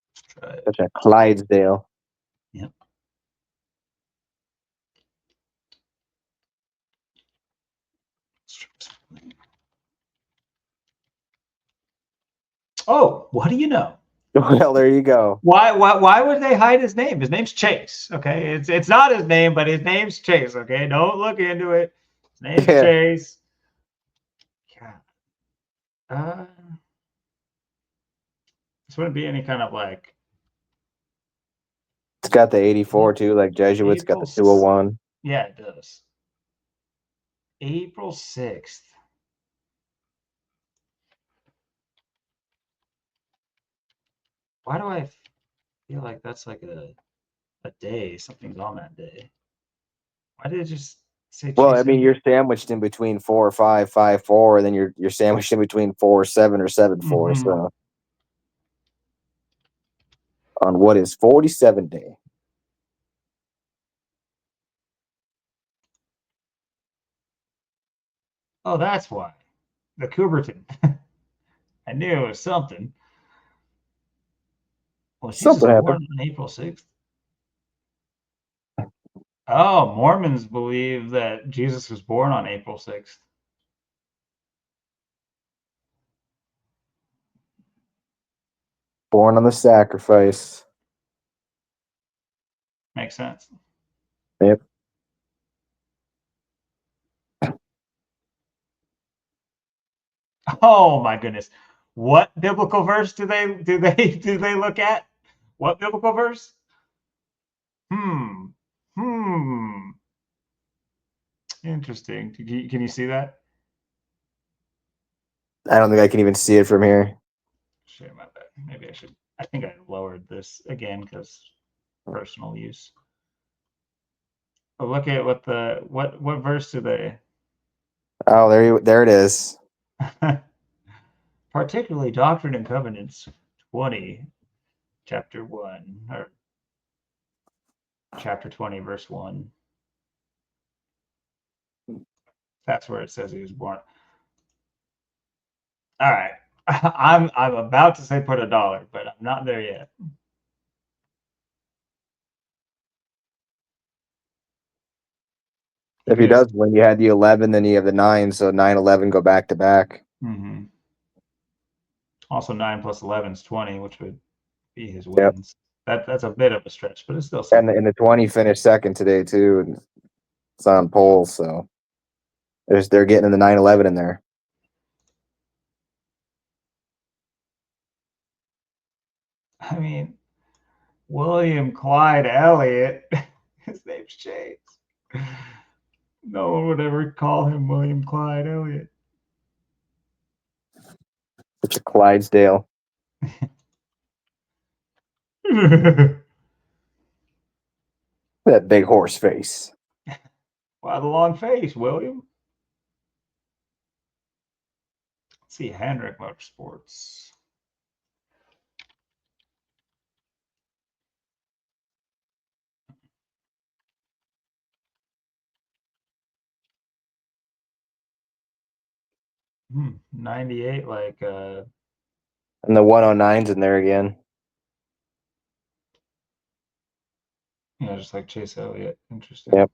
Let's try it. Such a Clydesdale. Yep. Oh, what do you know? Well, there you go. Why would they hide his name? His name's Chase. Okay, it's not his name, but his name's Chase. Okay, don't look into it. His name's Chase. God. This wouldn't be any kind of like. It's got the 84 too, like Jesuits got the 201. Yeah, it does. April 6th. Why do I feel like that's like a day? Something's on that day. Why did it just say? Well, I mean, you're sandwiched in between 4-5, 5-4, and then you're sandwiched in between 4-7 or 7-4. Mm-hmm. So on what is 47 day. Oh, that's why. The Coubertin. I knew it was something. Well, Jesus was born on April 6th. Oh, Mormons believe that Jesus was born on April 6th. Born on the sacrifice. Makes sense. Yep. Oh my goodness. What biblical verse do they look at? What biblical verse? Interesting. Can you see that? I don't think I can even see it from here. Share my bad. Maybe I should I think I lowered this again because personal use. But look at what verse do they? Oh, there it is. Particularly Doctrine and Covenants 20, chapter 1, or chapter 20, verse 1. That's where it says he was born. All right. I'm about to say put $1, but I'm not there yet. If he does win, you had the 11, then you have the 9, so 9, 11 go back to back. Mm-hmm. Also, 9 plus 11 is 20, which would be his wins. Yep. That's a bit of a stretch, but it's still something. And the 20 finished second today too, and it's on pole, so they're getting the 9-11 in there. I mean, William Clyde Elliott. His name's James. No one would ever call him William Clyde Elliott. It's a Clydesdale. That big horse face. Why the long face, William? Let's see, Hendrick Motorsports. Hmm, 98, like and the 109's in there again. Yeah, just like Chase Elliott. Interesting. Yep.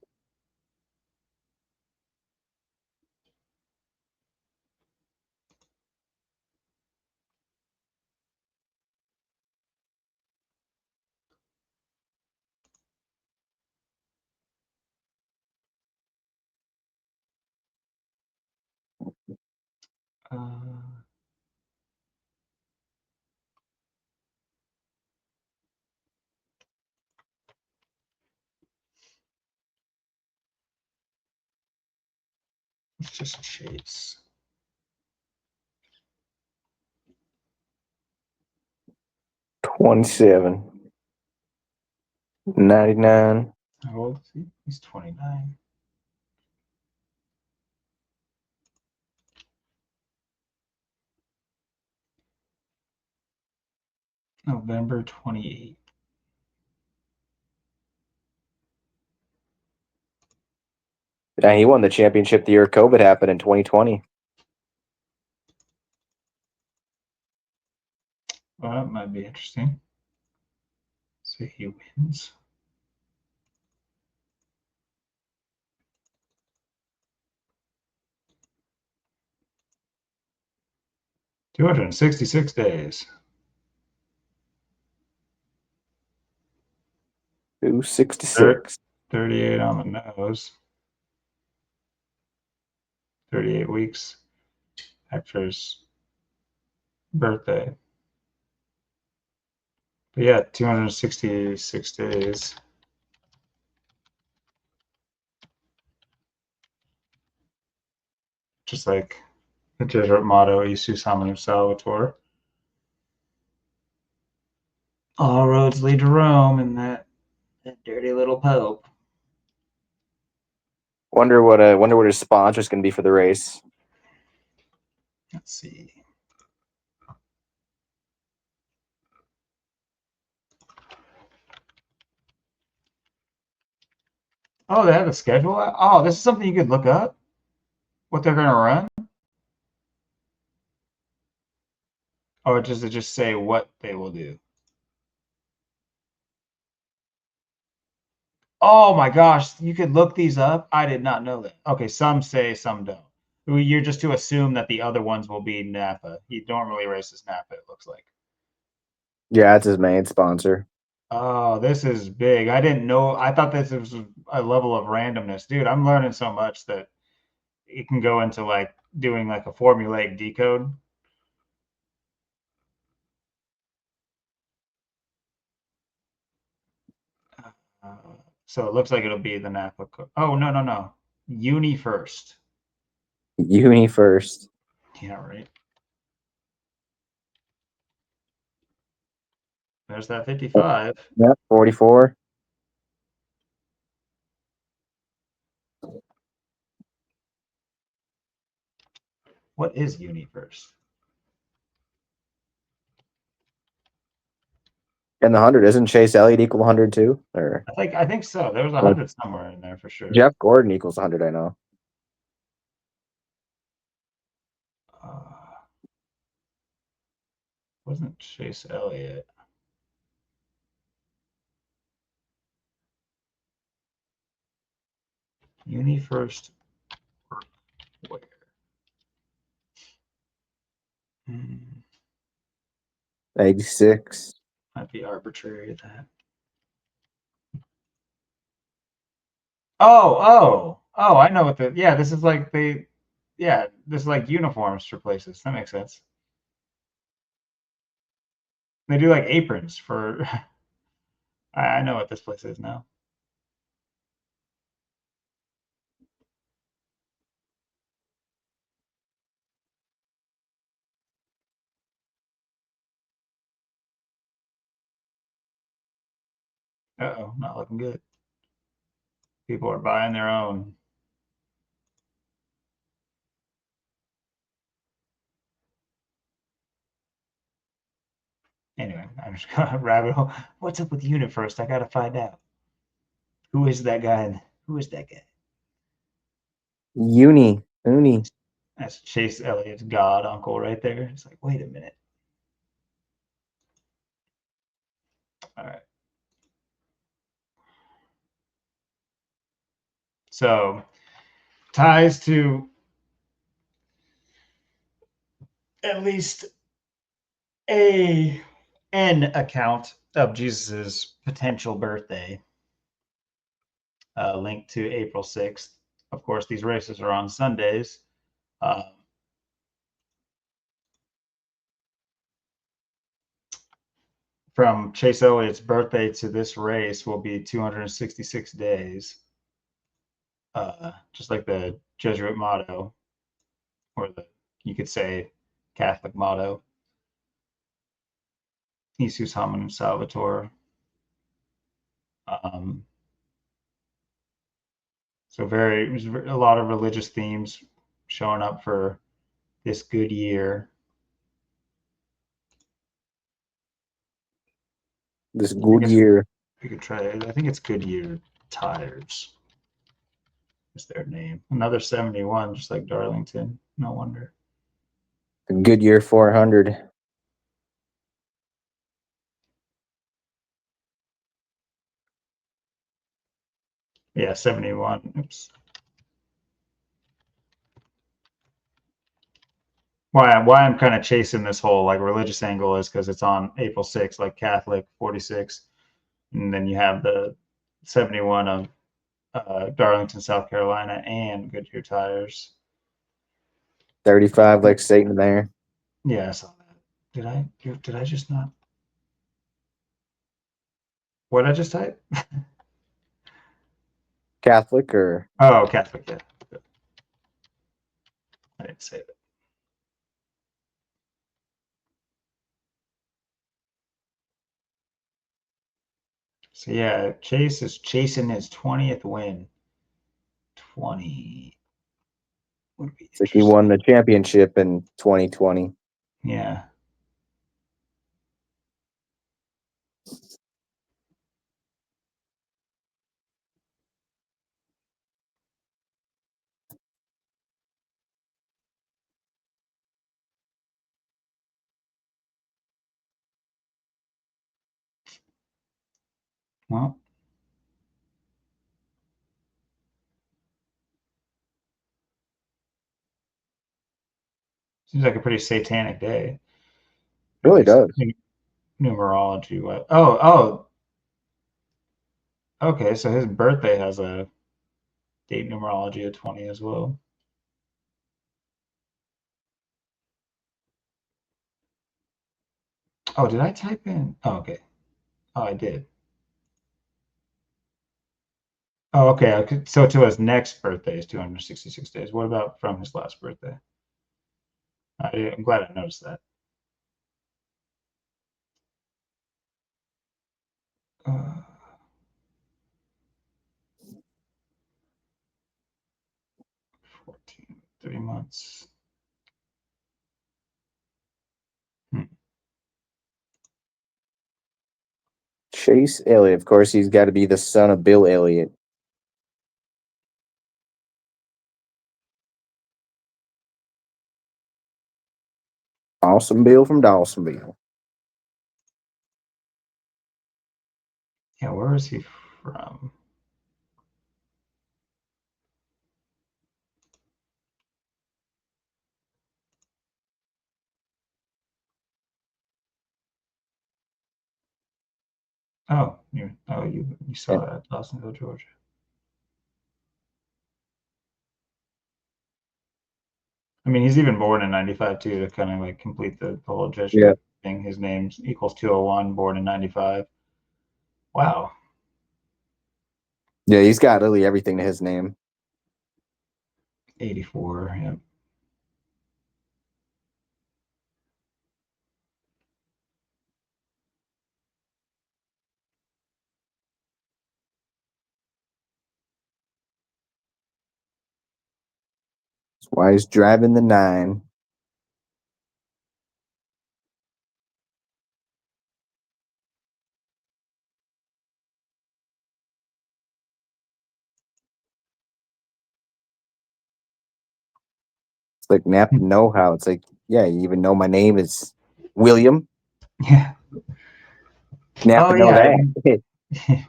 It's just Chase. $27. 99. How old is he? He's 29. November 28th. Yeah, he won the championship the year COVID happened in 2020. Well, that might be interesting. So he wins. $266 days. 266. 38 on the nose. 38 weeks after his birthday. But yeah, 266 days. Just like the Jesuit motto, Isus Hominum Salvator. All roads lead to Rome, and that dirty little Pope. Wonder what his sponsor's gonna be for the race. Let's see. Oh, they have a schedule? Oh, this is something you could look up? What they're going to run? Or does it just say what they will do? Oh my gosh, you could look these up? I did not know that. Okay, some say, some don't. You're just to assume that the other ones will be Napa. He normally races Napa, it looks like. Yeah, that's his main sponsor. Oh, this is big. I didn't know. I thought this was a level of randomness. Dude, I'm learning so much that it can go into like doing like a formulaic decode. So it looks like it'll be the Napa. Oh, no. Uni first. Uni first. Yeah, right. There's that 55. Yep, 44. What is UniFirst? And the 100, isn't Chase Elliott equal 100 too? Or I think so. There was 100 somewhere in there for sure. Jeff Gordon equals 100, I know. Wasn't Chase Elliott? UniFirst workwear. 86. Might be arbitrary that. Oh, I know what the, yeah, this is like this is like uniforms for places. That makes sense. They do like aprons for, I know what this place is now. Uh-oh, not looking good. People are buying their own. Anyway, I'm just gonna rabbit hole. What's up with UniFirst? I gotta find out. Who is that guy? Who is that guy? Uni. That's Chase Elliott's god uncle right there. It's like, wait a minute. All right. So ties to at least an account of Jesus's potential birthday, linked to April 6th. Of course, these races are on Sundays. From Chase Elliott's birthday to this race will be 266 days, just like the Jesuit motto, or you could say Catholic motto, Jesus Hominum Salvator. So a lot of religious themes showing up for this good year. This Goodyear. We could try it. I think it's Goodyear Tires. Is their name. Another 71, just like Darlington. No wonder. Goodyear 400. Yeah, 71. Oops. Why I'm kind of chasing this whole like religious angle is because it's on April 6th, like Catholic 46, and then you have the 71 of Darlington, South Carolina, and Goodyear Tires. 35 like Satan there. Yeah, I saw that. Did I just not? What did I just type? Catholic or? Oh, Catholic, yeah. Good. I didn't save it. So yeah, Chase is chasing his 20th win. 20 would be It's like he won the championship in 2020. Yeah. Well, seems like a pretty satanic day. It really does. Numerology. What? Oh. Okay, so his birthday has a date numerology of 20 as well. Oh, did I type in? Oh, okay. Oh, I did. Oh, okay. So to his next birthday is 266 days. What about from his last birthday? I'm glad I noticed that. Uh, 14, 3 months. Chase Elliott. Of course, he's got to be the son of Bill Elliott. Awesome Bill from Dawsonville. Yeah, where is he from? Oh, you saw that, Dawsonville, Georgia. I mean, he's even born in 95 too, to kind of like complete the whole gesture thing. His name equals 201, born in 95. Wow. Yeah, he's got literally everything to his name. 84, yeah. That's why he's driving the 9. It's like Napa know-how. It's like, yeah, you even know my name is William. Yeah. Napa know that.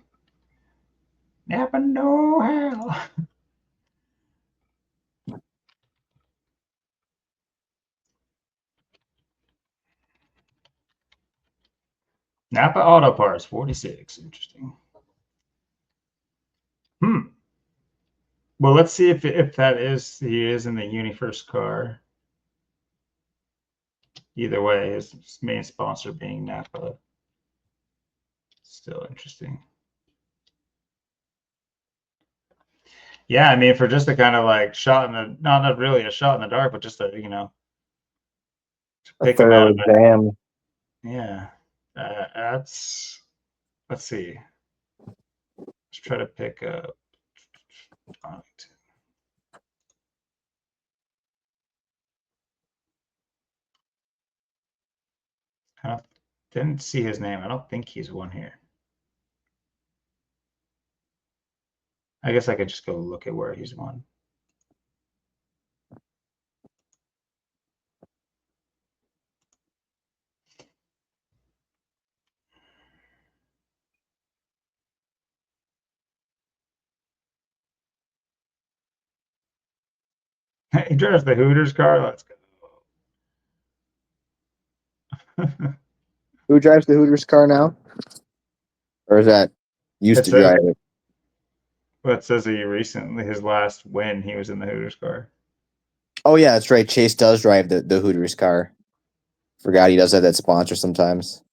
Napa know-how. Napa Auto Parts, 46. Interesting. Well, let's see if he is in the UniFirst car. Either way, his main sponsor being Napa. Still interesting. Yeah, I mean, for just a kind of like shot in the, not really a shot in the dark, but just a, to pick him out of it. Exam. Yeah, that's. Let's see. Let's try to pick up. I didn't see his name. I don't think he's one here. I guess I could just go look at where he's won. He drives the Hooters car. Let's go. Who drives the Hooters car now? Or is that used to drive it? Well, it says his last win, he was in the Hooters car. Oh, yeah, that's right. Chase does drive the Hooters car. Forgot he does have that sponsor sometimes.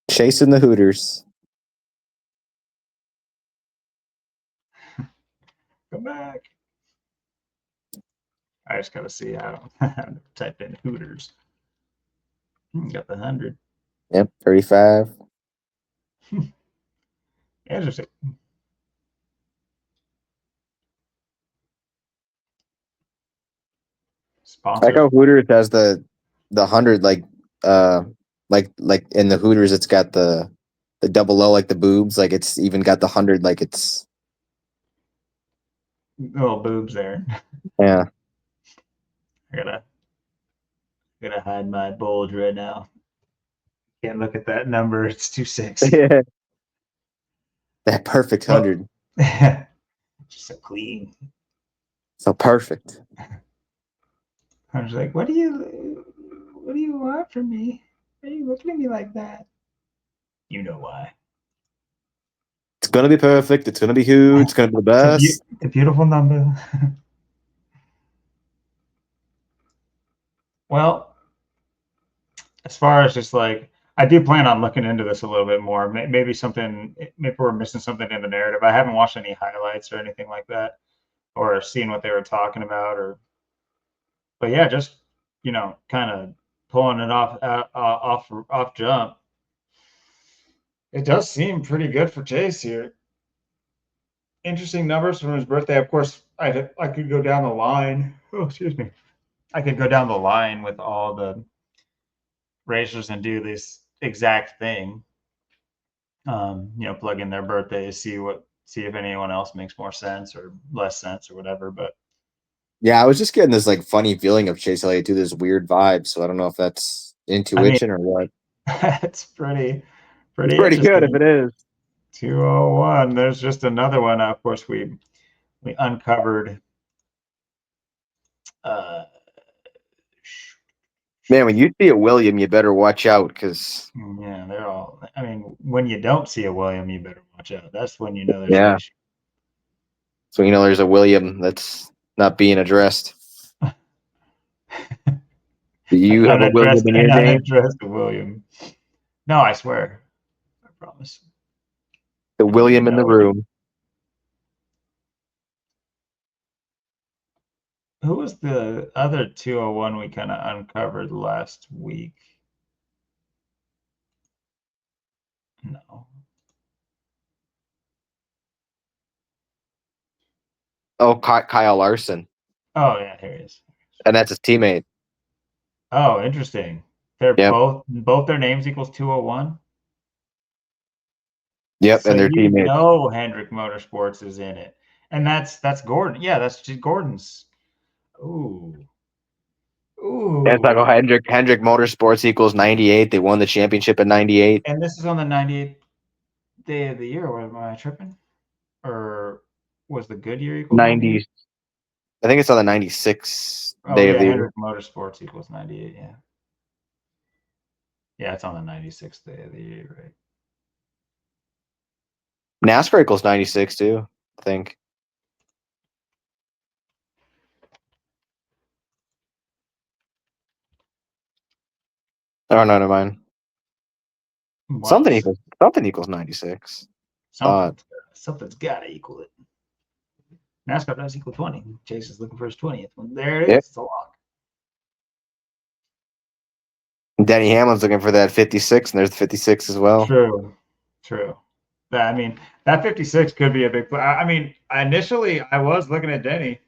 Chasing the Hooters. Come back. I just gotta see. I don't type in Hooters. Got the 100. Yep, 35. Interesting. I like how Hooters has the 100 like in the Hooters it's got the double O like the boobs, like it's even got the 100 like it's little boobs there. Yeah. I gotta hide my bulge right now. Can't look at that number. It's too sexy. That perfect 100. Just so clean. So perfect. I was like, what do you want from me? Why are you looking at me like that? You know why. It's gonna be perfect. It's gonna be huge. It's gonna be the best. It's a beautiful number. Well, as far as just like, I do plan on looking into this a little bit more. Maybe we're missing something in the narrative. I haven't watched any highlights or anything like that, or seen what they were talking about, but yeah, just kind of pulling it off jump. It does seem pretty good for Chase here. Interesting numbers from his birthday. Of course, I could go down the line. Oh, excuse me. I could go down the line with all the racers and do this exact thing. Plug in their birthdays, see if anyone else makes more sense or less sense or whatever. But yeah, I was just getting this like funny feeling of Chase Elliott to this weird vibe. So I don't know if that's intuition or what. It's pretty It's pretty good if it is. 201. There's just another one. Of course, we uncovered. Man, when you see a William, you better watch out because yeah, they're all. I mean, when you don't see a William, you better watch out. That's when you know there's yeah. an issue. So there's a William that's not being addressed. Do you have a William in your game? Unaddressed William. No, I swear. I promise. The William in the room. Who was the other 201 we kind of uncovered last week? No. Oh, Kyle Larson. Oh, yeah, here he is. And that's his teammate. Oh, interesting. They're both their names equals 201? Yep, so and their teammates. Hendrick Motorsports is in it. And that's Gordon. Yeah, that's just Gordon's. Ooh. That's like Hendrick Motorsports equals 98. They won the championship in 98. And this is on the 98th day of the year. Or am I tripping? Or was the Goodyear equal 90? I think it's on the 96 day of the year. Hendrick Motorsports equals 98, yeah. Yeah, it's on the 96th day of the year, right? NASCAR equals 96 too, I think. Oh, no, never mind. What? Something equals 96. Something's got to equal it. NASCAR does equal 20. Chase is looking for his 20th one. There it is. It's a lock. Denny Hamlin's looking for that 56, and there's the 56 as well. True. I mean, that 56 could be a big play. I mean, initially, I was looking at Denny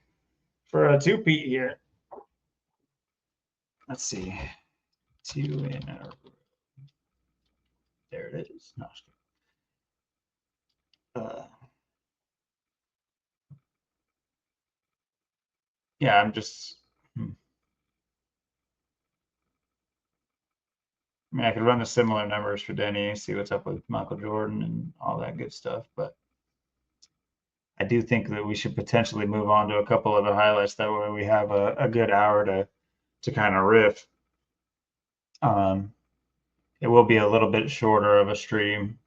for a two-peat here. Let's see. Two in a row. There it is. No, yeah, I'm just. I mean, I could run the similar numbers for Denny, see what's up with Michael Jordan and all that good stuff, but I do think that we should potentially move on to a couple other highlights. That way, we have a good hour to kind of riff. It will be a little bit shorter of a stream.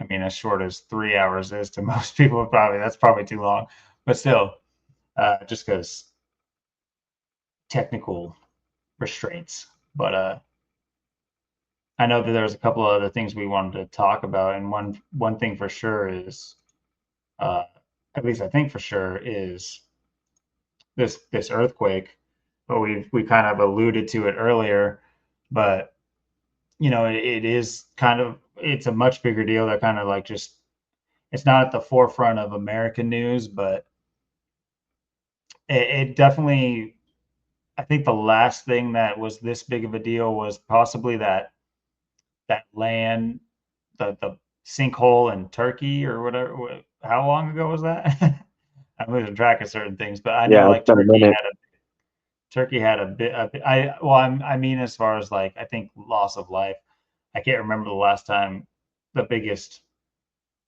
I mean, as short as 3 hours is to most people, that's probably too long. But still, just because technical restraints. But I know that there's a couple of other things we wanted to talk about, and one thing for sure is, at least I think for sure, is this earthquake. But we kind of alluded to it earlier, but it is it's a much bigger deal. That kind of like just, it's not at the forefront of American news, but it definitely, I think the last thing that was this big of a deal was possibly that land, the sinkhole in Turkey or whatever. How long ago was that? I'm losing track of certain things, but I know like Turkey had a bit. I mean, as far as like, I think loss of life, I can't remember the last time the biggest.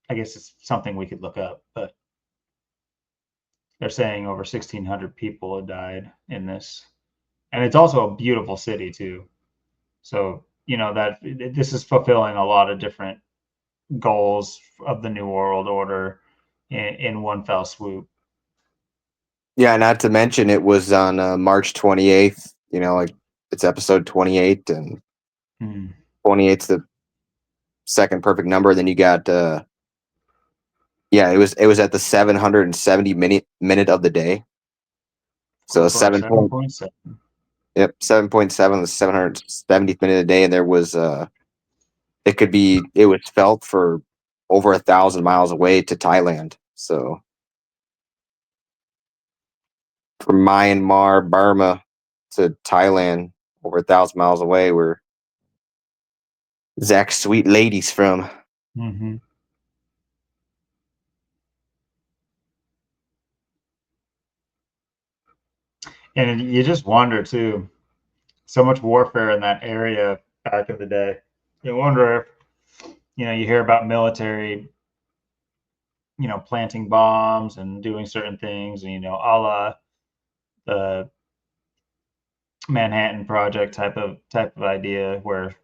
I guess it's something we could look up, but they're saying over 1,600 people had died in this, and it's also a beautiful city too. So that this is fulfilling a lot of different goals of the New World Order in one fell swoop. Yeah, not to mention it was on March 28th. Like it's episode 28, and 28's the second perfect number. Then you got it was at the 770 minute of the day. So 7.7. Yep, 7.7, the 770th minute a day, and there was it was felt for over 1,000 miles away to Thailand. So from Myanmar, Burma to Thailand, over 1,000 miles away, where Zach's sweet lady's from. Mm-hmm. And you just wonder too, so much warfare in that area back in the day. You wonder if, you hear about military, planting bombs and doing certain things, and a la the Manhattan Project type of idea, where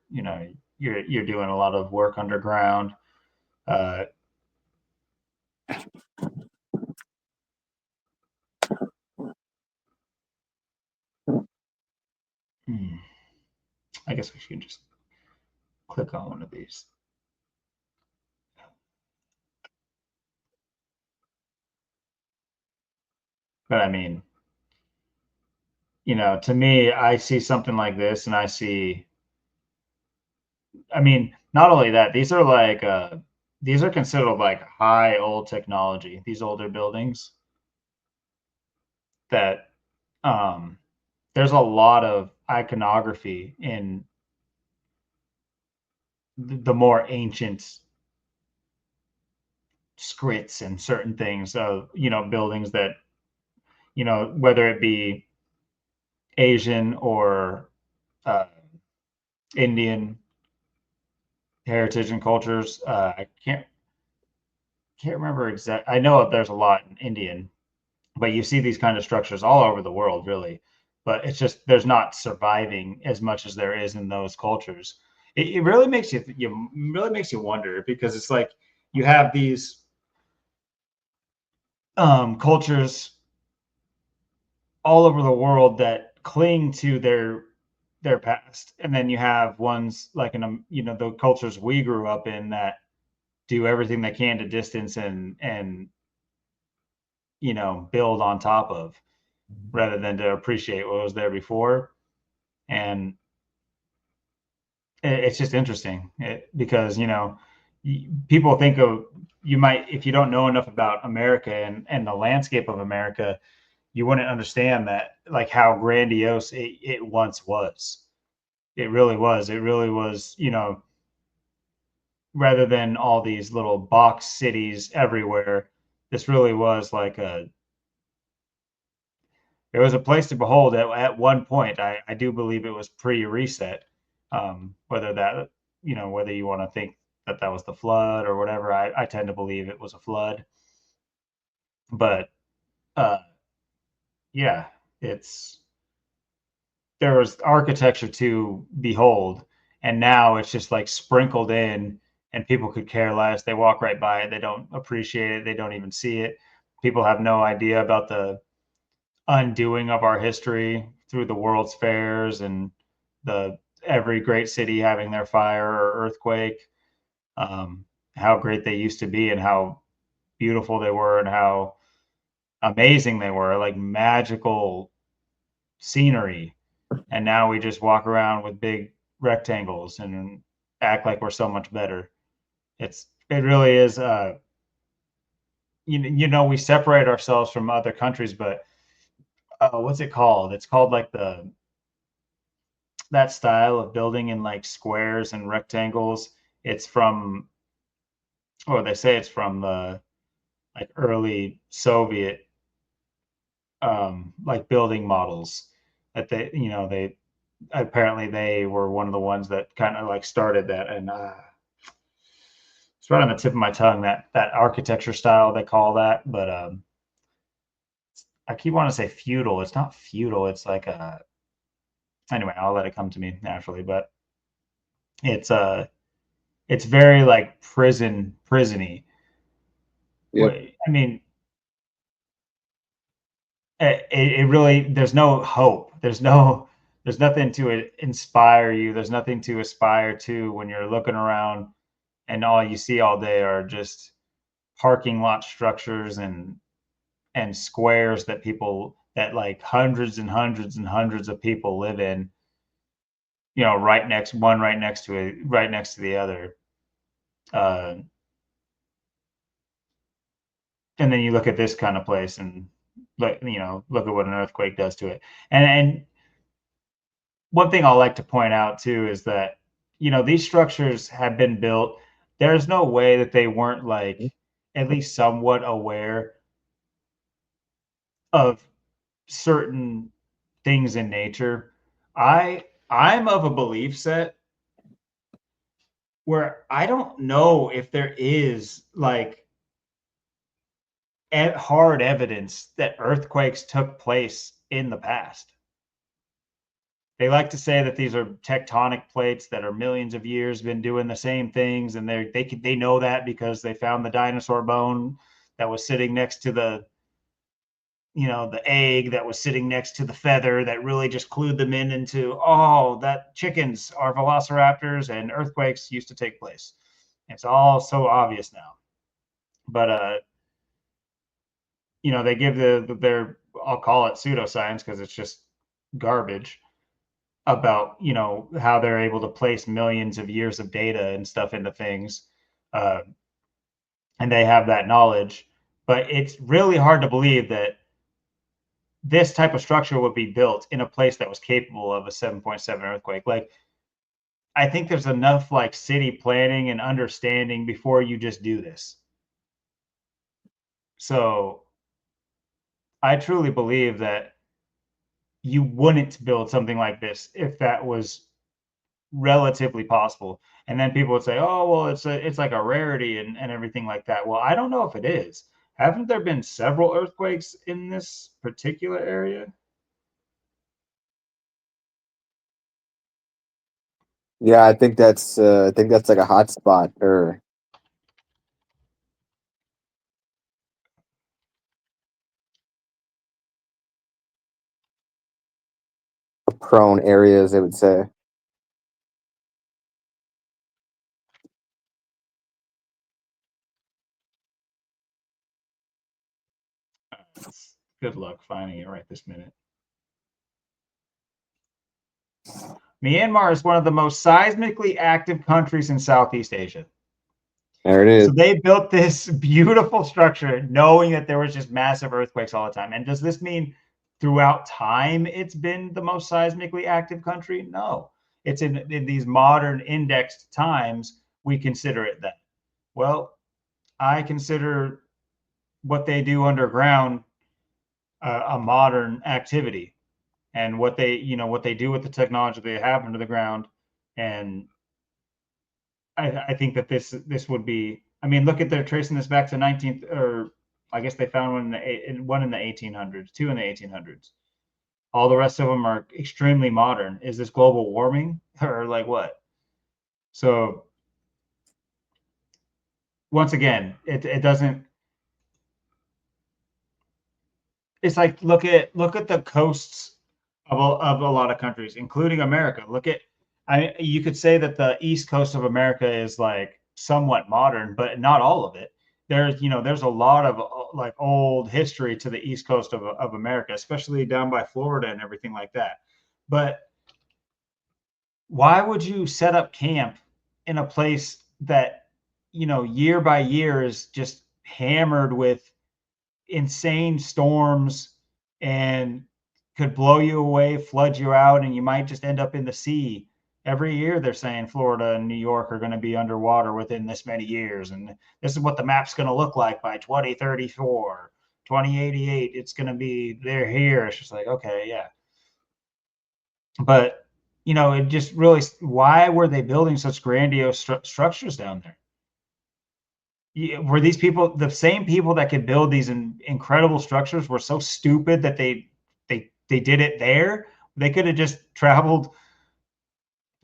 you're doing a lot of work underground. Uh, I guess we should just click on one of these. But I mean, to me, I see something like this, and I mean, not only that, these are considered like high old technology. These older buildings that there's a lot of iconography in the more ancient scripts and certain things of buildings that whether it be Asian or uh, Indian heritage and cultures. I can't remember exact. I know there's a lot in Indian, but you see these kind of structures all over the world, really. But it's just there's not surviving as much as there is in those cultures. It really makes you really makes you wonder, because it's like you have these cultures all over the world that cling to their past, and then you have ones like in the cultures we grew up in that do everything they can to distance and build on top of, rather than to appreciate what was there before. And it's just interesting, because people think of, you might, if you don't know enough about America and the landscape of America, you wouldn't understand that, like, how grandiose it once was. It really was. It really was, rather than all these little box cities everywhere. This really was like it was a place to behold at one point. I do believe it was pre-reset. Whether that, whether you want to think that that was the flood or whatever, I tend to believe it was a flood. But uh, yeah, it's there was architecture to behold, and now it's just like sprinkled in, and people could care less. They walk right by it. They don't appreciate it. They don't even see it. People have no idea about the undoing of our history through the world's fairs and the every great city having their fire or earthquake. How great they used to be, and how beautiful they were, and how amazing they were, like magical scenery. And now we just walk around with big rectangles and act like we're so much better. It really is. We separate ourselves from other countries, but what's it called? It's called like that style of building in like squares and rectangles. It's from, or they say it's from the like early Soviet like building models, that they apparently they were one of the ones that kind of like started that. And it's right on the tip of my tongue, that architecture style they call that. But I keep wanting to say feudal. It's not feudal. It's like a anyway. I'll let it come to me naturally. But it's it's very like prisony. Yep. I mean, it really, there's no hope. There's nothing to inspire you. There's nothing to aspire to when you're looking around, and all you see all day are just parking lot structures and squares that like hundreds and hundreds and hundreds of people live in, you know, right next to the other. And then you look at this kind of place and look at what an earthquake does to it. And one thing I like to point out too is that, you know, these structures have been built. There's no way that they weren't like at least somewhat aware of certain things in nature. I'm of a belief set where I don't know if there is like hard evidence that earthquakes took place in the past. They like to say that these are tectonic plates that are millions of years been doing the same things, and they know that because they found the dinosaur bone that was sitting next to the, you know, the egg that was sitting next to the feather that really just clued them into, oh, that chickens are velociraptors and earthquakes used to take place. It's all so obvious now. But you know, they give their, I'll call it pseudoscience because it's just garbage about, you know, how they're able to place millions of years of data and stuff into things, uh, and they have that knowledge. But it's really hard to believe that this type of structure would be built in a place that was capable of a 7.7 earthquake. Like, I think there's enough like city planning and understanding before you just do this. So I truly believe that you wouldn't build something like this if that was relatively possible. And then people would say, "Oh, well, it's like a rarity and everything like that." Well, I don't know if it is. Haven't there been several earthquakes in this particular area? Yeah, I think that's like a hot spot or prone areas, I would say. Good luck finding it right this minute. Myanmar is one of the most seismically active countries in Southeast Asia. There it is. So they built this beautiful structure knowing that there was just massive earthquakes all the time. And does this mean throughout time it's been the most seismically active country? No. It's in these modern indexed times, we consider it that. Well, I consider what they do underground a modern activity, and what they, you know, what they do with the technology they have under the ground. And I think that this would be. I mean, look at they're tracing this back to 19th, or I guess they found one in the 1800s, two in the 1800s. All the rest of them are extremely modern. Is this global warming or like what? So once again, it doesn't. It's like look at the coasts of a lot of countries, including America. Look at, you could say that the east coast of America is like somewhat modern, but not all of it. There's, you know, there's a lot of like old history to the east coast of America, especially down by Florida and everything like that. But why would you set up camp in a place that, you know, year by year is just hammered with insane storms and could blow you away, flood you out, and you might just end up in the sea. Every year they're saying Florida and New York are going to be underwater within this many years. And this is what the map's going to look like by 2034, 2088. It's going to be, they're here. It's just like, okay, yeah. But, you know, it just really, why were they building such grandiose structures down there? Were these people the same people that could build these incredible structures were so stupid that they did it there? They could have just traveled.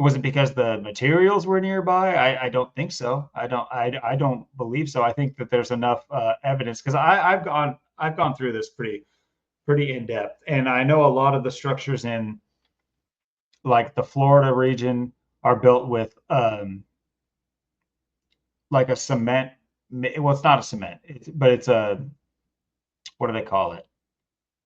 Was it because the materials were nearby? I don't think so. I don't believe so. I think that there's enough evidence because I've gone through this pretty in depth, and I know a lot of the structures in like the Florida region are built with like a cement. Well, it's not a cement, but it's a, what do they call it?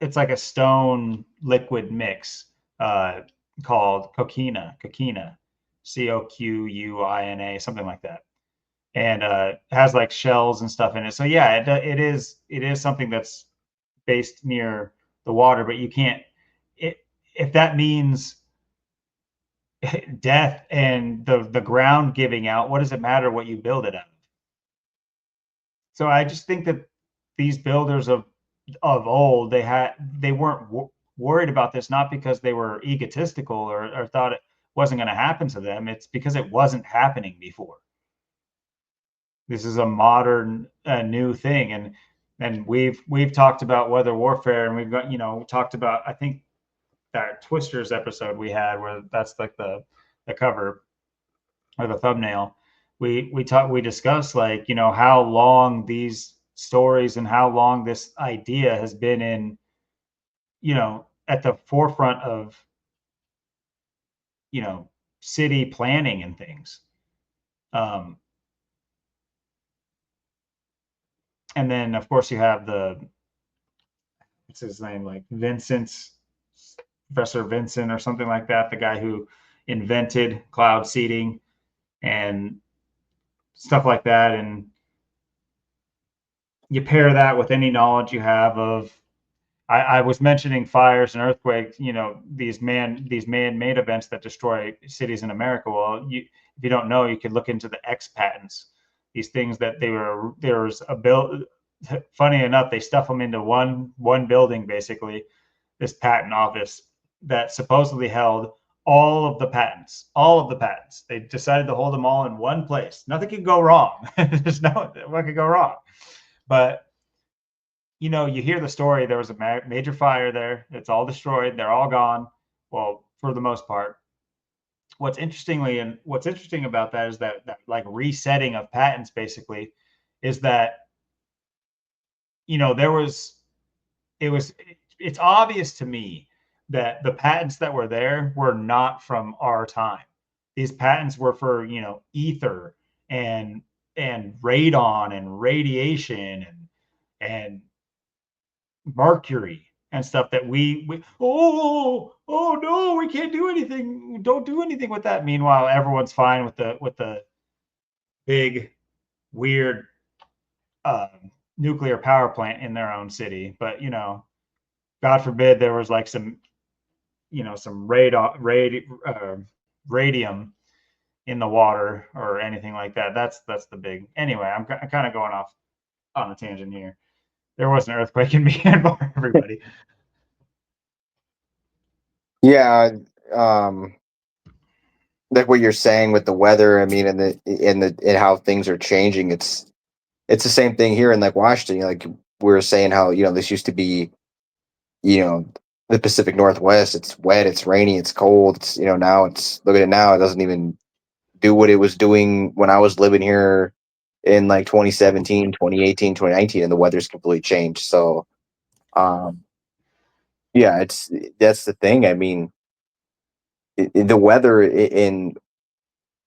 it's like a stone liquid mix uh, called coquina, Coquina, something like that, and has like shells and stuff in it. So yeah, it is something that's based near the water, but you can't. It, if that means death and the ground giving out, what does it matter what you build it out of? So I just think that these builders of old, they weren't worried about this, not because they were egotistical or thought it wasn't going to happen to them. It's because it wasn't happening before. This is a modern new thing, and we've talked about weather warfare, and we've got talked about, I think, that Twisters episode we had where that's like the cover or the thumbnail. We discussed, like, how long these stories and how long this idea has been in, at the forefront of, you know city planning and things. um and then of course you have the, what's his name, like Professor Vincent or something like that, the guy who invented cloud seeding and stuff like that. And you pair that with any knowledge you have of, I was mentioning fires and earthquakes, these man-made events that destroy cities in America. Well, if you don't know, you could look into the X patents. These things that there was a bill. Funny enough, they stuff them into one building, basically, this patent office that supposedly held all of the patents. All of the patents. They decided to hold them all in one place. Nothing could go wrong. There's what could go wrong. But you hear the story. There was a major fire there. It's all destroyed. They're all gone. Well, for the most part. What's interesting about that is that like resetting of patents, basically, is that there was it was it's obvious to me that the patents that were there were not from our time. These patents were for ether and radon and radiation and mercury and stuff that we oh no, we can't do anything, don't do anything with that. Meanwhile, everyone's fine with the big weird nuclear power plant in their own city. But god forbid there was like some radium in the water or anything like that. That's the big. Anyway, I'm kind of going off on a tangent here. There was an earthquake in Myanmar, everybody. Yeah, like what you're saying with the weather. I mean, and how things are changing. It's the same thing here in like Washington. Like we were saying, how this used to be, you know, the Pacific Northwest. It's wet, it's rainy, it's cold. It's now it's look at it now. It doesn't even do what it was doing when I was living here in like 2017, 2018, 2019, and the weather's completely changed. So, um, yeah, that's the thing. I mean, the weather in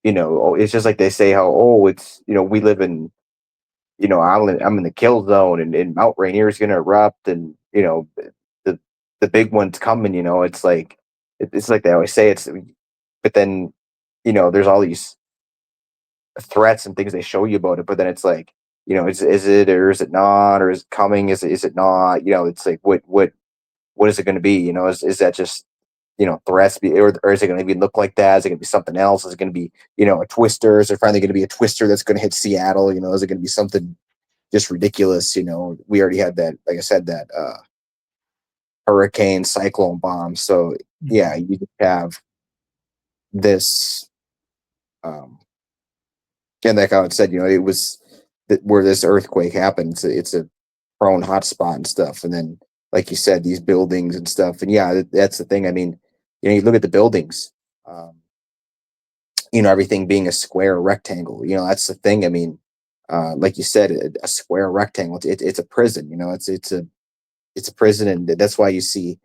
it's just like they say how, oh, it's we live in I'm in the kill zone, and Mount Rainier is going to erupt, and the the big one's coming. It's like it's like they always say it's, but then there's all these threats and things they show you about it, but then it's like is it or is it not, or is it coming? Is it not? It's like what is it going to be? Is that just threats, or is it going to be look like that? Is it going to be something else? Is it going to be a twister? Is there finally going to be a twister that's going to hit Seattle? Is it going to be something just ridiculous? We already had that, like I said, that hurricane cyclone bomb. So yeah, you just have this, and like I said, it was where this earthquake happened. It's a prone hotspot and stuff. And then, like you said, these buildings and stuff. And yeah, that's the thing. I mean, you look at the buildings, um, everything being a square rectangle. That's the thing. I mean, like you said, a square rectangle. It's a prison. It's a prison, and that's why you see,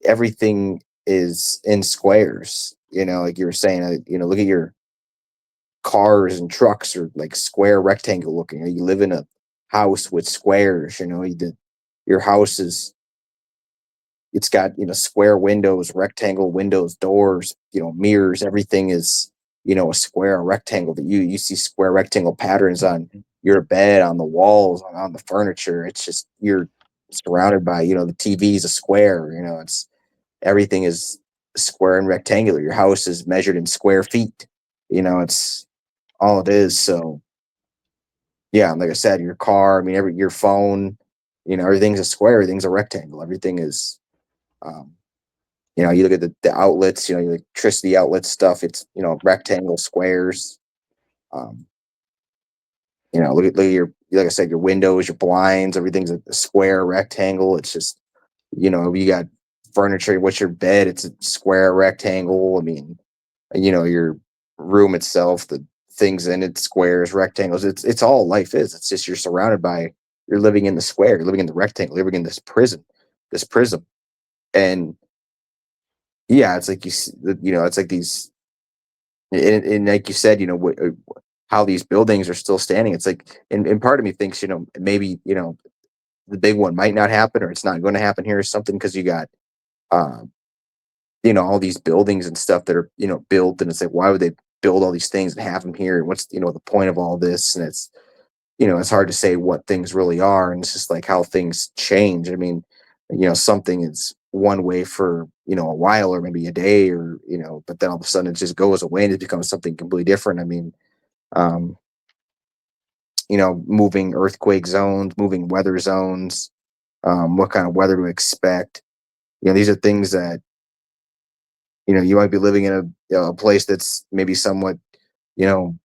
everything is in squares. Like you were saying, look at your cars and trucks are like square rectangle looking. You live in a house with squares. your house is, it's got, square windows, rectangle windows, doors, mirrors, everything is, a square, a rectangle. That you see square rectangle patterns on your bed, on the walls, on the furniture. It's just, you're surrounded by, the TV is a square, it's, everything is square and rectangular. Your house is measured in square feet. It's all it is. So yeah, like I said, your car, I mean, your phone, everything's a square, everything's a rectangle, everything is, um, you look at the outlets, your electricity outlet stuff, it's, rectangle squares. Um, look at your, like I said, your windows, your blinds, everything's a square rectangle. It's just, you got furniture, what's your bed? It's a square rectangle. I mean, your room itself, the things in it, squares, rectangles. It's all life is. It's just, you're surrounded by, you're living in the square, you're living in the rectangle, you're living in this prism. And yeah, it's like it's like these, and like you said, how these buildings are still standing. It's like, and part of me thinks, maybe, the big one might not happen, or it's not going to happen here or something, because you got, um, all these buildings and stuff that are, built, and it's like, why would they build all these things and have them here? And what's, the point of all this? And it's, it's hard to say what things really are. And it's just like how things change. I mean, something is one way for, a while, or maybe a day, or, but then all of a sudden it just goes away and it becomes something completely different. I mean, um, moving earthquake zones, moving weather zones, what kind of weather to expect. These are things that, you might be living in a place that's maybe somewhat, you know,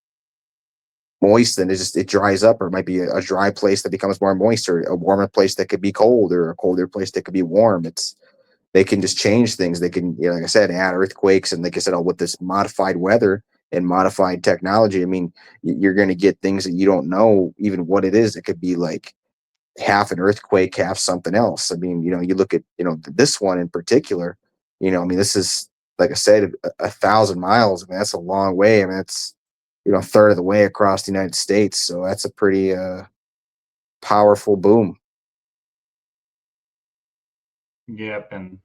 moist, and it dries up, or it might be a dry place that becomes more moist, or a warmer place that could be cold, or a colder place that could be warm. They can just change things. They can, like I said, add earthquakes, and like I said, with this modified weather and modified technology, I mean, you're going to get things that you don't know even what it is. It could be like half an earthquake, half something else. I mean, you look at, this one in particular, I mean, this is, like I said, 1,000 miles. I mean, that's a long way. I mean, it's, a third of the way across the United States. So that's a pretty powerful boom. Yep. And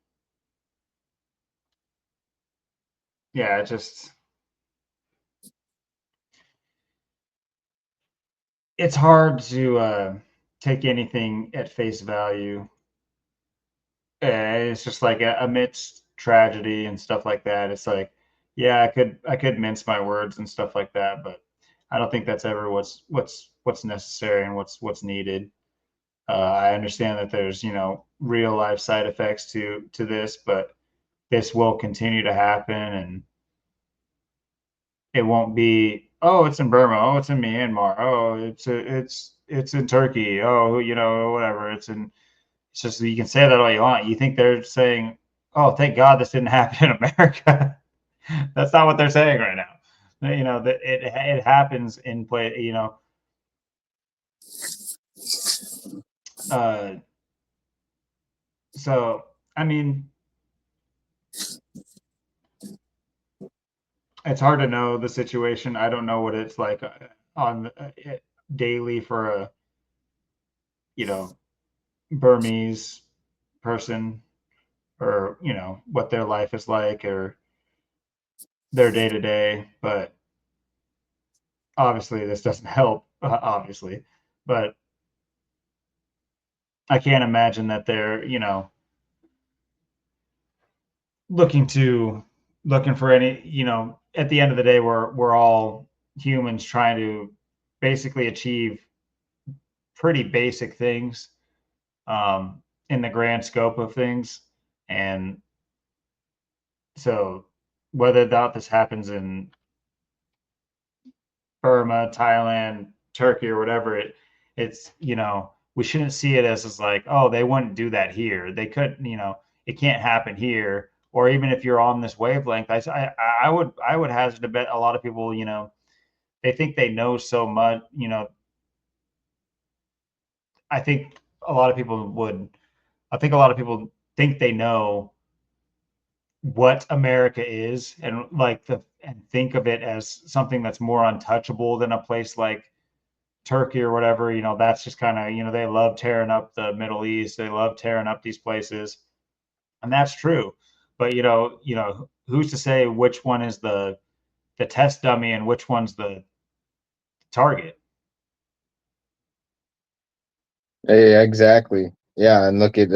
yeah, it's hard to take anything at face value. It's just like, amidst tragedy and stuff like that, it's like, yeah, I could mince my words and stuff like that, but I don't think that's ever what's necessary and what's needed. I understand that there's, real life side effects to this, but this will continue to happen, and it won't be, oh, it's in Burma, oh, it's in Myanmar, oh, it's in Turkey, oh, whatever. It's just, you can say that all you want. You think they're saying, oh, thank God this didn't happen in America. That's not what they're saying right now. That it happens in play. Uh, so I mean, it's hard to know the situation. I don't know what it's like on daily for a, you know Burmese person, or what their life is like, or their day to day. But obviously, this doesn't help. Obviously, but I can't imagine that they're, looking to looking for any, at the end of the day, we're all humans trying to basically achieve pretty basic things, in the grand scope of things. And so whether that this happens in Burma, Thailand, Turkey, or whatever, it's, we shouldn't see it as like, oh, they wouldn't do that here. They couldn't, it can't happen here. Or even if you're on this wavelength, I would hazard to bet a lot of people, they think they know so much. I think a lot of people would. I think a lot of people think they know what America is, and think of it as something that's more untouchable than a place like Turkey or whatever, that's just kind of, they love tearing up the Middle East. They love tearing up these places. And that's true. But, who's to say which one is the test dummy and which one's the target? Yeah, exactly. Yeah, and look at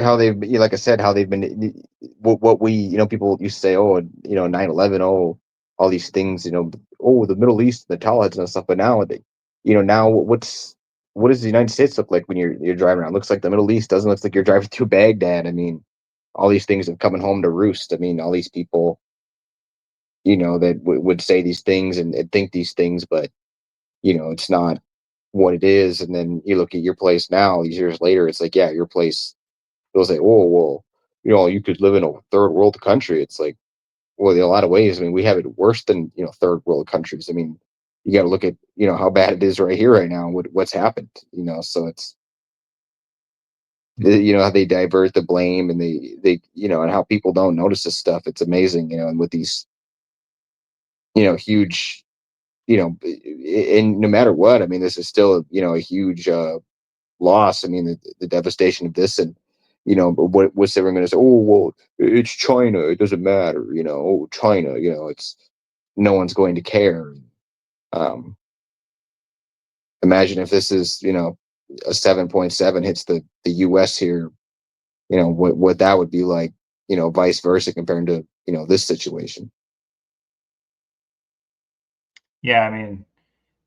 how they've, like I said, how they've been, what we, people used to say, oh, 9/11, oh, all these things, oh, the Middle East, the taliban and stuff. But now now what does the United States look like when you're driving around? It looks like the Middle East. Doesn't look like you're driving through Baghdad. I mean, all these things are coming home to roost. I mean, all these people, that would say these things and think these things, but it's not what it is. And then you look at your place now, these years later, it's like, yeah, your place. They'll say, oh, well, you could live in a third world country. It's like, well, in a lot of ways, I mean, we have it worse than, third world countries. I mean, you got to look at, how bad it is right here, right now, what's happened, so it's, how they divert the blame and they, and how people don't notice this stuff. It's amazing, and with these, huge, and no matter what, I mean, this is still, a huge, loss. I mean, the devastation of this, and but what's everyone going to say? Oh, well, it's China. It doesn't matter. Oh, China. It's no one's going to care. Um, Imagine if this is a 7.7 hits the U.S. here. What that would be like. Vice versa compared to this situation. Yeah, I mean,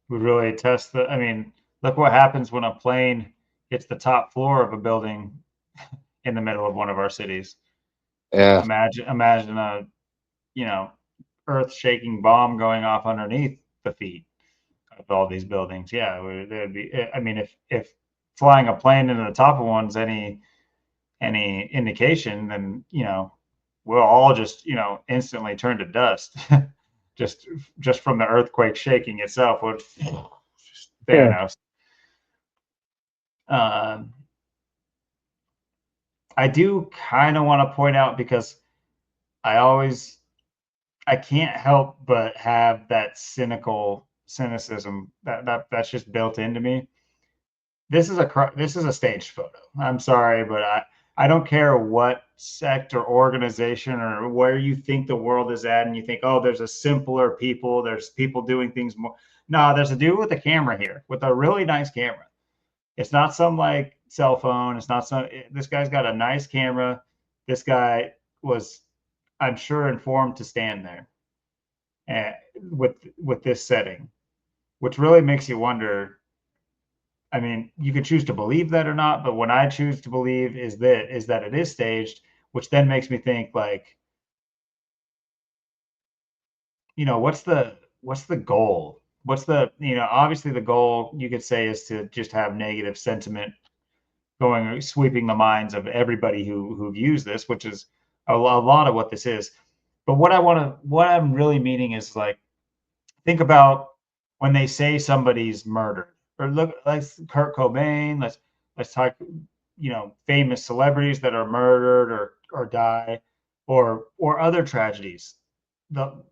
we really test I mean, look what happens when a plane hits the top floor of a building in the middle of one of our cities. Yeah, Imagine a, you know, earth-shaking bomb going off underneath the feet of all these buildings. Yeah, there'd be. I mean, if flying a plane into the top of one's any indication, then we'll all just instantly turn to dust, just just from the earthquake shaking itself. Would yeah, Thanos. Um, I do kind of want to point out because I always I can't help but have that cynicism that's just built into me. This is a staged photo. I'm sorry, but I don't care what sect or organization or where you think the world is at, and you think, oh, there's a simpler people, there's people doing things more. No, there's a dude with a camera here, with a really nice camera. It's not some like cell phone. It's not some. This guy's got a nice camera. This guy was, I'm sure, informed to stand there with this setting, which really makes you wonder. I mean, you could choose to believe that or not, but what I choose to believe is that it is staged, which then makes me think like, what's the goal? What's the obviously the goal you could say is to just have negative sentiment going sweeping the minds of everybody who views this, which is a lot of what this is. But what I'm really meaning is like think about when they say somebody's murdered, or look like Kurt Cobain. Let's talk, famous celebrities that are murdered or die, or other tragedies. The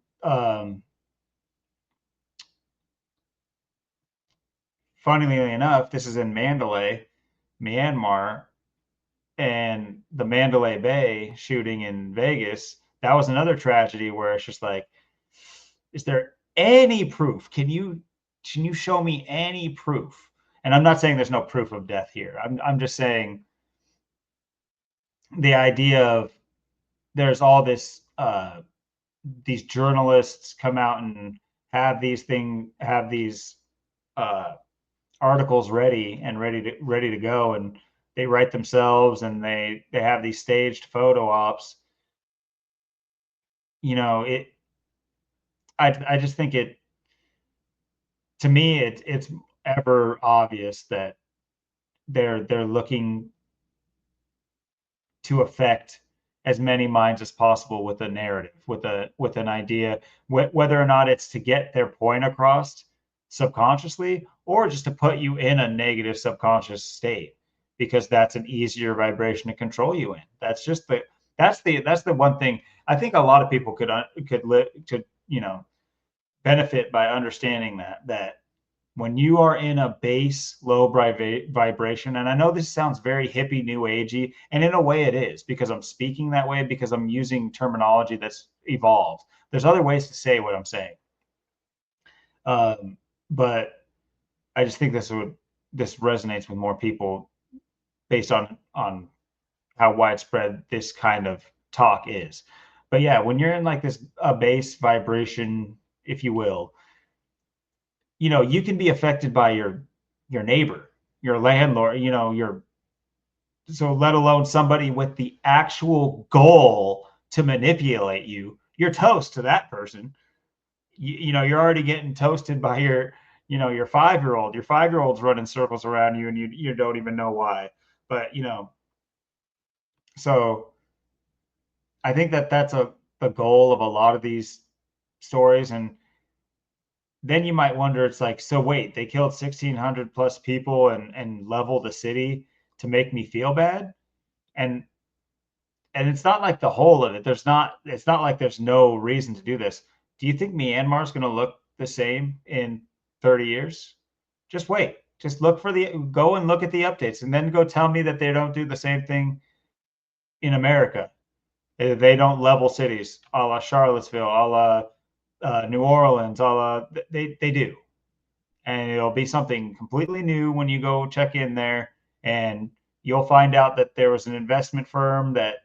Funnily enough, this is in Mandalay, Myanmar, and the Mandalay Bay shooting in Vegas. That was another tragedy where it's just like, is there any proof? Can you show me any proof? And I'm not saying there's no proof of death here. I'm just saying the idea of there's all this these journalists come out and have these uh, articles ready to go, and they write themselves, and they have these staged photo ops. It I just think it to me it's ever obvious that they're looking to affect as many minds as possible with a narrative, with an idea, whether or not it's to get their point across subconsciously or just to put you in a negative subconscious state, because that's an easier vibration to control you in. That's the one thing I think a lot of people could benefit by understanding that when you are in a base low vibration, and I know this sounds very hippie, new agey, and in a way it is, because I'm speaking that way, because I'm using terminology that's evolved. There's other ways to say what I'm saying, but I just think this resonates with more people based on how widespread this kind of talk is. But yeah, when you're in like this a base vibration, if you will, you can be affected by your neighbor, your landlord, so let alone somebody with the actual goal to manipulate you. You're toast to that person. You're already getting toasted by your 5-year-old. Your 5-year-old's running circles around you, and you don't even know why. But so I think that's the goal of a lot of these stories. And then you might wonder, it's like, so wait, they killed 1,600 plus people and leveled the city to make me feel bad? And it's not like the whole of it. It's not like there's no reason to do this. Do you think Myanmar is going to look the same in 30 years? Just wait. Just go and look at the updates, and then go tell me that they don't do the same thing in America. They don't level cities, a la Charlottesville, a la New Orleans, a la they do, and it'll be something completely new when you go check in there, and you'll find out that there was an investment firm that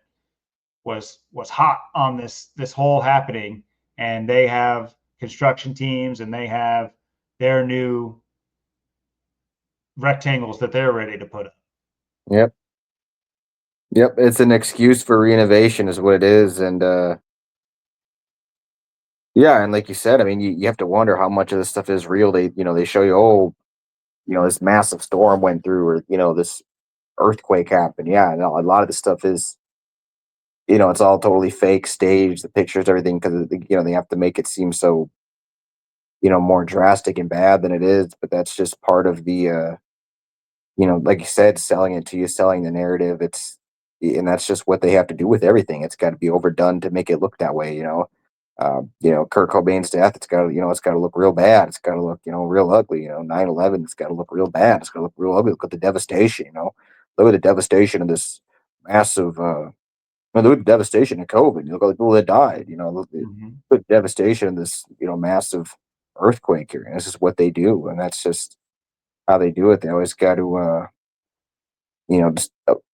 was hot on this whole happening, and they have construction teams, and they have their new rectangles that they're ready to put up. Yep. Yep. It's an excuse for renovation, is what it is. And yeah, and like you said, I mean, you have to wonder how much of this stuff is real. They show you, oh, this massive storm went through, or this earthquake happened. Yeah, no, a lot of this stuff is, it's all totally fake, staged, the pictures, everything, because they have to make it seem so, more drastic and bad than it is. But that's just part of the, like you said, selling it to you, selling the narrative. And that's just what they have to do with everything. It's got to be overdone to make it look that way. Kurt Cobain's death. It's got to look real bad. It's got to look, real ugly. 9/11. It's got to look real bad. It's got to look real ugly. Look at the devastation. Look at the devastation of this massive. Look at the devastation of COVID. Look at the people that died. Look at the devastation of this, massive earthquake here. And this is what they do, and that's just how they do it. They always got to, just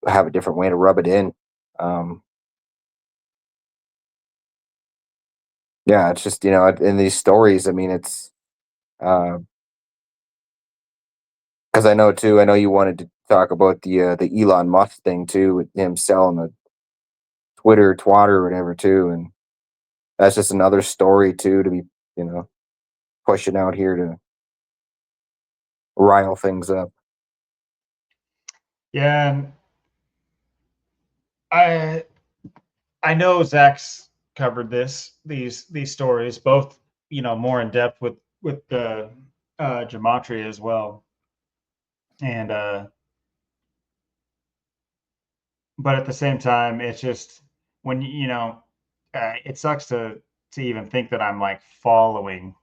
have a different way to rub it in. Um, yeah, it's just, in these stories. I mean, it's because I know you wanted to talk about the Elon Musk thing too, with him selling the Twitter, twatter, or whatever too, and that's just another story too to be, you know, pushing out here to rile things up. Yeah, and I I know Zach's covered these stories, both more in depth with the gematria as well, and but at the same time, it's just when it sucks to even think that I'm like following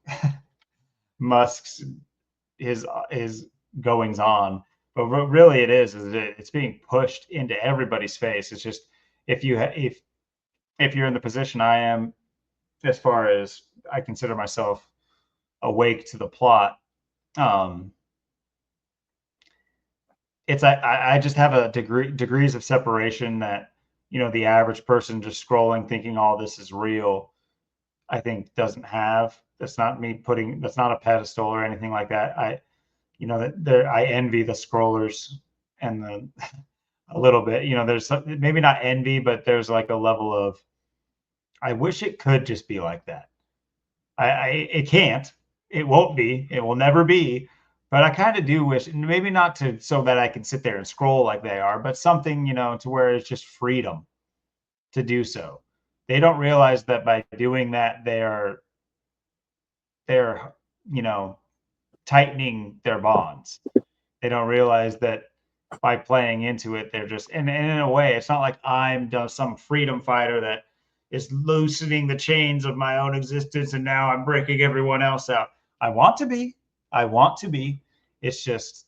Musk's his goings on, but really it's being pushed into everybody's face. It's just if you're in the position I am, as far as I consider myself awake to the plot, um, it's I just have a degrees of separation that the average person just scrolling thinking all this is real, I think doesn't have. That's not a pedestal or anything like that. That there I envy the scrollers and the a little bit. There's maybe not envy, but there's like a level of I wish it could just be like that. It can't. It won't be. It will never be. But I kind of do wish, maybe not to so that I can sit there and scroll like they are, but something to where it's just freedom to do so. They don't realize that by doing that, they're tightening their bonds. They don't realize that by playing into it, they're just and in a way, it's not like I'm some freedom fighter that is loosening the chains of my own existence, and now I'm breaking everyone else out. I want to be. I want to be. It's just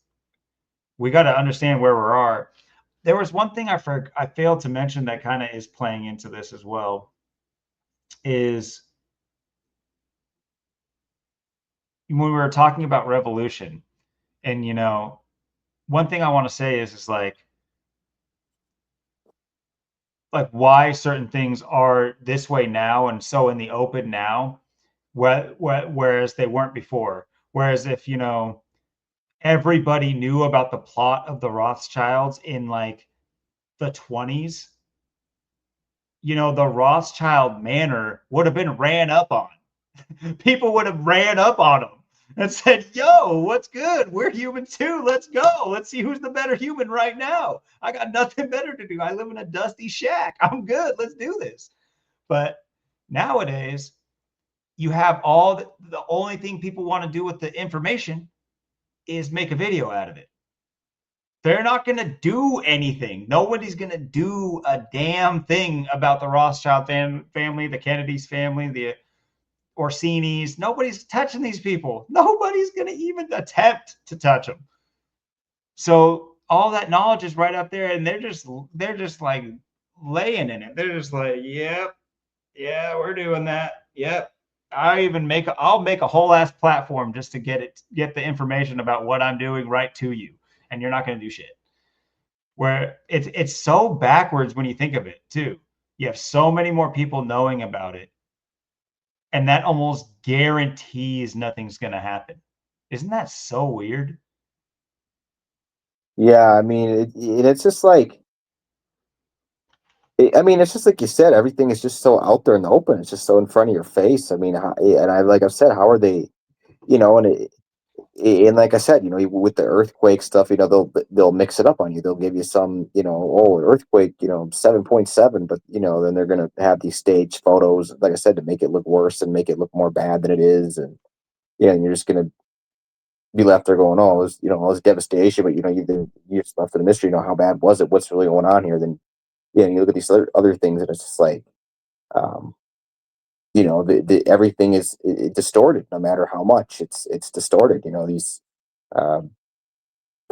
we got to understand where we are. There was one thing I failed to mention that kind of is playing into this as well. Is when we were talking about revolution, and one thing I want to say is like why certain things are this way now and so in the open now, whereas they weren't before. Whereas if everybody knew about the plot of the Rothschilds in like the 20s, the Rothschild manor would have been ran up on. People would have ran up on them and said, "Yo, what's good? We're human too. Let's go. Let's see who's the better human right now. I got nothing better to do. I live in a dusty shack. I'm good. Let's do this." But nowadays, you have the only thing people want to do with the information is make a video out of it. They're not going to do anything. Nobody's going to do a damn thing about the Rothschild family, the Kennedy's family, the Orsini's. Nobody's touching these people. Nobody's going to even attempt to touch them. So all that knowledge is right up there, and they're just like laying in it. They're just like, yep, yeah, we're doing that. Yep. I'll make a whole ass platform just to get the information about what I'm doing right to you, and you're not going to do shit. Where it's so backwards when you think of it too. You have so many more people knowing about it, and that almost guarantees nothing's going to happen. Isn't that so weird? Yeah, I mean, it's just like, I mean, it's just like you said, everything is just so out there in the open. It's just so in front of your face. I mean, and like I've said, how are they, and like I said, with the earthquake stuff, they'll mix it up on you. They'll give you some, oh, earthquake, 7.7, but then they're gonna have these staged photos, like I said, to make it look worse and make it look more bad than it is, and and you're just gonna be left there going, oh, all this devastation, but you're just left in a mystery. How bad was it? What's really going on here? Then you look at these other things, and it's just like, um, everything is distorted. No matter how much it's distorted. These um,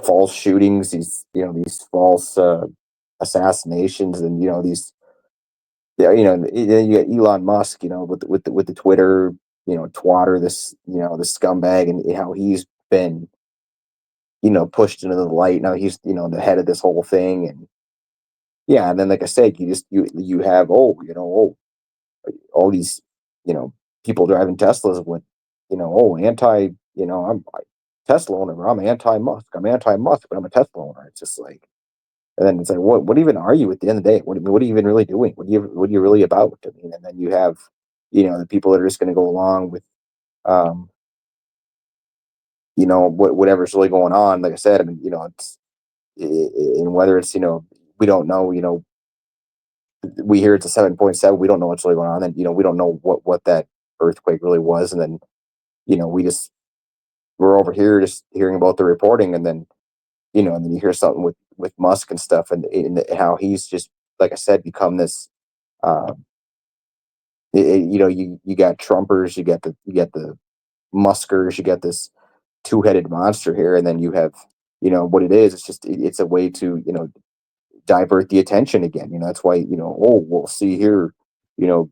false shootings, these false assassinations, and these, yeah, you got Elon Musk, with the Twitter, twatter, this, this scumbag, and how he's been, pushed into the light. Now he's, the head of this whole thing, and yeah, and then like I said, you have, all these, you know, people driving Teslas with, anti, I'm Tesla owner, I'm anti-Musk, but I'm a Tesla owner. It's just like, and then it's like, what even are you at the end of the day? What are you even really doing? What are you really about? I mean, and then you have, the people that are just going to go along with, um, whatever's really going on. Like I said, I mean, it's, and whether it's, we don't know, we hear it's a 7.7, we don't know what's really going on. And, we don't know what that earthquake really was. And then, we're over here just hearing about the reporting, and then, and then you hear something with Musk and stuff, and how he's just, like I said, become this, uh, you got Trumpers, you got the Muskers, you got this two-headed monster here. And then you have, what it is, it's just, it's a way to, divert the attention again. That's why, oh, we'll see here, you know,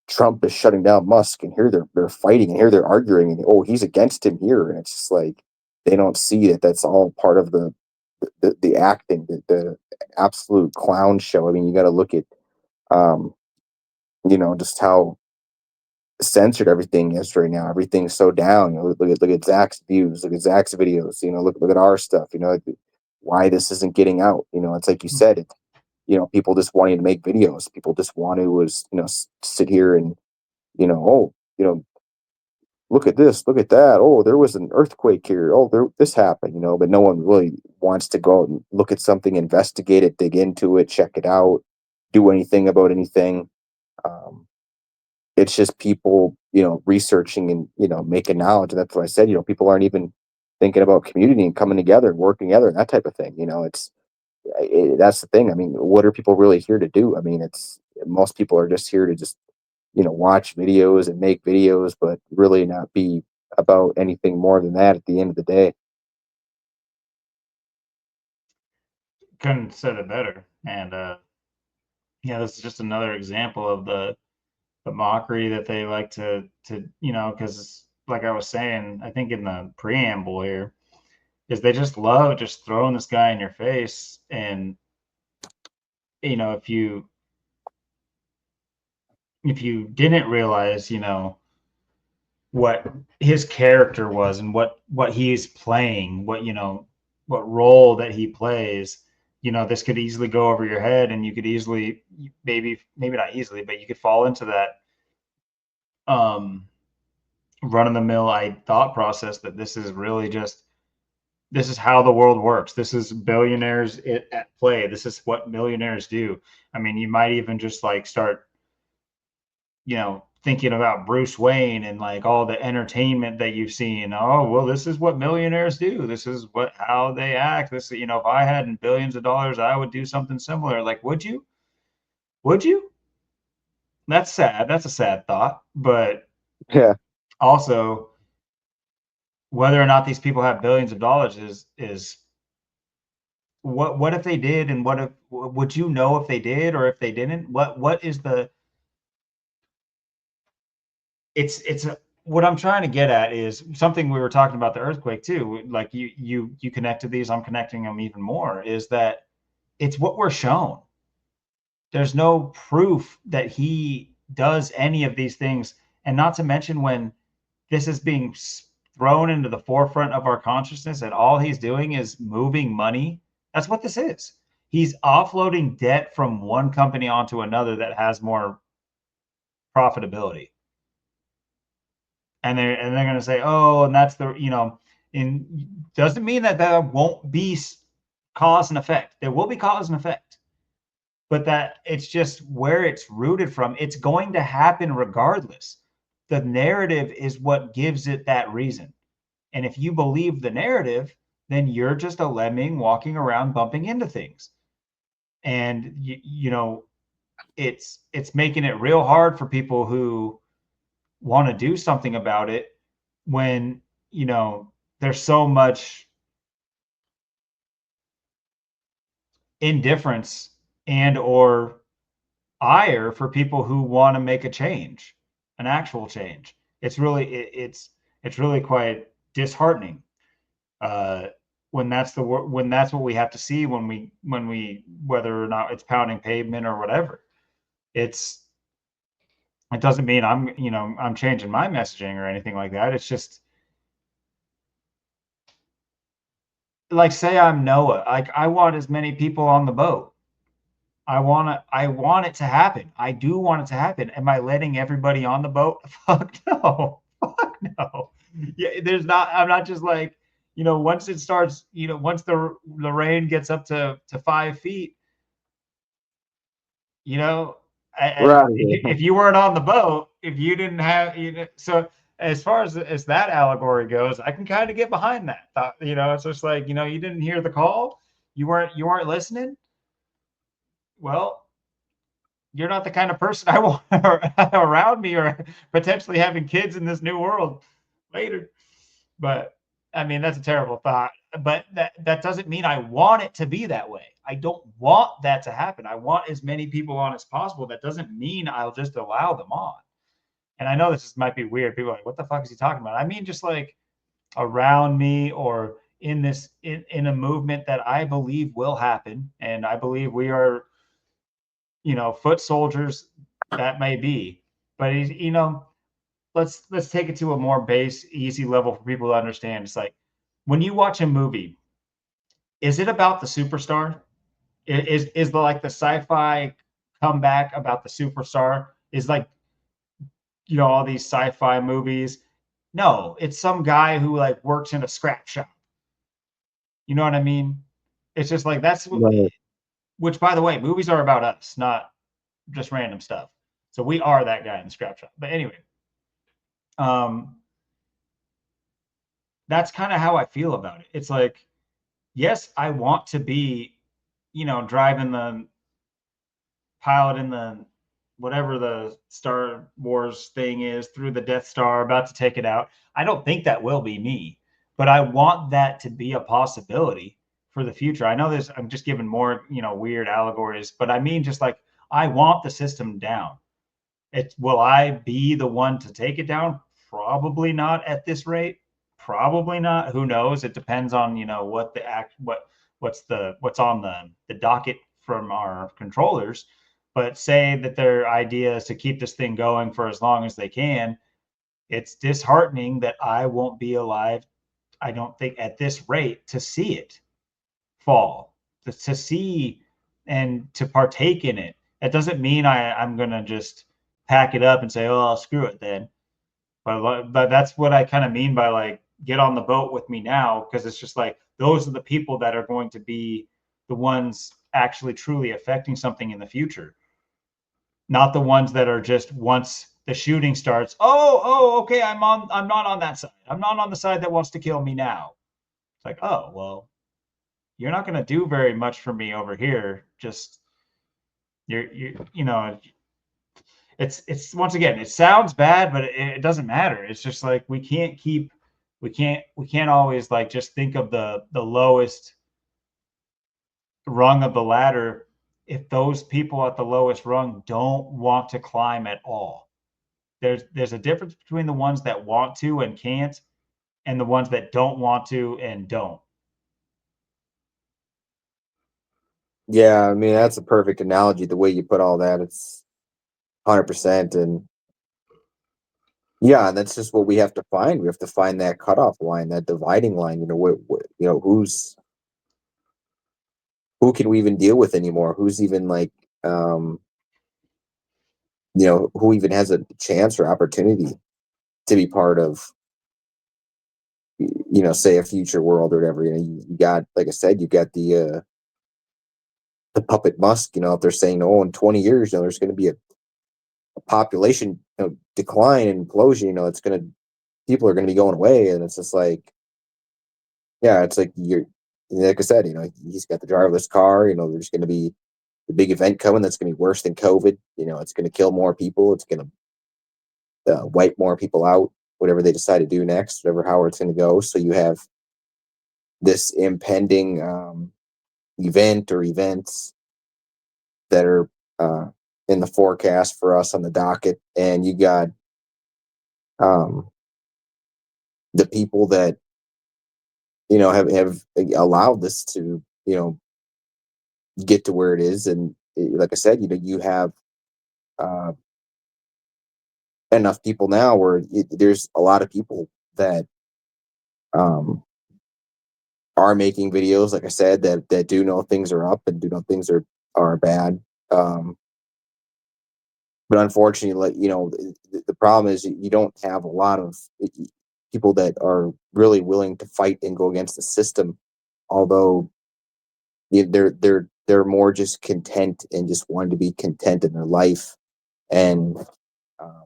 Trump is shutting down Musk, and here they're fighting, and here they're arguing, and oh, he's against him here, and it's just like they don't see that that's all part of the acting, the absolute clown show. I mean, you got to look at, um, just how censored everything is right now. Everything's so down. Look at Zach's views, look at Zach's videos. Look at our stuff. Why this isn't getting out. It's like you said. People just wanting to make videos. People just want to sit here and oh, look at this, look at that. Oh, there was an earthquake here. Oh, this happened. But no one really wants to go out and look at something, investigate it, dig into it, check it out, do anything about anything. Um, it's just people, researching and making knowledge. And that's what I said. People aren't even thinking about community and coming together and working together and that type of thing. That's the thing. I mean, what are people really here to do? I mean, it's most people are just here to just, watch videos and make videos, but really not be about anything more than that at the end of the day. Couldn't have said it better. And yeah, this is just another example of the mockery that they like to because like I was saying, I think in the preamble here, is they just love just throwing this guy in your face. And if you didn't realize what his character was and what he's playing, what role that he plays, this could easily go over your head, and you could easily, maybe not easily, but you could fall into that run of the mill thought process that this is really just, this is how the world works. This is billionaires at play. This is what millionaires do. I mean, you might even just like start, thinking about Bruce Wayne and like all the entertainment that you've seen. Oh, well, this is what millionaires do. This is how they act. This, if I had billions of dollars, I would do something similar. Like, would you? Would you? That's sad. That's a sad thought. But Yeah. also, whether or not these people have billions of dollars is what if they did, and what if, would you know if they did or if they didn't? What is the, it's what I'm trying to get at is something we were talking about the earthquake too. Like you connected these, I'm connecting them even more, is that it's what we're shown. There's no proof that he does any of these things. And not to mention, when this is being thrown into the forefront of our consciousness and all he's doing is moving money, that's what this is. He's offloading debt from one company onto another that has more profitability. And they're going to say, oh, and that's the, and doesn't mean that there won't be cause and effect. There will be cause and effect, but that it's just where it's rooted from. It's going to happen regardless. The narrative is what gives it that reason. And if you believe the narrative, then you're just a lemming walking around bumping into things. And it's making it real hard for people who want to do something about it, when there's so much indifference and or ire for people who want to make a change, an actual change. It's really it's really quite disheartening when that's what we have to see when we whether or not it's pounding pavement or whatever. It doesn't mean I'm changing my messaging or anything like that. It's just like, say I'm Noah. Like, I want as many people on the boat. I want it to happen. I do want it to happen. Am I letting everybody on the boat? Fuck no. Fuck no. Yeah, I'm not just like, once it starts, once the rain gets up to 5 feet, We're out of here. if you weren't on the boat, if you didn't have, so as far as that allegory goes, I can kind of get behind that. It's just like, you didn't hear the call, you weren't listening. Well, you're not the kind of person I want around me, or potentially having kids in this new world later. But I mean, that's a terrible thought. But that doesn't mean I want it to be that way. I don't want that to happen. I want as many people on as possible. That doesn't mean I'll just allow them on. And I know might be weird. People are like, what the fuck is he talking about? I mean, just like around me, or in a movement that I believe will happen. And I believe we are, foot soldiers, that may be. But let's take it to a more easy level for people to understand. It's like, when you watch a movie, is it about the superstar? Is like the sci-fi comeback about the superstar? Is like, all these sci-fi movies? No, it's some guy who like works in a scrap shop. You know what I mean? It's just like, Right. which, by the way, movies are about us, not just random stuff. So we are that guy in the scrap shop. But anyway, that's kind of how I feel about it. It's like, yes, I want to be, driving the pilot in the whatever the Star Wars thing is through the Death Star, about to take it out. I don't think that will be me, but I want that to be a possibility for the future. I know there's, I'm just giving more, weird allegories, but I mean, just like, I want the system down. Will I be the one to take it down? Probably not at this rate. Probably not. Who knows? It depends on, what the act, what's on the docket from our controllers. But say that their idea is to keep this thing going for as long as they can. It's disheartening that I won't be alive, I don't think, at this rate to see it fall, to see and to partake in it. That doesn't mean I'm gonna just pack it up and say, oh, screw it then. But that's what I kind of mean by like, get on the boat with me now, because it's just like, those are the people that are going to be the ones actually truly affecting something in the future, not the ones that are just, once the shooting starts, oh, okay, I'm not on that side. I'm not on the side that wants to kill me now. It's like, oh, well, you're not going to do very much for me over here. Just it's once again, it sounds bad, but it doesn't matter. It's just like, we can't always like just think of the lowest rung of the ladder if those people at the lowest rung don't want to climb at all. There's a difference between the ones that want to and can't, and the ones that don't want to and don't. Yeah, I mean that's a perfect analogy. The way you put all that, it's 100%, and yeah, that's just what we have to find. We have to find that cutoff line, that dividing line. Who can we even deal with anymore? Who's even like, um, who even has a chance or opportunity to be part of, say a future world or whatever. You got, like I said, you got the puppet Musk. If they're saying, oh, in 20 years, there's going to be a population decline and implosion. It's going to people are going to be going away, and it's just like, yeah, it's like like I said, he's got the driverless car. There's going to be the big event coming that's going to be worse than COVID. It's going to kill more people. It's going to wipe more people out. Whatever they decide to do next, how it's going to go. So you have this impending event or events that are in the forecast for us on the docket, and you got um, the people that have allowed this to get to where it is. And like I said, you have uh, enough people now where there's a lot of people that um, are making videos, like I said, that do know things are up and do know things are bad. But unfortunately, like, the problem is you don't have a lot of people that are really willing to fight and go against the system. Although they're more just content and just wanting to be content in their life, and um,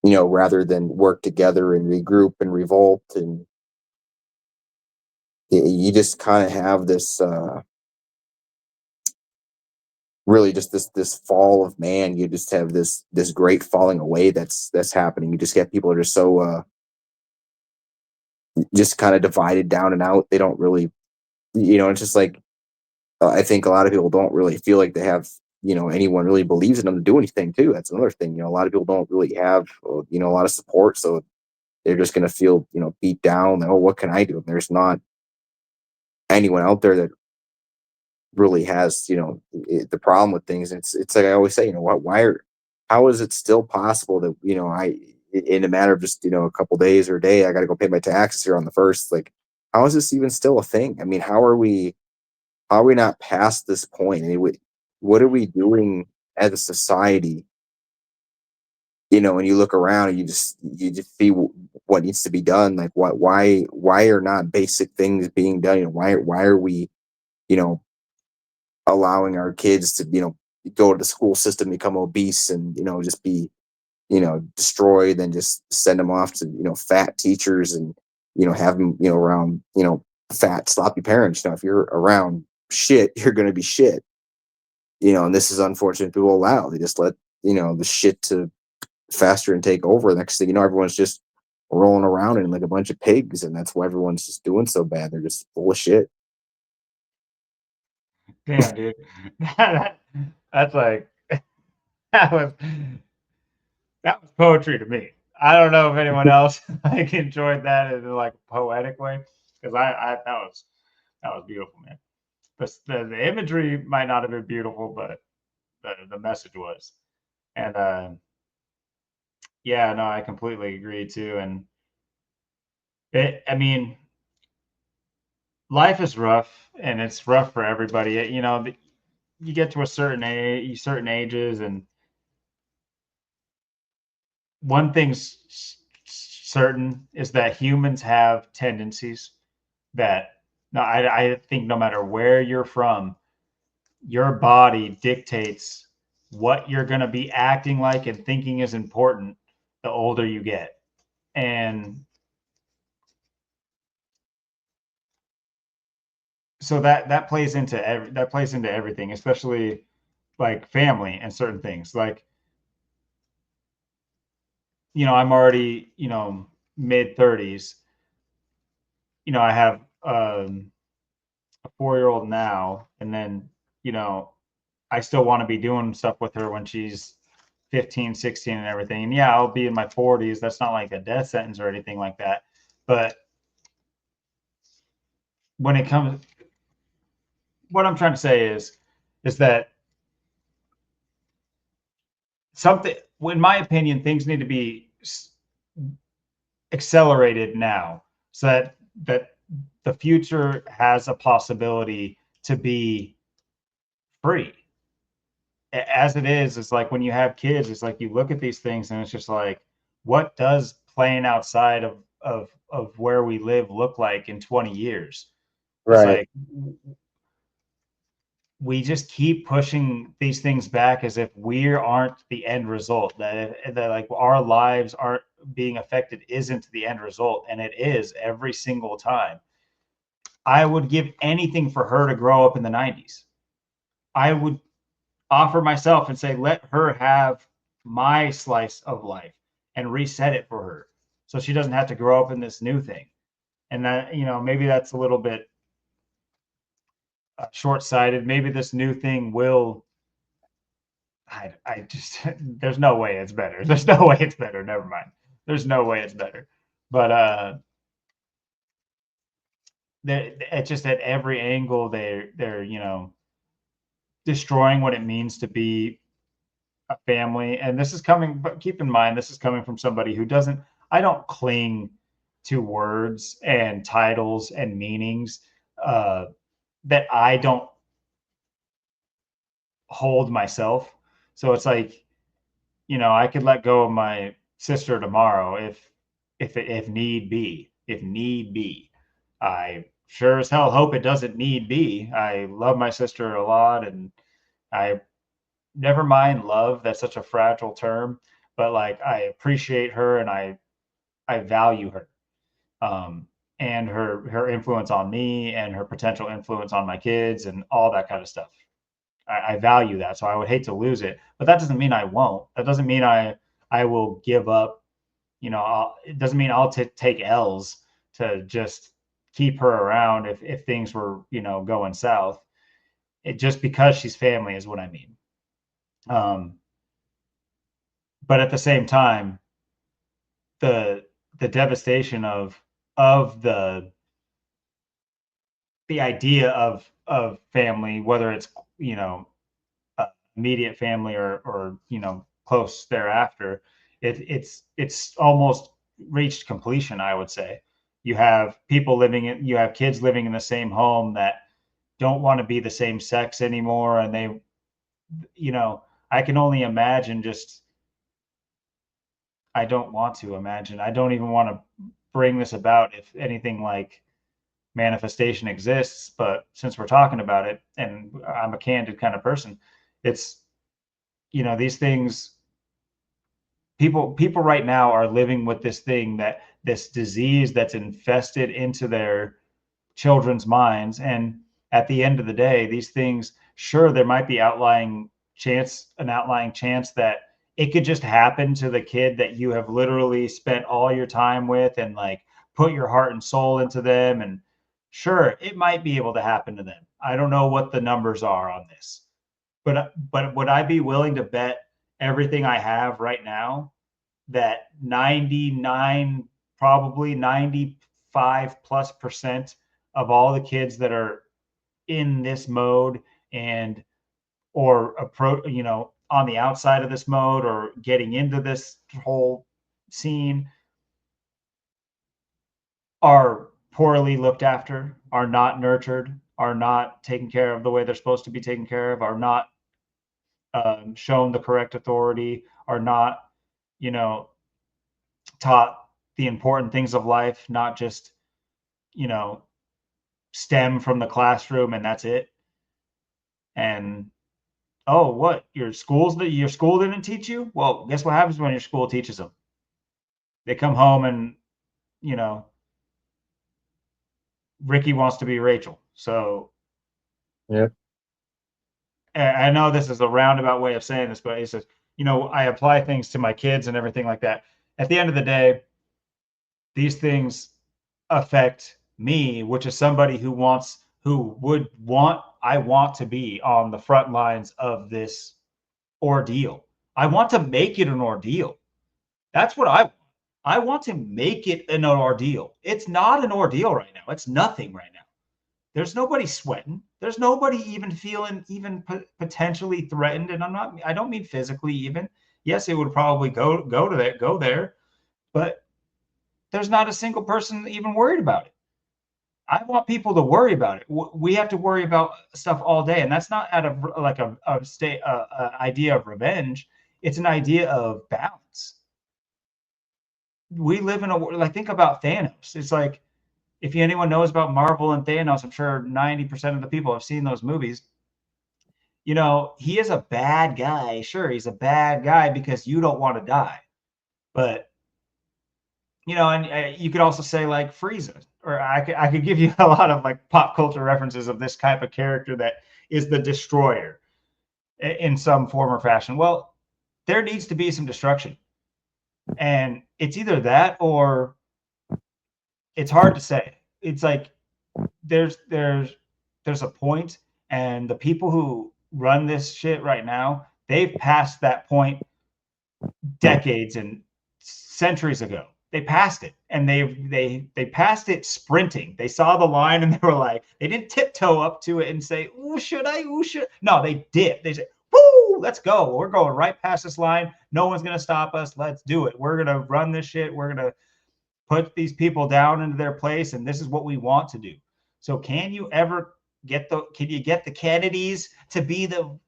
rather than work together and regroup and revolt, and you just kind of have this really just this fall of man. You just have this great falling away that's happening. You just get people that are so just kind of divided down and out. They don't really, it's just like, I think a lot of people don't really feel like they have, anyone really believes in them to do anything too. That's another thing. A lot of people don't really have, a lot of support. So they're just going to feel, beat down. Oh, what can I do? And there's not anyone out there that really has, the problem with things. It's like I always say, how is it still possible that, in a matter of just, a couple days or a day, I got to go pay my taxes here on the first, like, how is this even still a thing? I mean, how are we not past this point? I mean, what are we doing as a society? When you look around and you just see what needs to be done. Like, why are not basic things being done? Why are we, you know, allowing our kids to, go to the school system, become obese, and just be, destroyed, and just send them off to, fat teachers, and have them, around, fat sloppy parents. If you're around shit, you're going to be shit. And this is unfortunate. People allow, they just let the shit to faster and take over. Next thing you know, everyone's just rolling around in like a bunch of pigs, and that's why everyone's just doing so bad. They're just full of shit. Damn, dude. That- that's like that was that was poetry to me. I don't know if anyone else like enjoyed that in like a poetic way, because I that was beautiful, man. The imagery might not have been beautiful, but the message was. And yeah, no, I completely agree too. And I mean, life is rough, and it's rough for everybody. You know, you get to a certain ages, and one thing's certain is that humans have tendencies that no, I think no matter where you're from, your body dictates what you're going to be acting like and thinking is important the older you get. And so that plays into that plays into everything, especially like family and certain things. Like, I'm already, mid 30s. I have a 4-year old now, and then, you know, I still want to be doing stuff with her when she's 15, 16 and everything. And yeah, I'll be in my 40s. That's not like a death sentence or anything like that. But when it comes, what I'm trying to say is that something, in my opinion, things need to be accelerated now so that the future has a possibility to be free. As it is, it's like when you have kids, it's like you look at these things and it's just like, what does playing outside of where we live look like in 20 years? It's Right. like we just keep pushing these things back as if we aren't the end result, that like our lives aren't being affected isn't the end result, and it is every single time. I would give anything for her to grow up in the 90s. I would offer myself and say, let her have my slice of life and reset it for her so she doesn't have to grow up in this new thing. And that, maybe that's a little bit short-sighted. Maybe this new thing will, I just, there's no way it's better. There's no way it's better. Never mind. There's no way it's better. But it's just at every angle they're destroying what it means to be a family. And this is coming, but keep in mind, this is coming from somebody who doesn't, I don't cling to words and titles and meanings uh, that I don't hold myself. So it's like, I could let go of my sister tomorrow if need be, if need be. I sure as hell hope it doesn't need be. I love my sister a lot, and I never mind love. That's such a fragile term, but like I appreciate her and I value her, and her influence on me and her potential influence on my kids and all that kind of stuff. I value that, so I would hate to lose it. But that doesn't mean I won't. That doesn't mean I will give up. It doesn't mean I'll take L's to just keep her around if things were going south. It just because she's family is what I mean. Um, but at the same time, the the devastation of the idea of family, whether it's uh, immediate family or close thereafter, it's almost reached completion. I would say you have kids living in the same home that don't want to be the same sex anymore, and they you know I can only imagine just I don't want to imagine. I don't even want to bring this about if anything like manifestation exists. But since we're talking about it, and I'm a candid kind of person, it's these things. People right now are living with this thing that this disease that's infested into their children's minds, and at the end of the day, these things. Sure, there might be an outlying chance that it could just happen to the kid that you have literally spent all your time with and like put your heart and soul into them. And sure, it might be able to happen to them. I don't know what the numbers are on this, but would I be willing to bet everything I have right now that 99, probably 95+% of all the kids that are in this mode and or approach, on the outside of this mode or getting into this whole scene are poorly looked after, are not nurtured, are not taken care of the way they're supposed to be taken care of, are not shown the correct authority, are not, taught the important things of life, not just, you know, STEM from the classroom and that's it. And oh, what your school didn't teach you? Well, guess what happens when your school teaches them? They come home and you know Ricky wants to be Rachel. So Yeah. I know this is a roundabout way of saying this, but it's just, I apply things to my kids and everything like that. At the end of the day, these things affect me, which is somebody I want to be on the front lines of this ordeal. I want to make it an ordeal. That's what I want to make it an ordeal. It's not an ordeal right now. It's nothing right now. There's nobody sweating. There's nobody even feeling even potentially threatened. And I don't mean physically even. Yes, it would probably go there, but there's not a single person even worried about it. I want people to worry about it. We have to worry about stuff all day, and that's not out of like a state idea of revenge. It's an idea of balance. We live in a like think about Thanos. It's like if anyone knows about Marvel and Thanos, I'm sure 90% of the people have seen those movies. He is a bad guy. Sure, he's a bad guy because you don't want to die, but and you could also say like Frieza, or I could give you a lot of like pop culture references of this type of character that is the destroyer in some form or fashion. Well, there needs to be some destruction, and it's either that or it's hard to say. It's like there's a point, and the people who run this shit right now, they've passed that point decades and centuries ago. They passed it, and they passed it sprinting. They saw the line and they were like, they didn't tiptoe up to it and say, "Ooh, should I? Ooh, should?" No, they dipped. They said, "Woo, let's go. We're going right past this line. No one's gonna stop us. Let's do it. We're gonna run this shit. We're gonna put these people down into their place, and this is what we want to do." So, can you get the Kennedys to be the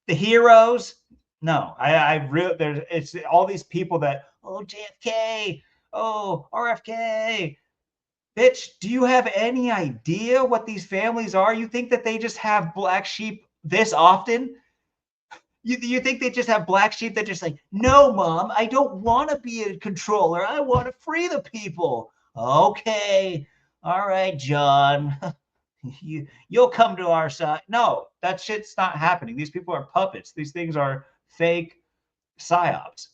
heroes? No, I really it's all these people that JFK, RFK. Bitch, do you have any idea what these families are? You think that they just have black sheep this often? You think they just have black sheep that just like, no, mom, I don't want to be a controller. I want to free the people. Okay, all right, John. You'll come to our side. No, that shit's not happening. These people are puppets. These things are fake psyops.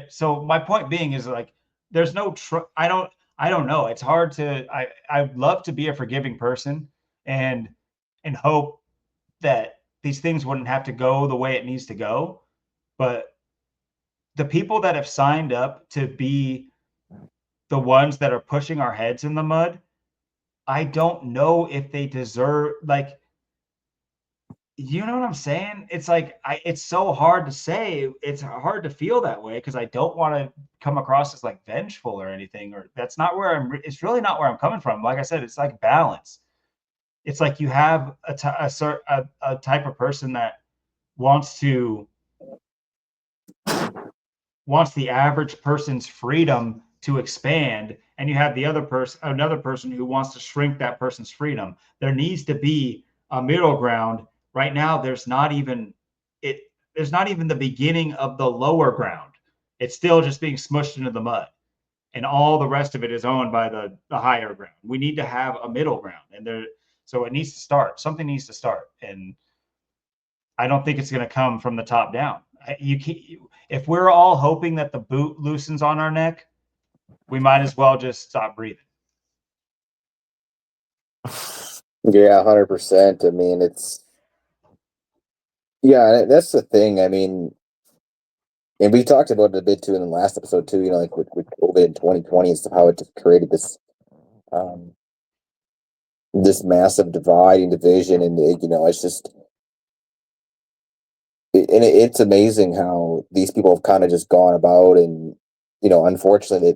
So my point being is like, there's no. I don't know. It's hard to. I'd love to be a forgiving person and hope that these things wouldn't have to go the way it needs to go. But the people that have signed up to be the ones that are pushing our heads in the mud, I don't know if they deserve, like, you know what I'm saying? It's like it's so hard to say. It's hard to feel that way because I don't want to come across as like vengeful or anything, or that's not where it's really not where I'm coming from. Like I said, it's like balance. It's like you have a type of person that wants the average person's freedom to expand, and you have another person who wants to shrink that person's freedom. There needs to be a middle ground. Right now there's not even the beginning of the lower ground. It's still just being smushed into the mud, and all the rest of it is owned by the higher ground. We need to have a middle ground, so it needs to start. Something needs to start, and I don't think it's going to come from the top down. You can't, if we're all hoping that the boot loosens on our neck, we might as well just stop breathing. Yeah, 100%. I mean, that's the thing. I mean, and we talked about it a bit too in the last episode too, like with COVID in 2020 and stuff, how it just created um, this massive divide and division. And, it's just, it's amazing how these people have kind of just gone about and, unfortunately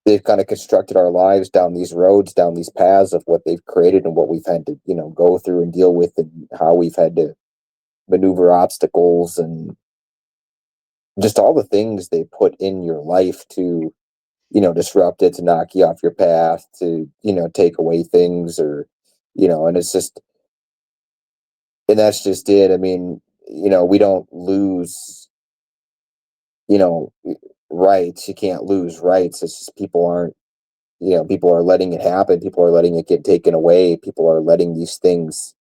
they've kind of constructed our lives down these roads, down these paths of what they've created and what we've had to, go through and deal with, and how we've had to maneuver obstacles and just all the things they put in your life to, disrupt it, to knock you off your path, to, take away things, or, and it's just, and that's just it. I mean, we don't lose, you know, rights. You can't lose rights. It's just people are letting it happen. People are letting it get taken away. People are letting these things,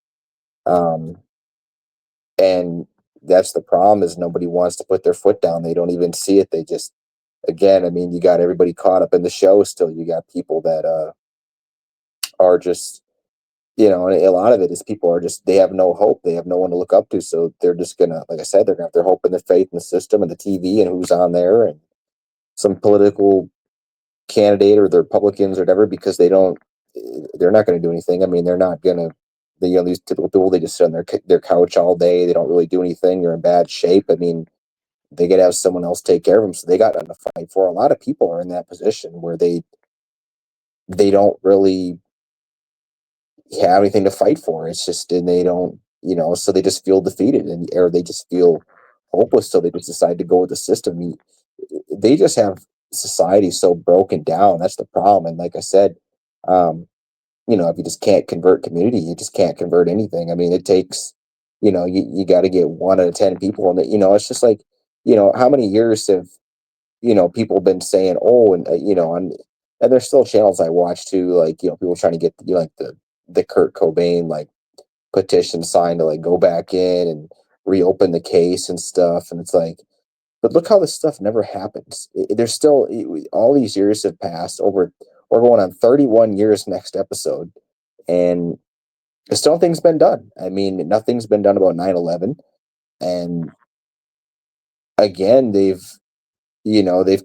um, and that's the problem, is nobody wants to put their foot down. They don't even see it. They just, again, I mean, you got everybody caught up in the show still. You got people that are just, and a lot of it is people are just, they have no hope. They have no one to look up to. So they're just gonna, like I said, they're gonna have their hope and their faith in the system and the TV and who's on there and some political candidate or the Republicans or whatever, because they're not going to do anything. I mean, they're not going to, these typical people, they just sit on their couch all day. They don't really do anything. They're in bad shape. I mean, they got to have someone else take care of them. So they got nothing to fight for. A lot of people are in that position where they don't really have anything to fight for. It's just, and they don't, so they just feel defeated, or they just feel hopeless. So they just decide to go with the system. They just have society so broken down. That's the problem. And like I said, if you just can't convert community, you just can't convert anything. I mean, it takes, you got to get 1 out of 10 people. And, it's just like, how many years have, people been saying, oh, and, and there's still channels I watch too, like, people trying to get, like the Kurt Cobain, like, petition signed to, like, go back in and reopen the case and stuff. And it's like, but look how this stuff never happens. There's still, all these years have passed over. We're going on 31 years next episode, and still nothing's been done. I mean, nothing's been done about 9/11, and again, they've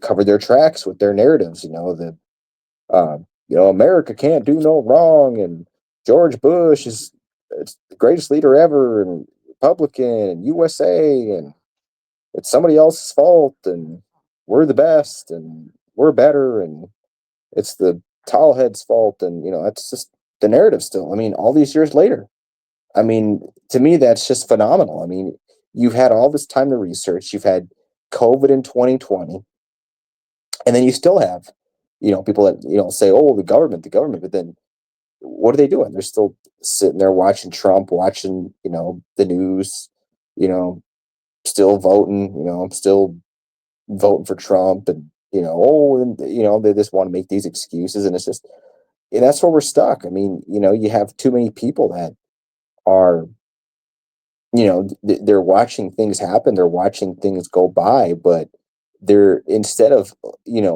covered their tracks with their narratives. America can't do no wrong, and George Bush is, it's the greatest leader ever, and Republican, and USA, and it's somebody else's fault, and we're the best, and we're better, and it's the tall head's fault. And that's just the narrative still. I mean, all these years later, I mean, to me, that's just phenomenal. I mean, you've had all this time to research. You've had COVID in 2020, and then you still have, people that, say, oh, the government, but then what are they doing? They're still sitting there watching Trump, watching, the news, you know, still voting, still voting for Trump, and, they just want to make these excuses. And it's just, and that's where we're stuck. I mean, you have too many people that are, they're watching things happen, they're watching things go by, but they're, instead of,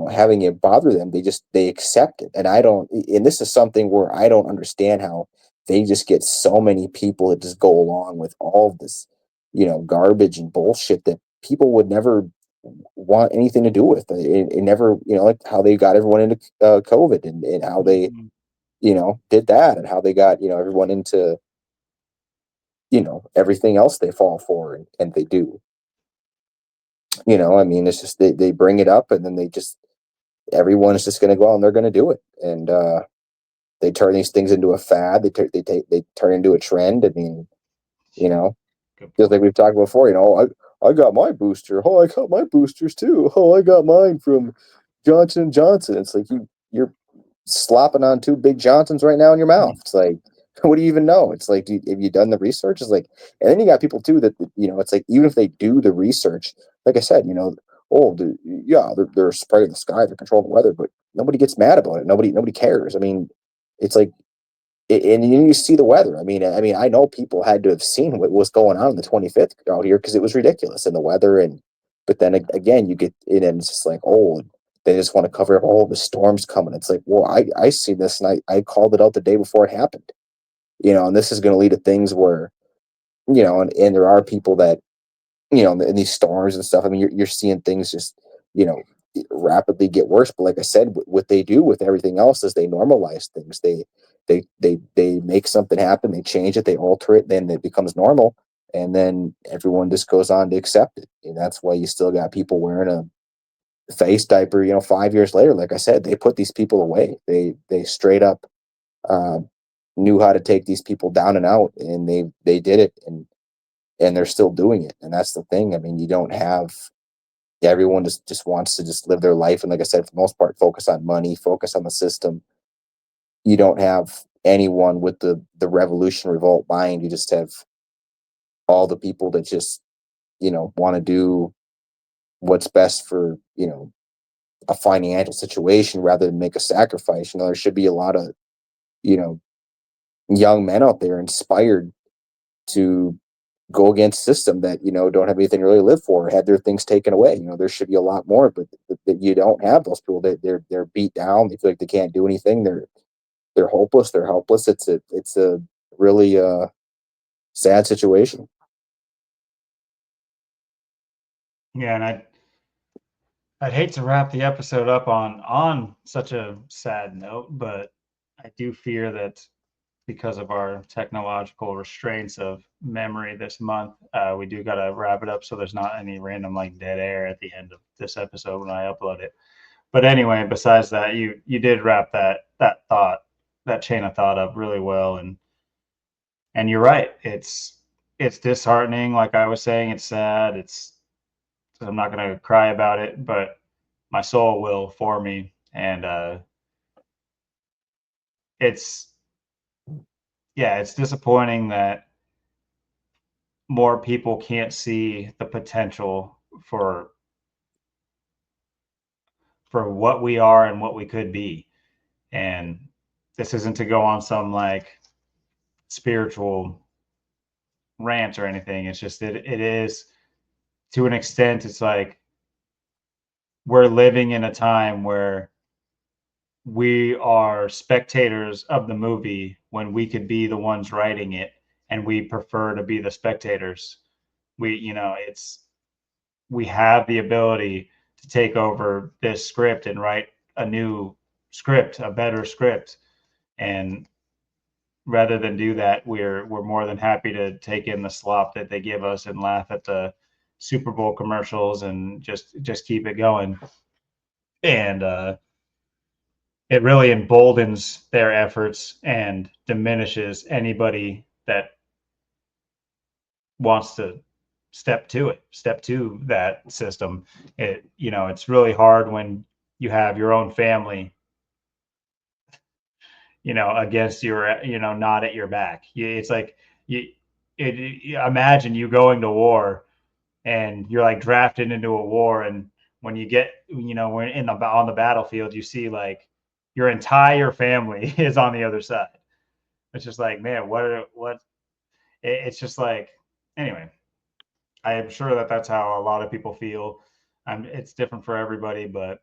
having it bother them, they accept it. And I don't, and this is something where I don't understand how they just get so many people that just go along with all of this, garbage and bullshit that people would never want anything to do with. It never, like how they got everyone into COVID, and how they, Mhm. did that, and how they got, everyone into, everything else they fall for, and they do. I mean, it's just, they bring it up, and then everyone is just going to go out and they're going to do it. And they turn these things into a fad. They turn into a trend. I mean, you know, Good just like point. we've talked before, I got my booster. Oh, I got my boosters too. Oh, I got mine from Johnson. It's like you're slopping on 2 big Johnsons right now in your mouth. It's like, what do you even know? It's like, have you done the research? It's like, and then you got people too that, it's like, even if they do the research, like I said, oh, yeah, they're spraying the sky, they're controlling the weather, but nobody gets mad about it. Nobody cares. I mean, it's like, and you see the weather. I mean, I know people had to have seen what was going on the 25th out here because it was ridiculous in the weather. And but then again, you get in and it's just like, oh, they just want to cover up all the storms coming. It's like, well, I see this and I called it out the day before it happened. And this is going to lead to things where and there are people that in these storms and stuff. I mean, you're seeing things just you know rapidly get worse. But like I said, what they do with everything else is they normalize things. They make something happen. They change it. They alter it. Then it becomes normal, and then everyone just goes on to accept it. And that's why you still got people wearing a face diaper. 5 years later, like I said, they put these people away. They straight up uh, knew how to take these people down and out, and they did it. And they're still doing it. And that's the thing. I mean, you don't have everyone just wants to just live their life. And like I said, for the most part, focus on money, focus on the system. You don't have anyone with the revolution revolt mind. You just have all the people that just, want to do what's best for, a financial situation rather than make a sacrifice. There should be a lot of, you know, young men out there inspired to go against system that don't have anything to really live for, or had their things taken away. There should be a lot more, but that you don't have those people. They're beat down. They feel like they can't do anything. They're hopeless. They're helpless. It's a really sad situation. Yeah, and I'd hate to wrap the episode up on such a sad note, but I do fear that because of our technological restraints of memory this month, we do got to wrap it up so there's not any random like dead air at the end of this episode when I upload it. But anyway, besides that, you did wrap that chain of thought up really well, and you're right. It's disheartening, like I was saying. It's sad. I'm not gonna cry about it, but my soul will for me, and it's yeah, it's disappointing that more people can't see the potential for what we are and what we could be. And this isn't to go on some like spiritual rant or anything. It's just it is to an extent. It's like we're living in a time where we are spectators of the movie when we could be the ones writing it, and we prefer to be the spectators. It's we have the ability to take over this script and write a new script, a better script. And rather than do that, we're more than happy to take in the slop that they give us and laugh at the Super Bowl commercials and just keep it going. And it really emboldens their efforts and diminishes anybody that wants to step to that system. It's really hard when you have your own family, against your, not at your back. It's like you, imagine you going to war and you're like drafted into a war, and when you get, when on the battlefield, you see like your entire family is on the other side. It's just like, man, it's just like, anyway, I am sure that that's how a lot of people feel. It's different for everybody, but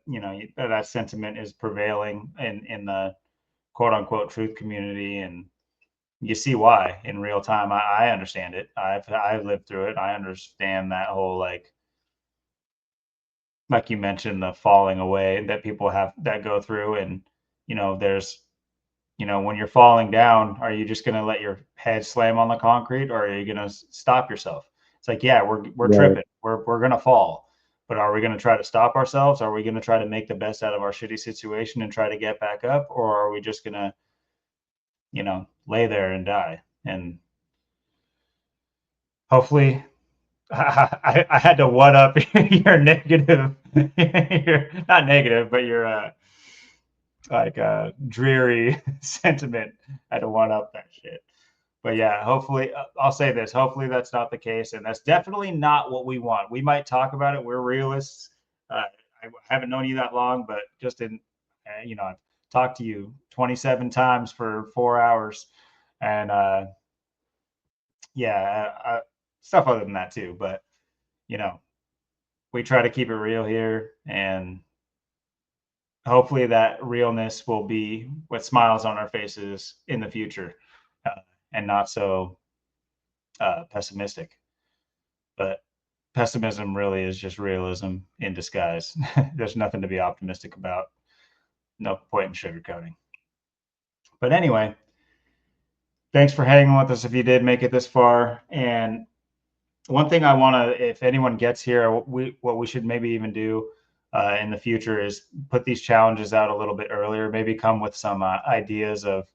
that sentiment is prevailing in the quote unquote truth community, and you see why in real time. I understand it. I've lived through it. I understand that whole like you mentioned, the falling away that people have that go through, and there's when you're falling down, are you just going to let your head slam on the concrete, or are you going to stop yourself? It's like, yeah, we're Right. tripping. We're going to fall. But are we going to try to stop ourselves? Are we going to try to make the best out of our shitty situation and try to get back up? Or are we just going to, lay there and die? And hopefully, I had to one up your negative, your, not negative, but your dreary sentiment. I had to one up that shit. But yeah, hopefully, I'll say this. Hopefully, that's not the case, and that's definitely not what we want. We might talk about it. We're realists. I haven't known you that long, but just in, I've talk to you 27 times for 4 hours, and stuff other than that too. But you know, we try to keep it real here, and hopefully that realness will be what smiles on our faces in the future, and not so pessimistic. But pessimism really is just realism in disguise. There's nothing to be optimistic about. No point in sugarcoating. But anyway, thanks for hanging with us if you did make it this far. And one thing I want to, if anyone gets here, what we should maybe even do in the future is put these challenges out a little bit earlier. Maybe come with some ideas of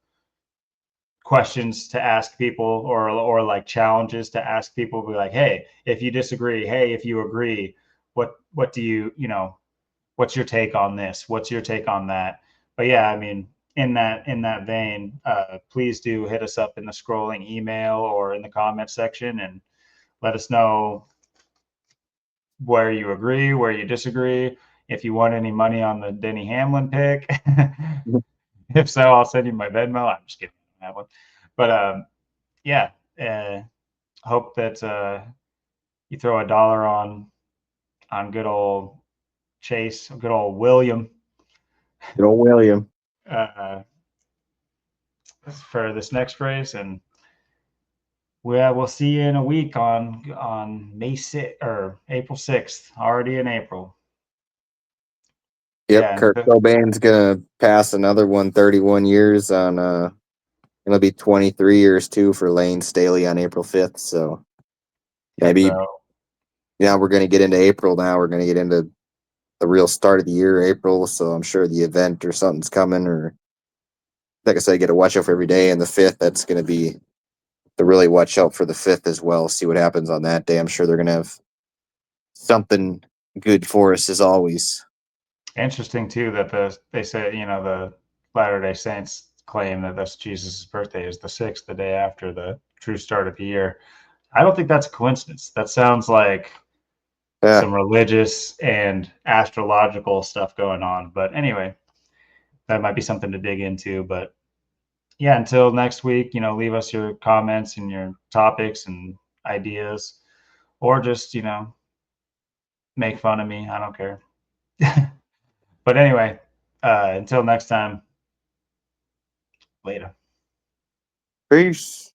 questions to ask people, or like challenges to ask people. Be like, hey, if you disagree, hey, if you agree, what do you what's your take on this? What's your take on that? But yeah, I mean, in that vein, please do hit us up in the scrolling email or in the comment section and let us know where you agree, where you disagree. If you want any money on the Denny Hamlin pick, if so, I'll send you my Venmo. I'm just kidding, I don't have one. But yeah, hope that you throw $1 on good old Chase, good old William. Good old William. For this next race, and we'll see you in a week on May 6th or April 6th, already in April. Yep, Yeah, Kurt Cobain's gonna pass another 131 years on it'll be 23 years too for Lane Staley on April 5th. So maybe we're gonna get into April now. We're gonna get into the real start of the year, April. So I'm sure the event or something's coming, or like I said, you got to watch out for every day. And the 5th, that's gonna be the really watch out for the 5th as well. See what happens on that day. I'm sure they're gonna have something good for us as always. Interesting too that they say the Latter-day Saints claim that that's Jesus' birthday is the 6th, the day after the true start of the year. I don't think that's a coincidence. That sounds like some religious and astrological stuff going on. But anyway, that might be something to dig into. But yeah, until next week, leave us your comments and your topics and ideas, or just, make fun of me. I don't care. But anyway, until next time, later. Peace.